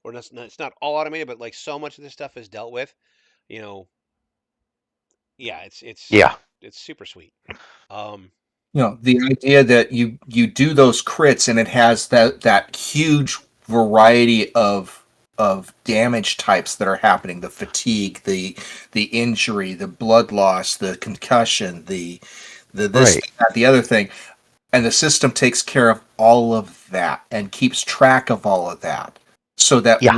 A: or it's not all automated, but like so much of this stuff is dealt with, you know, yeah,
B: Yeah.
A: it's super sweet. Um,
C: The idea that you do those crits and it has that huge variety of damage types that are happening, the fatigue, the injury, the blood loss, the concussion, the this,
B: Right.
C: that, the other thing, and the system takes care of all of that and keeps track of all of that, so that
B: Yeah.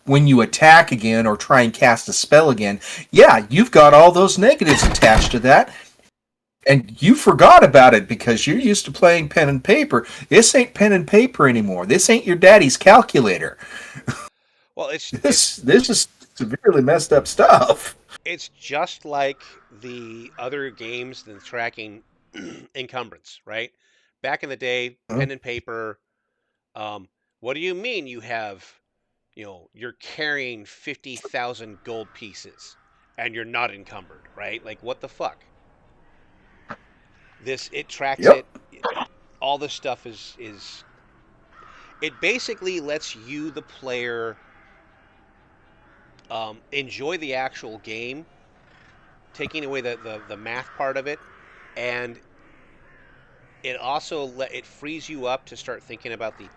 C: when you attack again or try and cast a spell again, yeah, you've got all those negatives attached to that, and you forgot about it because you're used to playing pen and paper. This ain't pen and paper anymore. This ain't your daddy's calculator.
A: well,
C: This is severely messed up stuff.
A: it's just like the other games than tracking encumbrance, right? Back in the day, pen and paper. Um, what do you mean you have, you're carrying 50,000 gold pieces and you're not encumbered, right? Like, what the fuck? It tracks
C: Yep.
A: it. All this stuff is it basically lets you, the player, enjoy the actual game, taking away the math part of it, and it also it frees you up to start thinking about the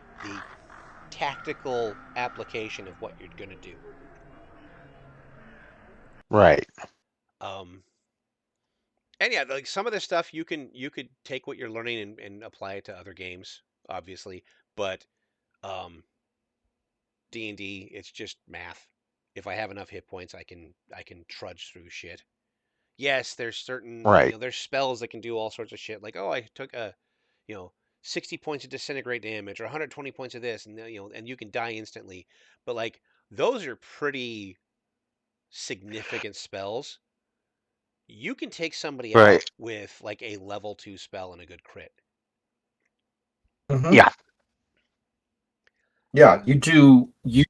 A: tactical application of what you're going to do.
B: Right.
A: Um, and yeah, like some of this stuff you could take what you're learning and apply it to other games, obviously, but um, D&D, it's just math. If I have enough hit points, I can trudge through shit. Yes, there's certain,
B: Right.
A: there's spells that can do all sorts of shit. Like, oh, I took you know, 60 points of disintegrate damage or 120 points of this, and and you can die instantly. But like, those are pretty significant spells. You can take somebody
B: Right.
A: out with like a level 2 spell and a good crit.
C: Mm-hmm.
B: Yeah.
C: Yeah, you do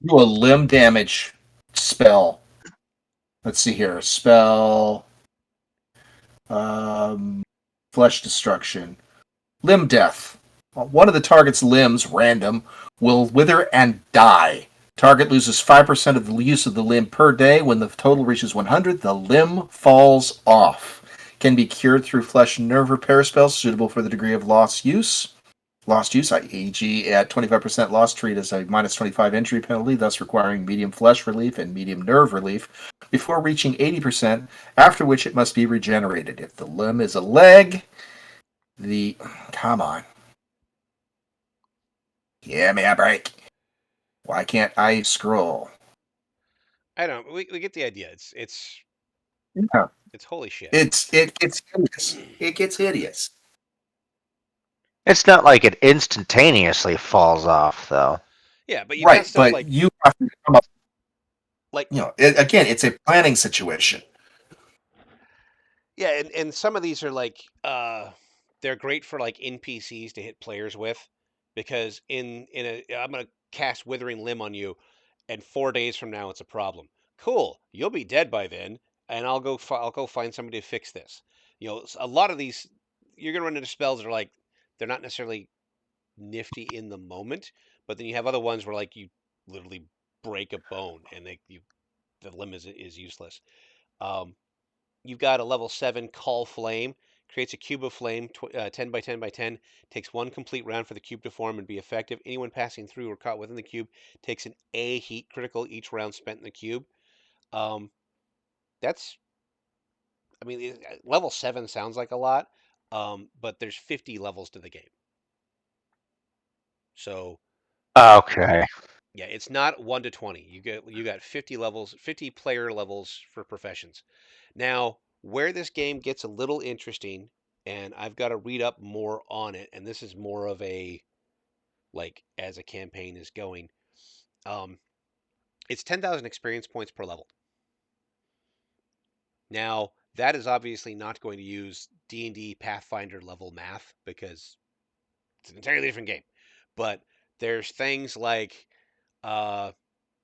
C: a limb damage spell. Let's see here. Spell um, flesh destruction. Limb death. One of the target's limbs, random, will wither and die. Target loses 5% of the use of the limb per day. When the total reaches 100, the limb falls off. Can be cured through flesh and nerve repair spells suitable for the degree of lost use. Lost use, e.g. at 25% loss, treat as a minus 25 injury penalty, thus requiring medium flesh relief and medium nerve relief before reaching 80%, after which it must be regenerated. If the limb is a leg, the... Come on. Give me a break. Why can't I scroll?
A: I don't. We get the idea.
C: Yeah.
A: It's holy shit.
C: It gets hideous. It gets hideous.
B: It's not like it instantaneously falls off, though.
A: Yeah, but you've got
C: Right,
A: stuff
C: but
A: like
C: you have to come up,
A: like
C: again, it's a planning situation.
A: yeah, and some of these are like they're great for like NPCs to hit players with because in a I'm gonna cast Withering Limb on you, and 4 days from now it's a problem. Cool, you'll be dead by then, and I'll go find somebody to fix this. A lot of these you're gonna run into spells that are like they're not necessarily nifty in the moment, but then you have other ones where like you literally break a bone and the limb is useless. Um, you've got a level 7 Call Flame, creates a cube of flame, 10 by 10 by 10, takes one complete round for the cube to form and be effective. Anyone passing through or caught within the cube takes an A heat critical each round spent in the cube. Um, that's, I mean, level 7 sounds like a lot, but there's 50 levels to the game. So,
B: Okay.
A: yeah, it's not 1 to 20. You got 50 levels, 50 player levels for professions. Now, where this game gets a little interesting, and I've got to read up more on it, and this is more of a like as a campaign is going. Um, it's 10,000 experience points per level. Now, that is obviously not going to use D&D Pathfinder level math because it's an entirely different game. But there's things like uh,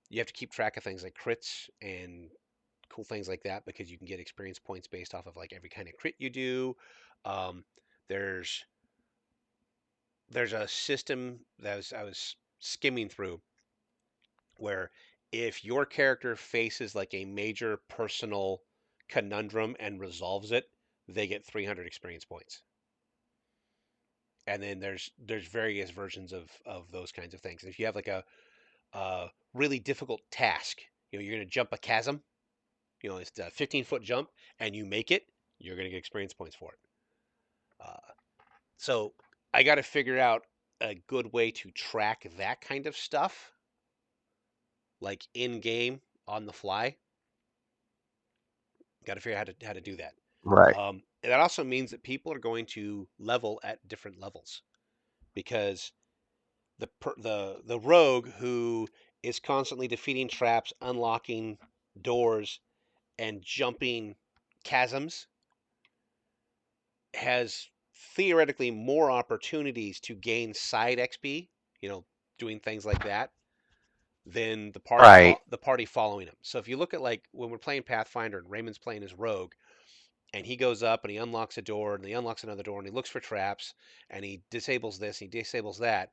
A: you have to keep track of things like crits and cool things like that because you can get experience points based off of like every kind of crit you do. Um, there's there's a system that I was skimming through where if your character faces like a major personal conundrum and resolves it, they get 300 experience points. And then there's various versions of those kinds of things. If you have like a really difficult task, you're going to jump a chasm, it's a 15-foot jump, and you make it, you're going to get experience points for it. So I got to figure out a good way to track that kind of stuff, like in game on the fly. Got to figure out how to do that.
B: Right.
A: And that also means that people are going to level at different levels because the rogue who is constantly defeating traps, unlocking doors, and jumping chasms has theoretically more opportunities to gain side XP, doing things like that, than
B: Right.
A: the party following him. So if you look at like when we're playing Pathfinder and Raymond's playing as rogue, and he goes up and he unlocks a door and he unlocks another door and he looks for traps and he disables this and he disables that,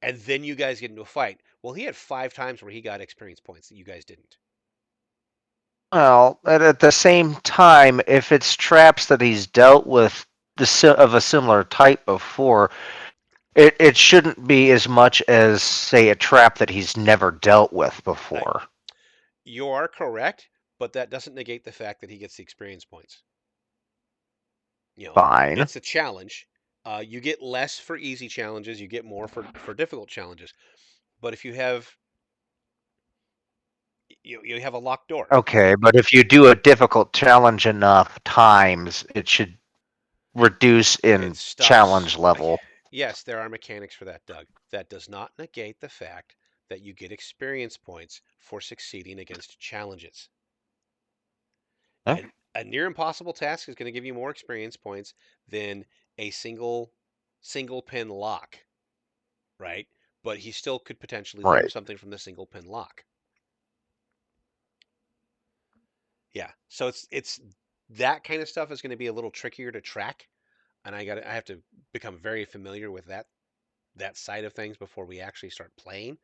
A: and then you guys get into a fight. Well, he had 5 times where he got experience points that you guys didn't.
B: Well, at the same time, if it's traps that he's dealt with of a similar type before, it shouldn't be as much as, say, a trap that he's never dealt with before.
A: You are correct, but that doesn't negate the fact that he gets the experience points.
B: Fine.
A: It's a challenge. You get less for easy challenges. You get more for difficult challenges. But if you have you have a locked door.
B: Okay, but if you do a difficult challenge enough times, it should reduce in
A: It stops.
B: challenge level.
A: Yes, there are mechanics for that, Doug. That does not negate the fact that you get experience points for succeeding against challenges.
B: Huh?
A: And a near impossible task is going to give you more experience points than a single pin lock, right? But he still could potentially learn
B: Right.
A: something from the single pin lock. Yeah, so it's that kind of stuff is going to be a little trickier to track, and I have to become very familiar with that side of things before we actually start playing.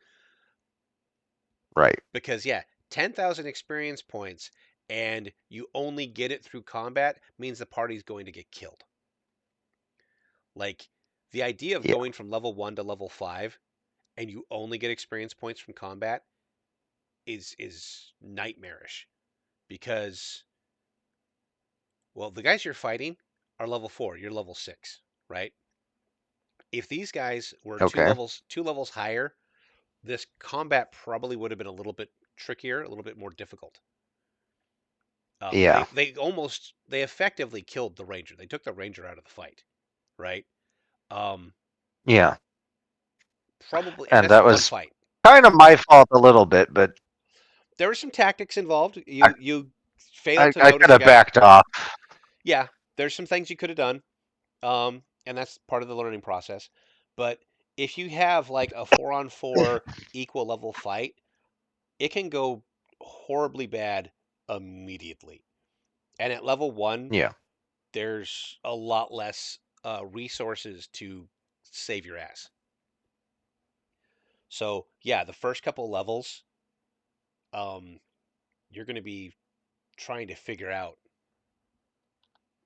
B: Right.
A: Because yeah, 10,000 experience points and you only get it through combat means the party's going to get killed. Like the idea of
B: Yeah.
A: going from level 1 to level 5 and you only get experience points from combat is nightmarish because well, the guys you're fighting are level 4, you're level 6, right? If these guys were
B: Okay.
A: two levels higher, this combat probably would have been a little bit trickier, a little bit more difficult.
B: Yeah.
A: They effectively killed the ranger. They took the ranger out of the fight, right? Um,
B: Yeah.
A: Probably, and
B: And
A: that's
B: that
A: one
B: was
A: fight.
B: kind of my fault a little bit, but
A: There were some tactics involved.
B: I,
A: You failed
B: I,
A: to
B: I could
A: notice a
B: have
A: guy.
B: backed off.
A: Yeah, there's some things you could have done, and that's part of the learning process. But if you have like a 4-on-4 equal level fight, it can go horribly bad immediately. And at level 1,
B: Yeah.
A: there's a lot less resources to save your ass. So yeah, the first couple levels, you're going to be trying to figure out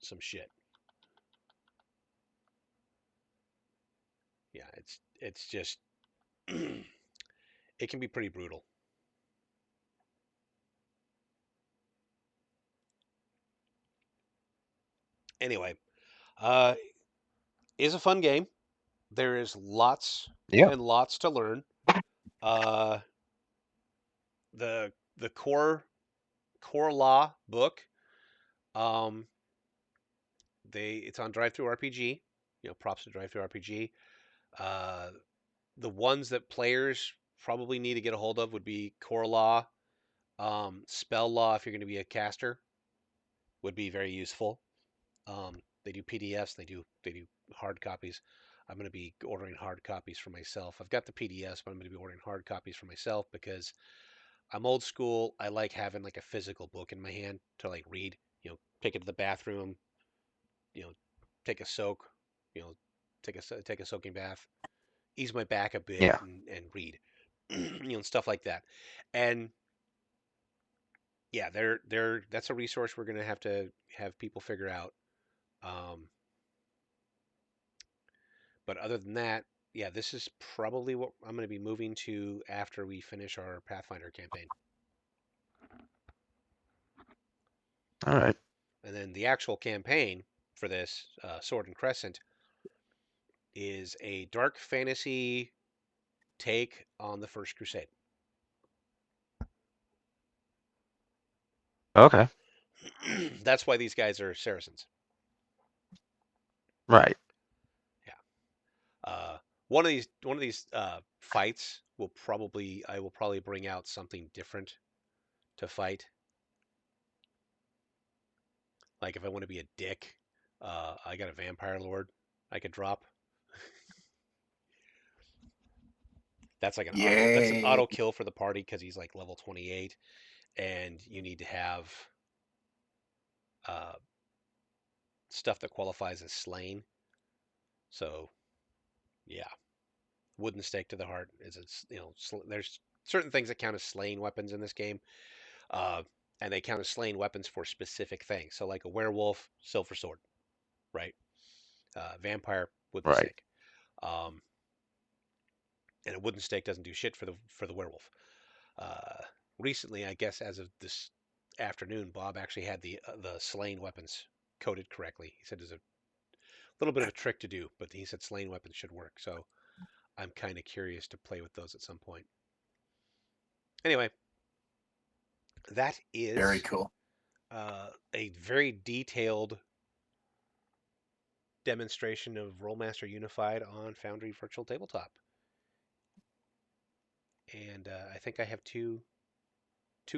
A: some shit. Yeah, it's just it can be pretty brutal. Anyway, is a fun game. There is lots
B: Yeah.
A: and lots to learn. Uh, the core law book, um, it's on Drive Through RPG. Props to Drive Through RPG. Uh, the ones that players probably need to get a hold of would be core law, spell law if you're going to be a caster would be very useful. They do PDFs, they do hard copies. I'm going to be ordering hard copies for myself. I've got the PDFs, but I'm going to be ordering hard copies for myself because I'm old school. I like having like a physical book in my hand to like read. Take it to the bathroom. You know, take a soak. You know, take a soaking bath, ease my back a bit,
B: Yeah.
A: and read. And stuff like that. And yeah, that's a resource we're going to have people figure out. Um, but other than that, yeah, this is probably what I'm going to be moving to after we finish our Pathfinder campaign.
B: All right.
A: And then the actual campaign for this, Sword and Crescent, is a dark fantasy take on the First Crusade.
B: Okay.
A: That's why these guys are Saracens.
B: Right.
A: Yeah. One of these fights I will probably bring out something different to fight. Like if I want to be a dick, I got a vampire lord I could drop. That's like that's an
C: Yay.
A: auto kill for the party because he's like level 28, and you need to have uh, stuff that qualifies as slain. So yeah, wooden stake to the heart is there's certain things that count as slain weapons in this game, uh, and they count as slain weapons for specific things. So like a werewolf, silver sword, right? Vampire, wooden
B: Right.
A: stake. Um, and a wooden stake doesn't do shit for the werewolf. Uh, Recently, I guess as of this afternoon, Bob actually had the slain weapons coded correctly. He said there's a little bit of a trick to do, but he said slain weapons should work. So I'm kind of curious to play with those at some point. Anyway, that
C: Very
A: is
C: cool.
A: a very detailed demonstration of RoleMaster Unified on Foundry Virtual Tabletop. And I think I have two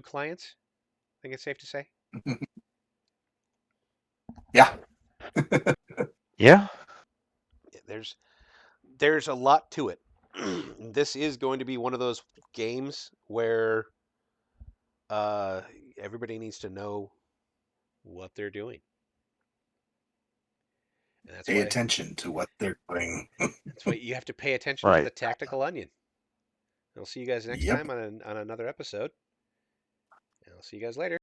A: clients. I think it's safe to say.
C: Yeah.
B: Yeah.
A: There's a lot to it. This is going to be one of those games where uh, everybody needs to know what they're doing, and
C: Pay attention to what they're doing.
A: that's why you have to pay attention to
B: Right.
A: the tactical onion. I'll see you guys next
C: Yep.
A: time on another episode. And I'll see you guys later.